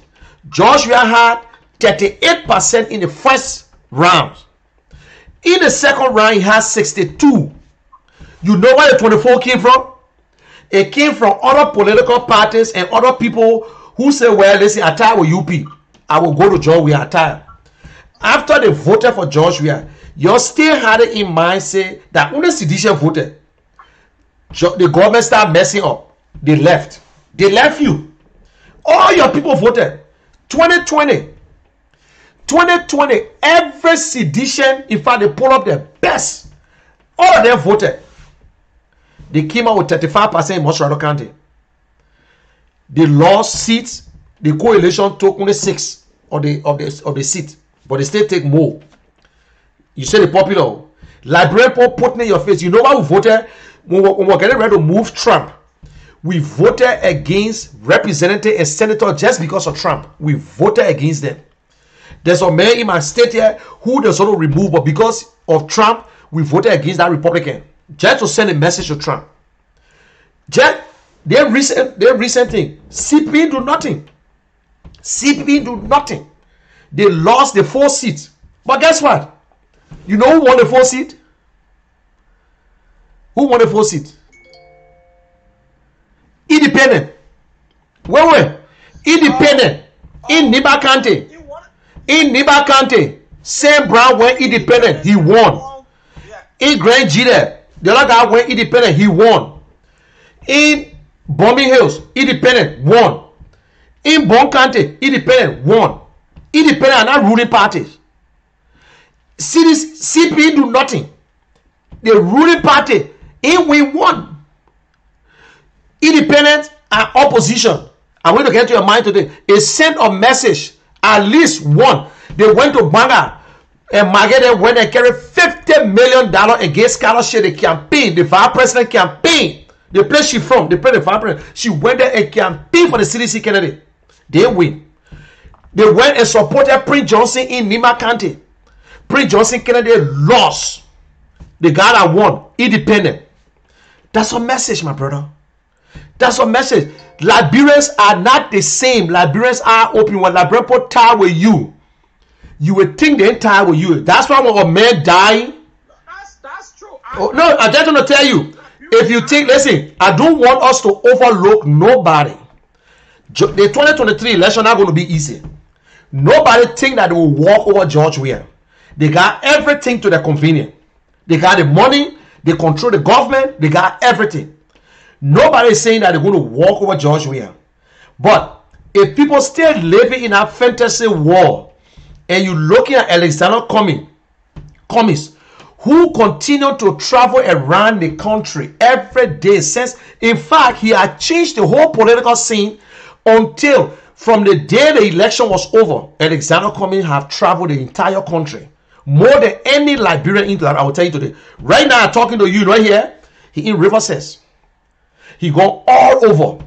George Weah had 38% in the first round. In the second round, he has 62. You know where the 24 came from? It came from other political parties and other people who say, well, listen, I tired with UP. I will go to George Weah. I tired. After they voted for George Weah, you still had it in mind, say that only sedition voted. The government started messing up. They left. They left you. All your people voted. 2020, every sedition, in fact, they pull up their best. All of them voted. They came out with 35% in Mostrado County. They lost seats. The coalition took only 6 of the seat, but they still take more. You say the popular. Liberian people put in your face. You know why we voted? When we're getting ready to move Trump, we voted against representative and senator just because of Trump. We voted against them. There's a man in my state here who they sort of removed, but because of Trump, we voted against that Republican. Just to send a message to Trump. Just their recent thing. CP do nothing. CP do nothing. They lost the 4 seats. But guess what? You know who won the 4 seat? Who won the 4 seat? Independent. Where? Independent. In Niba County. In Niba County. Sam Brown went independent. He won. In Grand Gita, the other guy went independent. He won. In Bombing Hills, independent. Won. In Bon County, independent. Won. Independent are not ruling parties. CP do nothing. The ruling party, we won. Independent and opposition. I'm going to get to your mind today. It sent a message At least one. They went to Banga and Magede went and carried $50 million against scholarship, the campaign, the vice president campaign. The place she from, the vice president. She went there and campaigned for the CDC candidate. They win. They went and supported Prince Johnson in Nima County. Prince Johnson candidate lost. The guy that won, independent. That's a message, my brother. That's a message. Liberians are not the same. Liberians are open. When Liberians put tie with you, you would think they ain't tie with you. That's why when a man die.
That's true.
No, I'm just going to tell you. If you think, listen, I don't want us to overlook nobody. The 2023 election not going to be easy. Nobody think that they will walk over George Weah. They got everything to their convenience. They got the money. They control the government. They got everything. Nobody is saying that they're going to walk over George Weah. But if people still living in a fantasy world, and you're looking at Alexander Cummings, who continue to travel around the country every day since, in fact, he had changed the whole political scene until from the day the election was over, Alexander Cummings have traveled the entire country. More than any Liberian in that I will tell you today. Right now, I'm talking to you right here. He in Riverside. He go all over.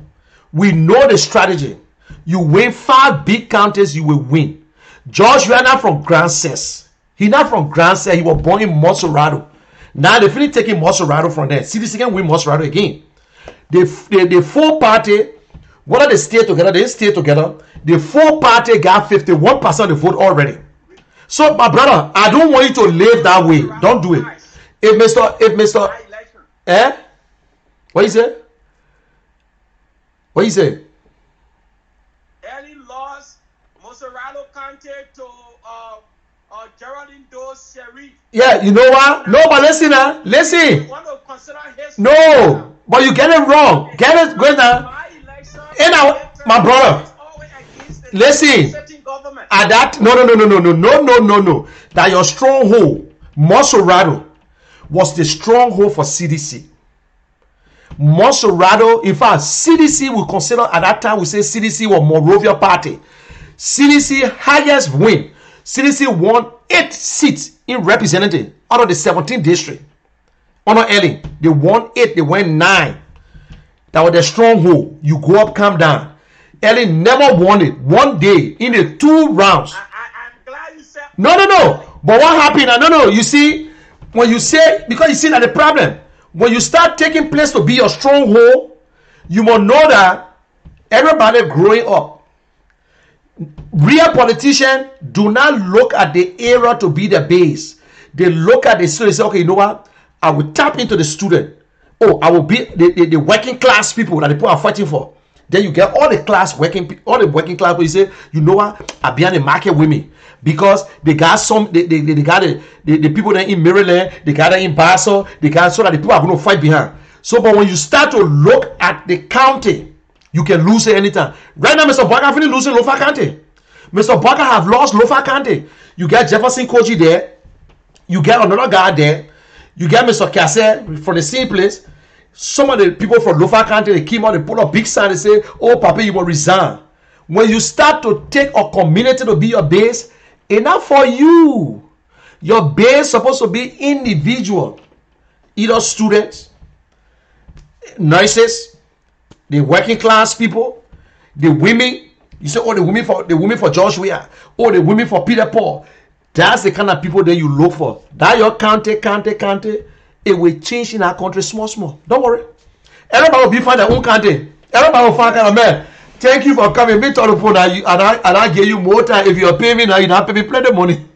We know the strategy. You win 5 big counties, you will win. George Weah not from Grand Cess. He not from Grand Cess. He was born in Monserrado. Now they finish taking Monserrado from there. CDC can win Monserrado again. The 4 party, whether they stay together, they stay together. The 4 party got 51% of the vote already. So, my brother, I don't want you to live that way. Don't do it. If Mr. What you say? What you say?
Early lost Monserrado County to Geraldine Doe's Sharif.
Yeah, you know what? No, but listen now. Listen. No, but you get it wrong. Get it good now. My brother. Listen. At that, no. That your stronghold, Monserrado, was the stronghold for CDC. Monserrado, in fact, CDC will consider at that time, we say CDC was Monrovia Party. CDC highest win. CDC won 8 seats in representative out of the 17th district. Honor Ellen, they won 8, they won 9. That was the stronghold. You go up, come down. Ellen never won it. One day in the 2 rounds.
I'm glad you said.
No. But what happened? No. You see, when you say, because you see that the problem, when you start taking place to be your stronghold, you must know that everybody growing up, real politicians do not look at the area to be the base. They look at the student and say, okay, you know what? I will tap into the student. Oh, I will be the working class people that the people are fighting for. Then you get all the working class people. You say, you know what? I be on the market with me because they got some. They got the people that in Maryland. They got it in Basel. They got so that the people are going to fight behind. So, but when you start to look at the county, you can lose it anytime. Right now, Mr. Barker finished losing Lofa County. Mr. Barker have lost Lofa County. You get Jefferson Koji there. You get another guy there. You get Mr. Cassette from the same place. Some of the people from Lofa County, they came out, they put a big sign, they say, oh, Papa, you will resign. When you start to take a community to be your base, enough for you. Your base supposed to be individual. Either students, nurses, the working class people, the women. You say, oh, the women for George Weah. Oh, the women for Peter Paul. That's the kind of people that you look for. That your county. It will change in our country small. Don't worry. Everybody will be find their own country. Everybody will find kind of man. Thank you for coming. Me to the phone and I give you more time. If you're paying me now, you don't pay me plenty of money.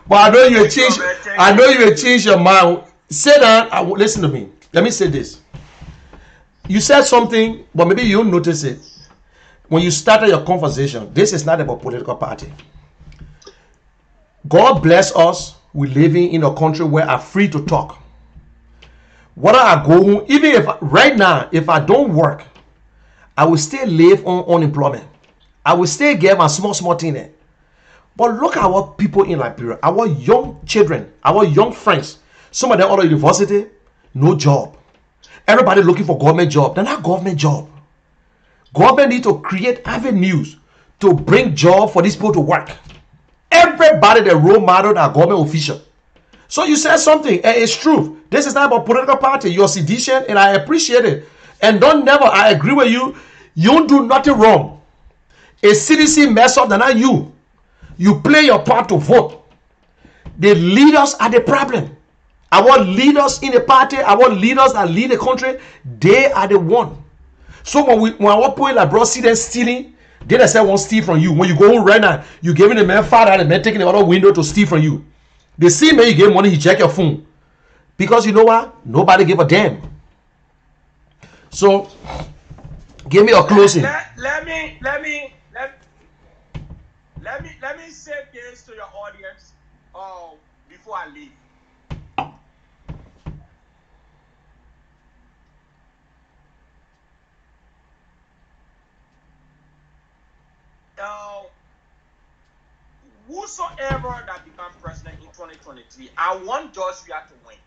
But I know you will change. I know you will change your mind. Say that. Listen to me. Let me say this. You said something, but maybe you don't notice it. When you started your conversation, this is not about political party. God bless us. We're living in a country where I'm free to talk. Whether I go home, even if right now, if I don't work, I will still live on unemployment. I will still get my small thing there. But look at our people in Liberia, our young children, our young friends. Some of them out of university, no job. Everybody looking for government job. They're not government job. Government need to create avenues to bring job for these people to work. Everybody the role model are government official. So you said something, and it's true. This is not about political party. You're a seditious, and I appreciate it. And don't never, I agree with you. You don't do nothing wrong. A CDC mess up, than not you. You play your part to vote. The leaders are the problem. Our leaders in the party, our leaders that lead the country, they are the one. So when our point like bro see them stealing, they say won't steal from you. When you go home right now, you giving the man father, the man taking the other window to steal from you. The same man you gave money, he check your phone. Because you know what? Nobody give a damn. So give me a closing.
Let me say this to your audience before I leave. Whosoever that becomes president in 2023, I want George Weah to win.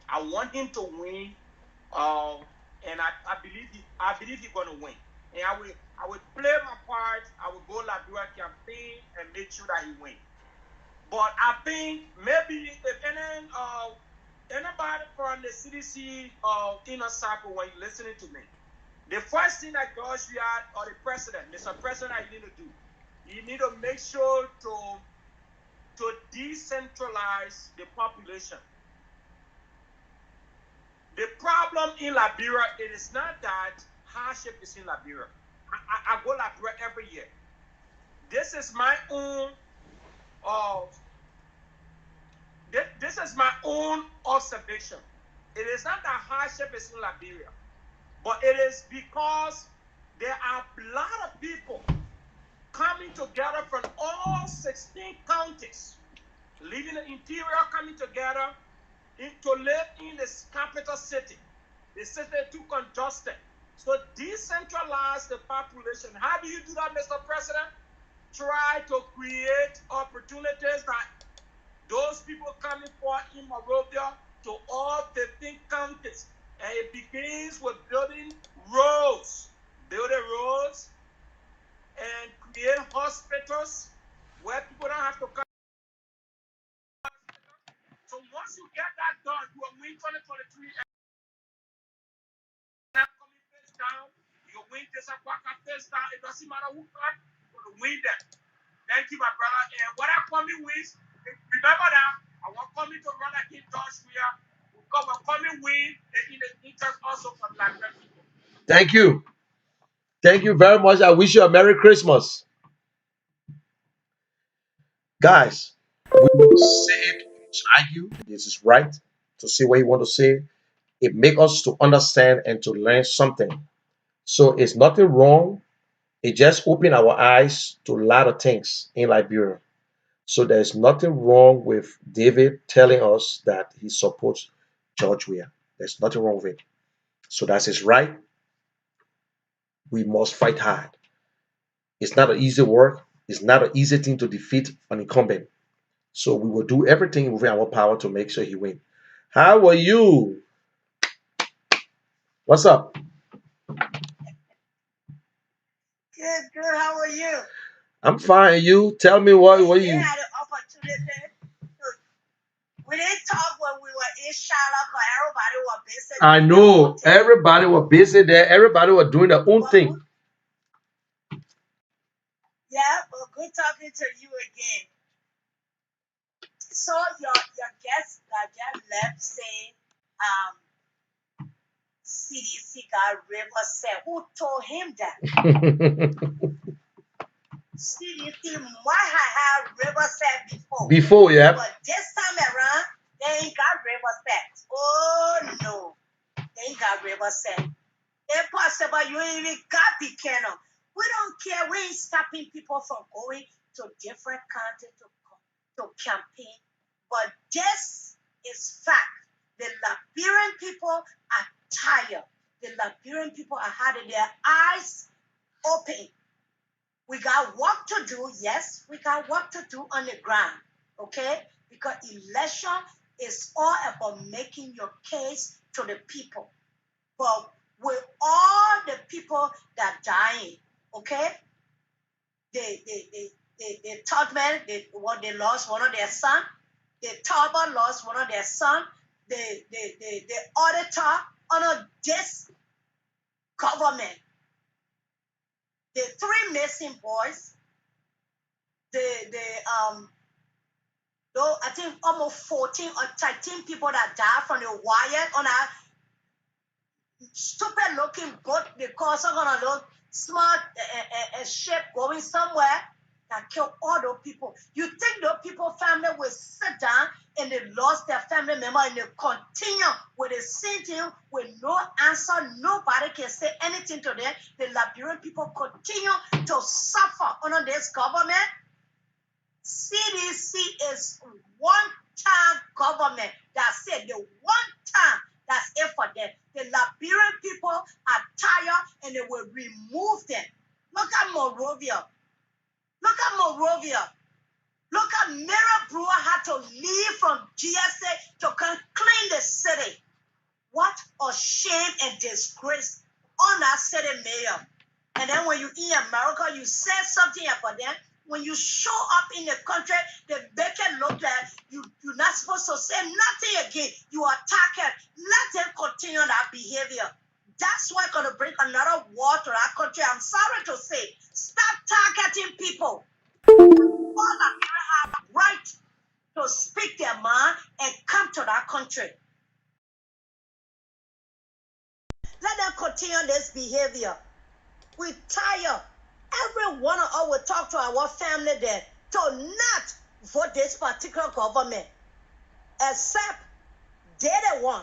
I want him to win, and I believe he's going to win. And I will play my part. I will go Liberia campaign and make sure that he wins. But I think maybe if anybody from the CDC inner circle, when you're listening to me, the first thing that George Weah or the president, Mr. President, you need to do, you need to make sure to decentralize the population. The problem in Liberia, it is not that hardship is in Liberia. I go Liberia every year. This is my own this is my own observation. It is not that hardship is in Liberia, but it is because there are a lot of people coming together from all 16 counties, leaving the interior, coming together to live in this capital city. The city is too congested. So decentralize the population. How do you do that, Mr. President? Try to create opportunities that those people coming for in Monrovia to all 15 counties. And it begins with building roads and create hospitals where people don't have to come. So once you get that done, you will win 2023. And not coming face down, you win this face down. It doesn't matter who comes, you're going to win them. Thank you, my brother. And what I coming wins, remember that I want coming to run against George Weah. Because we're coming win in the interest also for Black people.
Thank you. Thank you very much. I wish you a Merry Christmas. Guys, we will say it to argue. This is right to say what you want to say. It makes us to understand and to learn something. So it's nothing wrong. It just opened our eyes to a lot of things in Liberia. So there's nothing wrong with David telling us that he supports George Weah. There's nothing wrong with it. So that's his right. We must fight hard. It's not an easy work. It's not an easy thing to defeat an incumbent. So we will do everything within our power to make sure he wins. How are you? What's up?
Good. How are you?
I'm fine. You tell me what you.
had an opportunity. We didn't talk when we were in Charlotte because everybody was busy.
I know everybody was busy there. Everybody was doing their own thing.
Yeah, but good talking to you again. So your guest that just left saying CDC got River said. Who told him that? CDC might have had River said before.
Before, yeah.
But this time around, they ain't got River said. Oh no, they ain't got River said. Impossible, you ain't even got Buchanan. We don't care. We ain't stopping people from going to different countries to campaign. But this is fact. The Liberian people are tired. The Liberian people are having their eyes open. We got work to do. Yes, we got work to do on the ground. Okay? Because election is all about making your case to the people. But with all the people that dying. Okay, the Tubman, they lost one of their son. The Talbot lost one of their son. The auditor under this government. The three missing boys. Though I think almost 14 or 13 people that died from the wire on a stupid looking boat because of a little small ship going somewhere that killed all those people. You think those people family will sit down and they lost their family member and they continue with the same thing with no answer? Nobody can say anything to them. The Liberian people continue to suffer under this government. CDC is one-time government. That's it. The one time, that's it for them. The Liberian people are tired and they will remove them. Look at Monrovia. Look at Monrovia. Look at Mira Brewer had to leave from GSA to come clean the city. What a shame and disgrace on that city mayor. And then when you in America, you say something about them. When you show up in the country, they make it look like you're not supposed to say nothing again. You attack it. Let them continue that behavior. That's what's going to bring another war to our country. I'm sorry to say. Stop targeting people. All of you have right to speak their mind and come to that country. Let them continue this behavior. We're tired. Every one of us will talk to our family there to not vote this particular government, except they're the one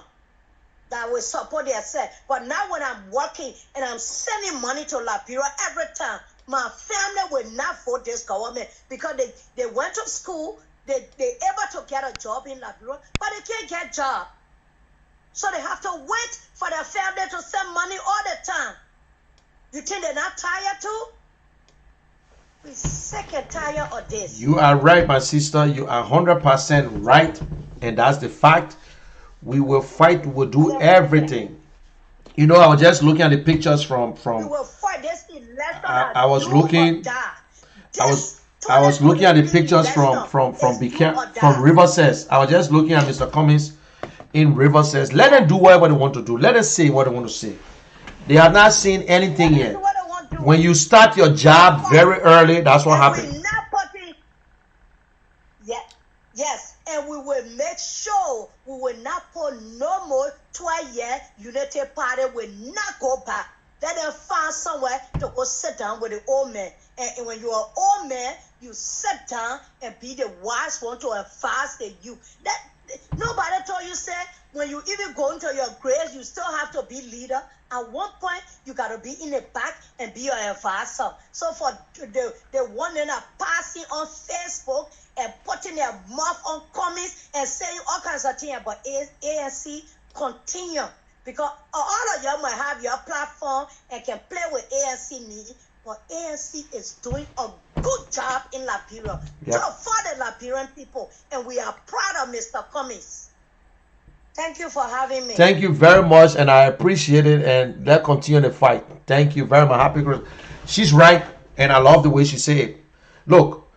that will support themselves. But now when I'm working and I'm sending money to Liberia every time, my family will not vote this government because they went to school, they're able to get a job in Liberia, but they can't get a job. So they have to wait for their family to send money all the time. You think they're not tired too? We're sick and tired of this.
You are right, my sister. You are 100% right. And that's the fact. We will fight. We will do everything. You know, I was just looking at the pictures from
We will fight this election.
I was looking I was looking at the pictures from Riverside. I was just looking at Mr. Cummings in Riverside. Let them do whatever they want to do. Let them say what they want to say. They have not seen anything yet. When you start your job very early, that's what happens.
Yes, and we will make sure we will not put no more twice United Party will not go back. Let them find somewhere to go sit down with the old man. And when you're an old man, you sit down and be the wise one to advise the youth. Nobody told you, say, when you even go into your grave, you still have to be leader. At one point, you got to be in the back and be your advisor. So for the one that are passing on Facebook and putting their mouth on comments and saying all kinds of things about ANC, continue. Because all of y'all might have your platform and can play with ANC needs, but ANC is doing a good job in Liberia.
Yep.
For the Liberian people. And we are proud of Mr. Cummings. Thank you for having me.
Thank you very much, and I appreciate it. And let's continue the fight. Thank you very much. Happy Christmas. She's right, and I love the way she said it. Look,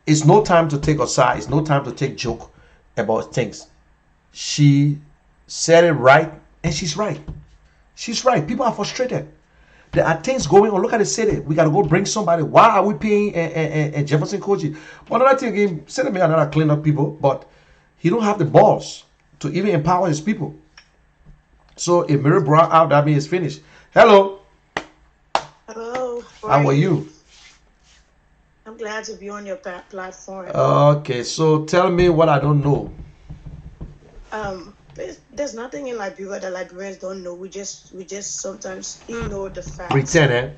it's no time to take a side. It's no time to take joke about things. She said it right, and she's right. She's right. People are frustrated. There are things going on. Look at the city. We got to go bring somebody. Why are we paying Jefferson Koji? But another thing again, City may not clean up people, but he don't have the balls to even empower his people. So if Mary Brown out, that means it's finished. Hello.
Hello.
How are you?
I'm glad to be on your platform.
Okay, so tell me what I don't know.
There's nothing in Liberia that Liberians don't know. We just sometimes ignore the facts.
Pretend, eh?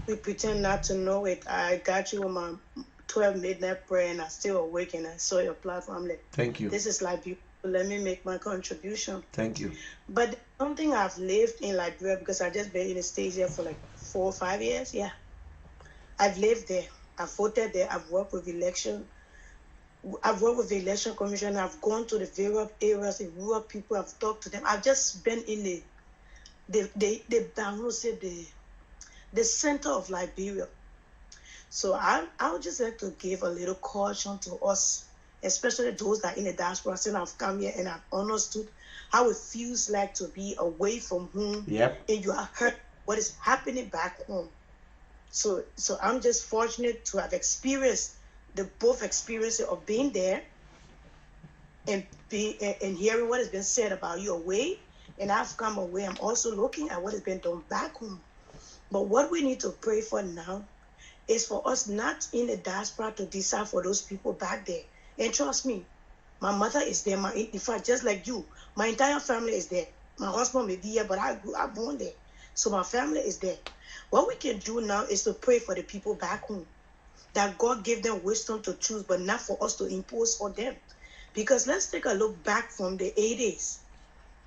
We pretend not to know it. I got you on my 12 midnight prayer and I'm still awake and I saw your platform. I'm like,
thank you.
This is Liberia. Let me make my contribution.
Thank you.
But something I've lived in Liberia because I just been in the States here for like 4 or 5 years. Yeah. I've lived there. I've voted there. I've worked with election. I've worked with the election commission. I've gone to the various areas, the rural people. I've talked to them. I've just been in they diagnosed the center of Liberia. So I would just like to give a little caution to us, especially those that in the diaspora since I've come here and I've understood how it feels like to be away from home.
Yep.
And you have heard what is happening back home. So I'm just fortunate to have experienced both experiences of being there and hearing what has been said about you away. And I've come away. I'm also looking at what has been done back home. But what we need to pray for now is for us not in the diaspora to decide for those people back there. And trust me, my mother is there. In fact, just like you, my entire family is there. My husband may be here, but I born there. So my family is there. What we can do now is to pray for the people back home, that God gave them wisdom to choose, but not for us to impose on them. Because let's take a look back from the 80s,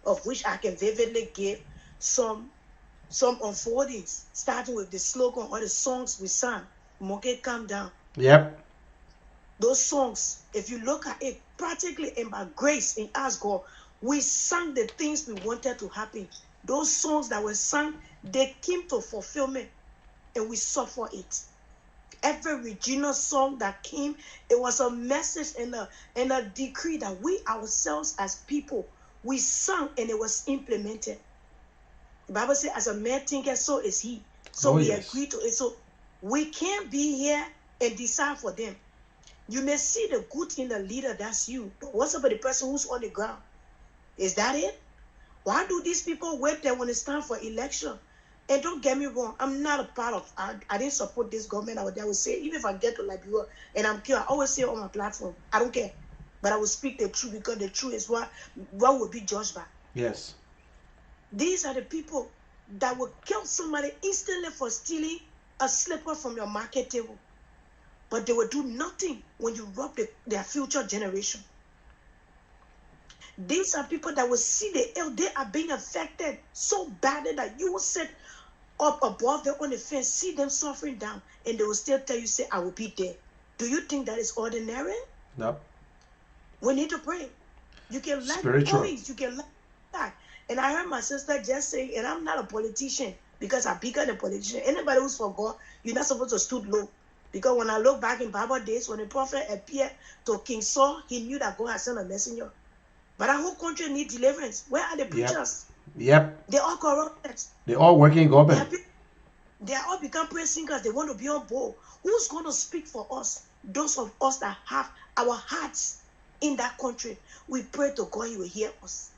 of which I can vividly give some unfoldings, starting with the slogan or the songs we sang. Moke, calm down.
Yep.
Those songs, if you look at it, practically and by grace in us, God, we sang the things we wanted to happen. Those songs that were sung, they came to fulfillment, and we suffer it. Every regional song that came, it was a message and a decree that we ourselves as people, we sang and it was implemented. The Bible says, as a man thinketh, so is he. So we agree to it. So we can't be here and decide for them. You may see the good in the leader, that's you. But what's about the person who's on the ground? Is that it? Why do these people wait there when it's time for election? And don't get me wrong, I'm not a part of, I didn't support this government out there. I would say, even if I get to Liberia and I'm killed, I always say on my platform, I don't care. But I will speak the truth, because the truth is what will be judged by.
Yes.
These are the people that will kill somebody instantly for stealing a slipper from your market table. But they will do nothing when you rob their future generation. These are people that will see the ill. They are being affected so badly that you will sit up above them on the fence, see them suffering down, and they will still tell you, say, I will be there. Do you think that is ordinary?
No.
We need to pray. You can like police, you can like that. And I heard my sister just say, and I'm not a politician because I'm bigger than a politician. Anybody who's for God, you're not supposed to stood low. Because when I look back in Bible days, when the prophet appeared to King Saul, he knew that God had sent a messenger. But our whole country needs deliverance. Where are the preachers?
Yep.
They're all corrupted.
They're all working in government.
They are all become praise singers. They want to be on board. Who's going to speak for us? Those of us that have our hearts in that country. We pray to God, he will hear us.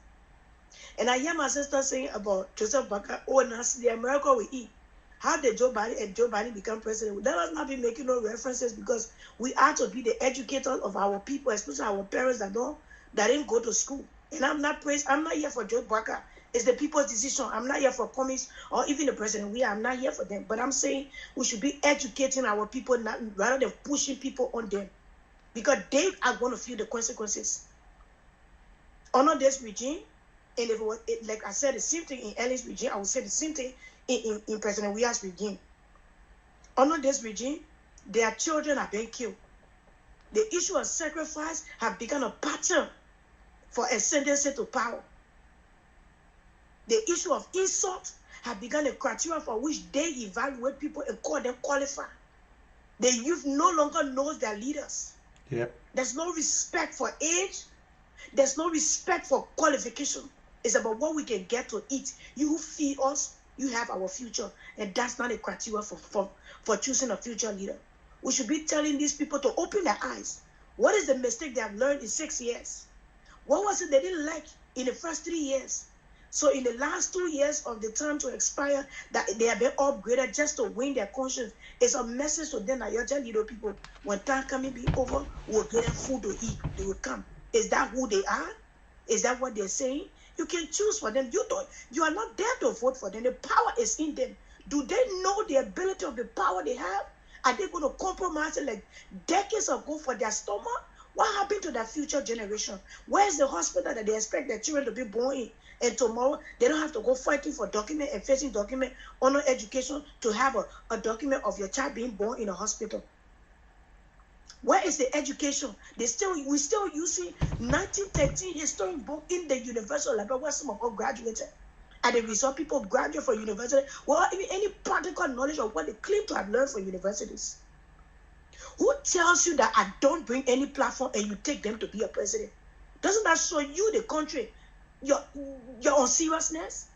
And I hear my sister saying about Joseph Boakai, the America we eat. How did Joe Biden become president? Let us not be making no references, because we are to be the educators of our people, especially our parents that didn't go to school. And I'm not here for Joe Boakai. It's the people's decision. I'm not here for commies or even the president. I'm not here for them. But I'm saying we should be educating our people rather than pushing people on them, because they are going to feel the consequences. Under this regime, and if like I said, the same thing in Ellen's regime, I would say the same thing in President Weah's regime. Under this regime, their children are being killed. The issue of sacrifice have become a pattern for ascendancy to power. The issue of insult have become a criteria for which they evaluate people and call them qualified. The youth no longer knows their leaders.
Yep.
There's no respect for age. There's no respect for qualification. It's about what we can get to eat. You who feed us, you have our future. And that's not a criteria for choosing a future leader. We should be telling these people to open their eyes. What is the mistake they have learned in 6 years? What was it they didn't like in the first 3 years? So in the last 2 years of the term to expire, that they have been upgraded just to win their conscience. It's a message to them that you're just little people. When time coming be over, we'll get them food to eat. They will come. Is that who they are? Is that what they're saying? You can choose for them. You are not there to vote for them. The power is in them. Do they know the ability of the power they have? Are they going to compromise it like decades ago for their stomach? What happened to their future generation? Where's the hospital that they expect their children to be born in? And tomorrow, they don't have to go fighting for document and facing document on education to have a document of your child being born in a hospital. Where is the education? We're still using 1913 historic book in the Universal Library where some of us graduated. As a result, people graduate from university without even any practical knowledge of what they claim to have learned from universities. Who tells you that I don't bring any platform and you take them to be a president? Doesn't that show you, the country, your unseriousness?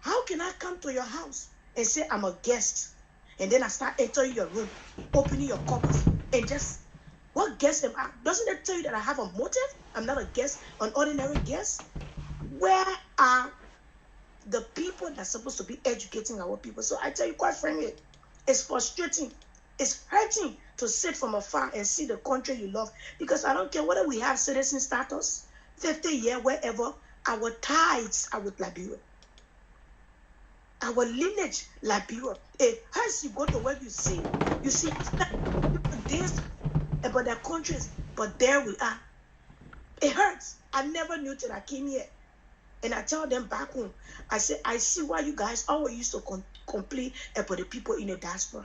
How can I come to your house and say I'm a guest, and then I start entering your room, opening your cupboard, and just, what guest am I? Doesn't it tell you that I have a motive? I'm not a guest, an ordinary guest. Where are the people that's supposed to be educating our people? So I tell you, quite frankly, it's frustrating. It's hurting to sit from afar and see the country you love. Because I don't care whether we have citizen status, 50 years, wherever, our ties are with Liberia. Our lineage, Liberia. It hurts. You go to where you see this about their countries, but there we are. It hurts. I never knew till I came here. And I tell them back home, I say, I see why you guys always used to complain about the people in the diaspora.